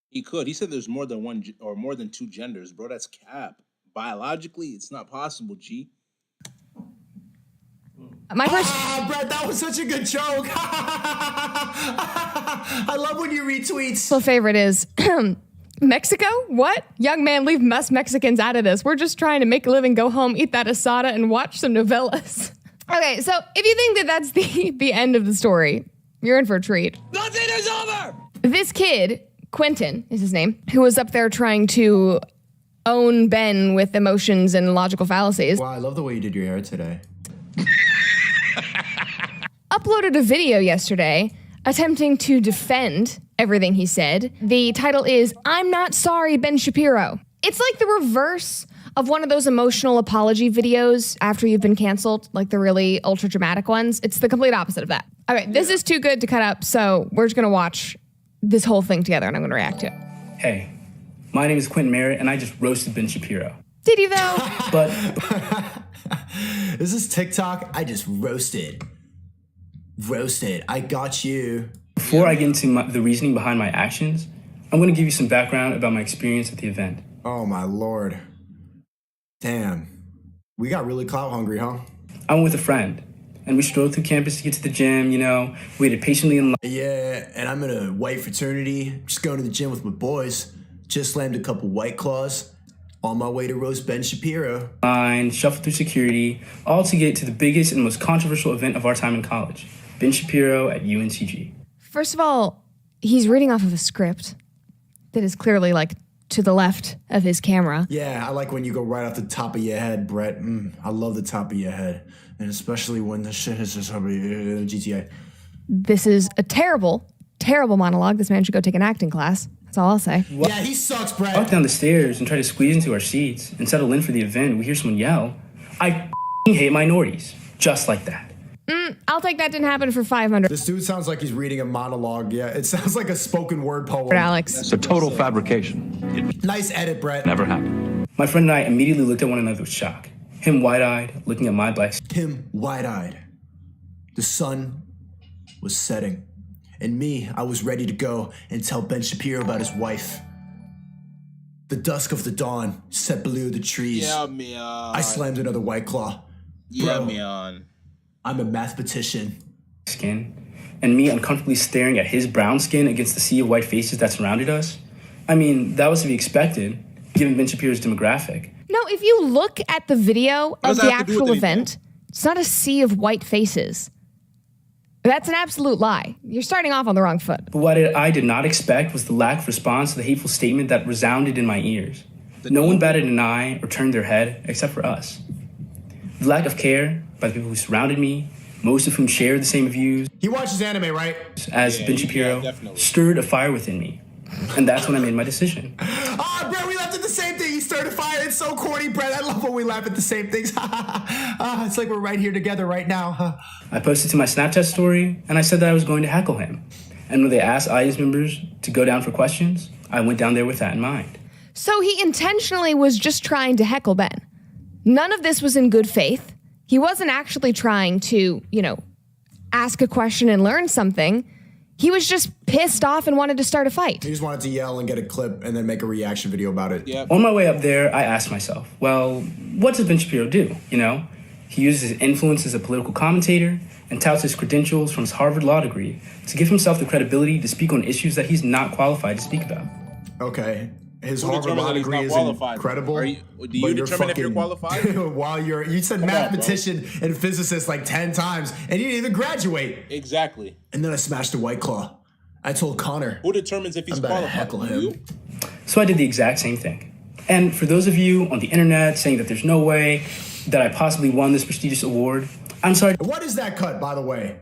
He could. He said there's more than one or more than 2 genders, bro. That's cap. Biologically, it's not possible, G. My first... Brett, that was such a good joke. I love when you retweets. My favorite is... Mexico? What? Young man, leave us Mexicans out of this. We're just trying to make a living, go home, eat that asada, and watch some novellas. Okay, so if you think that that's the end of the story, you're in for a treat. Nothing is over! This kid, Quentin is his name, who was up there trying to own Ben with emotions and logical fallacies. Wow, I love the way you did your hair today. Uploaded a video yesterday attempting to defend everything he said. The title is, "I'm Not Sorry, Ben Shapiro." It's like the reverse of one of those emotional apology videos after you've been canceled, like the really ultra dramatic ones. It's the complete opposite of that. Okay, this is too good to cut up, so we're just gonna watch this whole thing together and I'm gonna react to it. Hey, my name is Quentin Merritt and I just roasted Ben Shapiro. Did you though? But This is TikTok. I just roasted. I got you. before I get into the reasoning behind my actions, I'm gonna give you some background about my experience at the event. Oh my Lord. Damn. We got really clout hungry, huh? I went with a friend, and we strolled through campus to get to the gym, you know, waited patiently in line. Yeah, and I'm in a white fraternity, just going to the gym with my boys. Just slammed a couple White Claws. On my way to roast Ben Shapiro. Shuffled through security, all to get to the biggest and most controversial event of our time in college, Ben Shapiro at UNCG. First of all, he's reading off of a script that is clearly like to the left of his camera. Yeah, I like when you go right off the top of your head, Brett. I love the top of your head. And especially when the shit is just GTA. This is a terrible, terrible monologue. This man should go take an acting class. That's all I'll say. Yeah, he sucks, Brett. Walk down the stairs and try to squeeze into our seats and settle in for the event. We hear someone yell, "I hate minorities." Just like that. I'll take that didn't happen for 500. This dude sounds like he's reading a monologue. Yeah, it sounds like a spoken word poem. Alex. It's a total fabrication. Nice edit, Brett. Never happened. My friend and I immediately looked at one another with shock. Him wide-eyed, looking at my black skin. Him wide-eyed. The sun was setting. And me, I was ready to go and tell Ben Shapiro about his wife. The dusk of the dawn set below the trees. Yeah, man. I slammed another White Claw. Yeah, Bro, man. I'm a mathematician. Skin, and me uncomfortably staring at his brown skin against the sea of white faces that surrounded us. I mean, that was to be expected, given Ben Shapiro's demographic. No, if you look at the video What of does the that have to do actual with event, it's not a sea of white faces. That's an absolute lie. You're starting off on the wrong foot. But what I did not expect was the lack of response to the hateful statement that resounded in my ears. No one batted an eye or turned their head except for us. The lack of care by the people who surrounded me, most of whom shared the same views. He watches anime, right? As Ben Shapiro stirred a fire within me. And that's when I made my decision. Ah, Brett, we laughed at the same thing. He stirred a fire. It's so corny, Brett. I love when we laugh at the same things. It's like we're right here together right now. I posted to my Snapchat story, and I said that I was going to heckle him. And when they asked audience members to go down for questions, I went down there with that in mind. So he intentionally was just trying to heckle Ben. None of this was in good faith. He wasn't actually trying to, ask a question and learn something. He was just pissed off and wanted to start a fight. He just wanted to yell and get a clip and then make a reaction video about it. Yep. On my way up there, I asked myself, well, what does Ben Shapiro do? He uses his influence as a political commentator and touts his credentials from his Harvard law degree to give himself the credibility to speak on issues that he's not qualified to speak about. Okay. His Who Harvard determines law that he's degree not is qualified? incredible. Do you determine if you're qualified? You said mathematician and physicist like 10 times, and you didn't even graduate. Exactly. And then I smashed a White Claw. I told Connor. Who determines if he's I'm about to qualified? heckle him. You? So I did the exact same thing. And for those of you on the internet saying that there's no way that I possibly won this prestigious award, I'm sorry. What is that cut, by the way?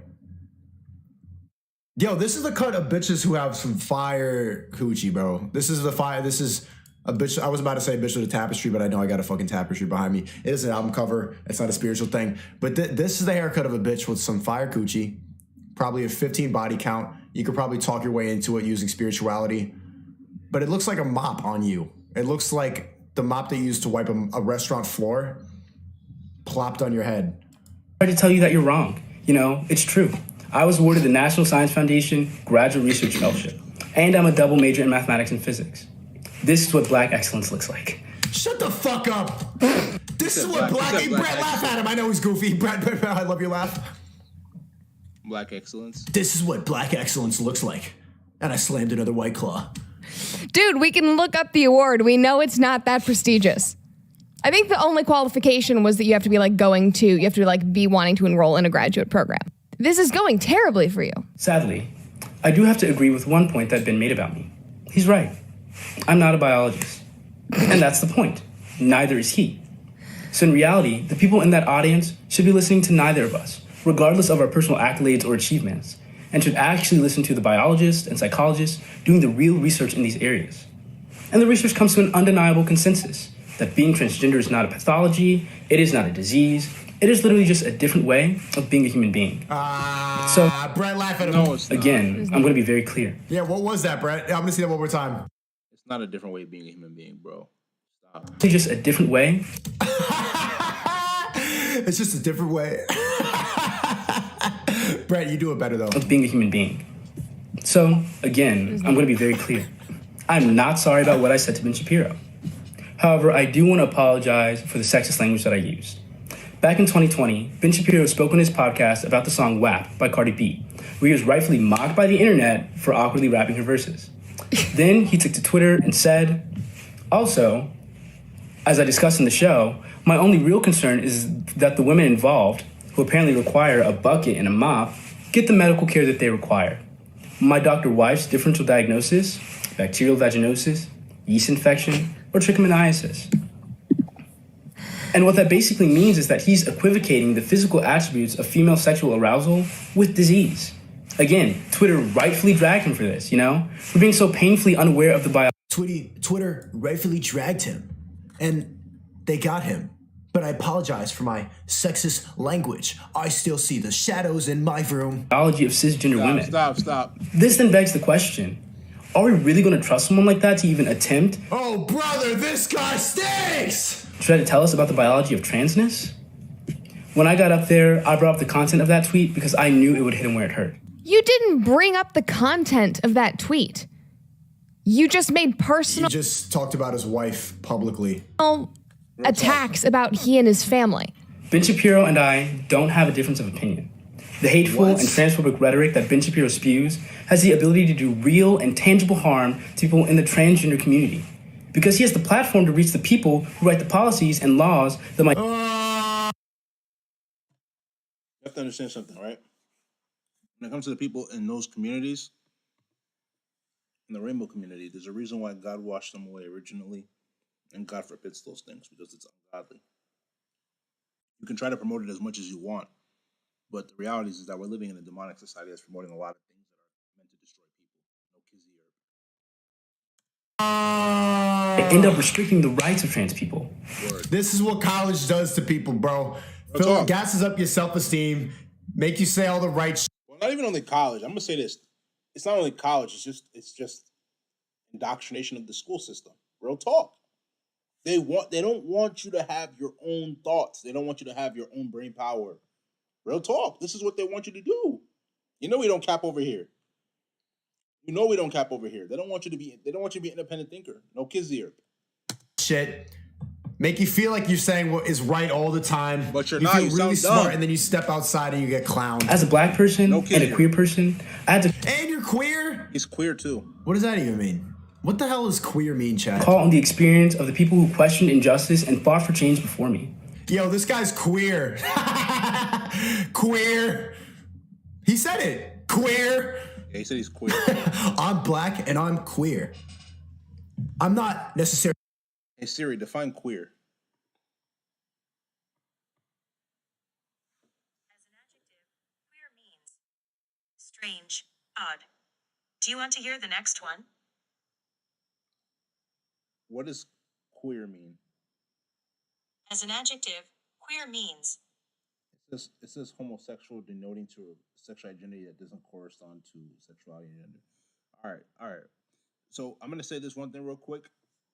Yo, this is the cut of bitches who have some fire coochie, bro. This is a bitch. I was about to say bitch with a tapestry, but I know I got a fucking tapestry behind me. It is an album cover. It's not a spiritual thing. But this is the haircut of a bitch with some fire coochie. Probably a 15 body count. You could probably talk your way into it using spirituality. But it looks like a mop on you. It looks like the mop they use to wipe a restaurant floor plopped on your head. I tried to tell you that you're wrong. It's true. I was awarded the National Science Foundation Graduate Research Fellowship, and I'm a double major in mathematics and physics. This is what Black excellence looks like. Shut the fuck up. This is what Black... Brett, laugh at him. I know he's goofy. Brett, I love your laugh. Black excellence. This is what Black excellence looks like. And I slammed another White Claw. Dude, we can look up the award. We know it's not that prestigious. I think the only qualification was that you have to be be wanting to enroll in a graduate program. This is going terribly for you. Sadly, I do have to agree with one point that Ben made about me. He's right. I'm not a biologist. And that's the point. Neither is he. So in reality, the people in that audience should be listening to neither of us, regardless of our personal accolades or achievements, and should actually listen to the biologists and psychologists doing the real research in these areas. And the research comes to an undeniable consensus that being transgender is not a pathology, it is not a disease, it is literally just a different way of being a human being. So, Brett, laugh at him. No, it's not. Again, I'm going to be very clear. Yeah, what was that, Brett? I'm going to see that one more time. It's not a different way of being a human being, bro. Stop. It's just a different way. It's just a different way. Brett, you do it better, though. Of being a human being. So, again, I'm going to be very clear. I'm not sorry about what I said to Ben Shapiro. However, I do want to apologize for the sexist language that I used. Back in 2020, Ben Shapiro spoke on his podcast about the song WAP by Cardi B, where he was rightfully mocked by the internet for awkwardly rapping her verses. Then he took to Twitter and said, also, as I discussed in the show, my only real concern is that the women involved, who apparently require a bucket and a mop, get the medical care that they require. My Dr. Wife's differential diagnosis, bacterial vaginosis, yeast infection, or trichomoniasis. And what that basically means is that he's equivocating the physical attributes of female sexual arousal with disease. Again, Twitter rightfully dragged him for this, for being so painfully unaware of the biology. Twitter rightfully dragged him, and they got him. But I apologize for my sexist language. I still see the shadows in my room. Biology of cisgender women. Stop. This then begs the question, are we really going to trust someone like that to even attempt? Oh, brother, this guy stinks! Try to tell us about the biology of transness? When I got up there, I brought up the content of that tweet because I knew it would hit him where it hurt. You didn't bring up the content of that tweet. You just made personal... He just talked about his wife publicly. Attacks about he and his family. Ben Shapiro and I don't have a difference of opinion. The hateful and transphobic rhetoric that Ben Shapiro spews has the ability to do real and tangible harm to people in the transgender community. Because he has the platform to reach the people who write the policies and laws that might... You have to understand something, right? When it comes to the people in those communities, in the rainbow community, there's a reason why God washed them away originally, and God forbids those things because it's ungodly. You can try to promote it as much as you want, but the reality is that we're living in a demonic society that's promoting a lot of things that are meant to destroy people. No end up restricting the rights of trans people. This is what college does to people, bro. Gasses up your self-esteem, make you say all the right shit. Well, not even only college. I'm gonna say this. It's not only college, it's just indoctrination of the school system. Real talk. They don't want you to have your own thoughts. They don't want you to have your own brain power. Real talk. This is what they want you to do. We don't cap over here. We don't cap over here. They don't want you to be an independent thinker. No kids here. Shit. Make you feel like you're saying what is right all the time. But you're you not. feel You really sound smart, dumb. and then you step outside and you get clowned. As a black person and a queer person, I had to... And you're queer? He's queer too. What does that even mean? What the hell does queer mean, Chad? Call on the experience of the people who questioned injustice and fought for change before me. Yo, this guy's queer. Queer. He said it. Queer. Yeah, he said he's queer. I'm black and I'm queer. I'm not necessarily... Hey Siri, define queer. Strange. Odd. Do you want to hear the next one? What does queer mean? As an adjective, queer means It says homosexual, denoting to a sexual identity that doesn't correspond to sexuality and gender. All right. So I'm gonna say this one thing real quick.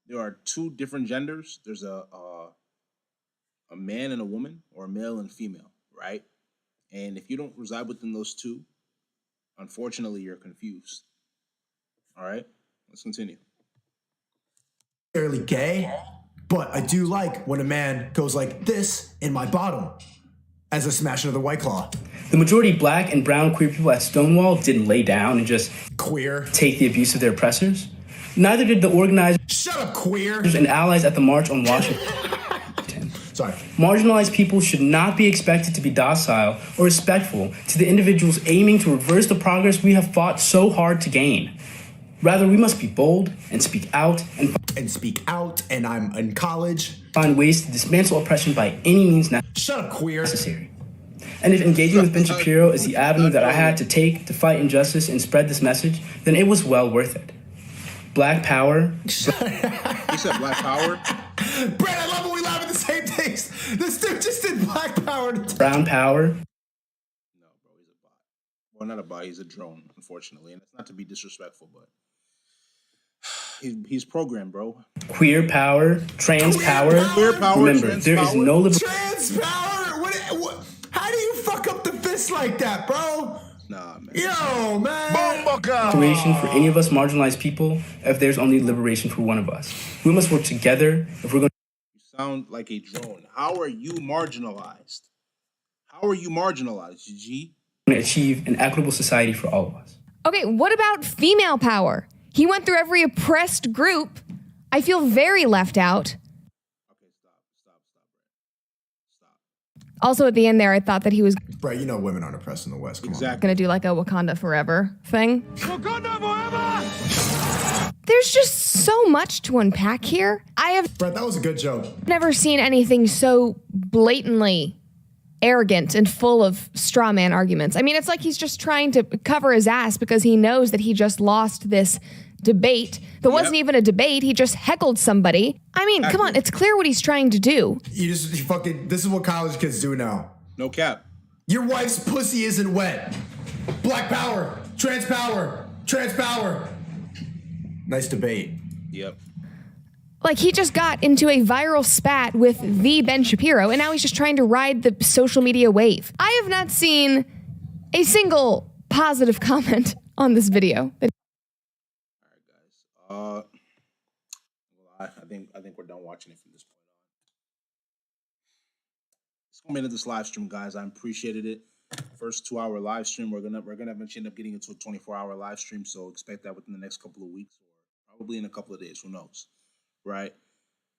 There are two different genders. There's a man and a woman, or a male and female, right? And if you don't reside within those two, unfortunately, you're confused. All right, let's continue. Fairly gay, but I do like when a man goes like this in my bottom as a smash of the White Claw. The majority black and brown queer people at Stonewall didn't lay down and just queer take the abuse of their oppressors. Neither did the organizers Shut up, queer and allies at the March on Washington, Sorry. Marginalized people should not be expected to be docile or respectful to the individuals aiming to reverse the progress we have fought so hard to gain. Rather, we must be bold and speak out and I'm in college. Find ways to dismantle oppression by any means necessary. And if engaging with Ben Shapiro is the avenue that I had to take to fight injustice and spread this message, then it was well worth it. Black power. He said black power? Brad, I love when we laugh at the same things. This dude just did black power. Brown power. Well, not a bot, he's a drone, unfortunately. And it's not to be disrespectful, but he's programmed, bro. Queer power. Trans power. Queer power. Remember, Trans there is power. no Trans power? What? How do you fuck up the fist like that, bro? Nah, man. Yo, man. Liberation for any of us marginalized people if there's only liberation for one of us. We must work together if we're going to. You sound like a drone. How are you marginalized? How are you marginalized, G? Achieve an equitable society for all of us. Okay, what about female power? He went through every oppressed group. I feel very left out. Also, at the end there, I thought that he was Bro, you know women aren't oppressed in the West. Come on. gonna do like a Wakanda Forever thing. Wakanda Forever! There's just so much to unpack here. I have Brett, that was a good joke. never seen anything so blatantly arrogant and full of straw man arguments. I mean, it's like he's just trying to cover his ass because he knows that he just lost this debate. That wasn't even a debate. He just heckled somebody. I mean, come on, it's clear what he's trying to do. You fucking, this is what college kids do now. No cap. Your wife's pussy isn't wet. Black power. Trans power. Trans power. Nice debate. Yep. Like, he just got into a viral spat with the Ben Shapiro, and now he's just trying to ride the social media wave. I have not seen a single positive comment on this video. I think we're done watching it from this point on. It's gonna be this live stream, guys. I appreciated it. First 2-hour live stream. We're gonna eventually end up getting into a 24-hour live stream. So expect that within the next couple of weeks, or probably in a couple of days. Who knows, right?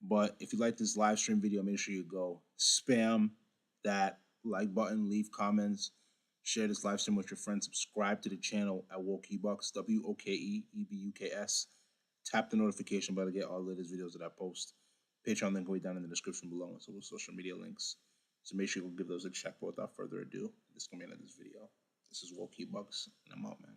But if you like this live stream video, make sure you go spam that like button, leave comments, share this live stream with your friends, subscribe to the channel at Wokebucks, WOKEEBUKS. Tap the notification bell to get all the latest videos that I post. Patreon link will be down in the description below, and so will social media links. So make sure you go give those a check. But without further ado, this is going to be the end of this video. This is Wokebucks, and I'm out, man.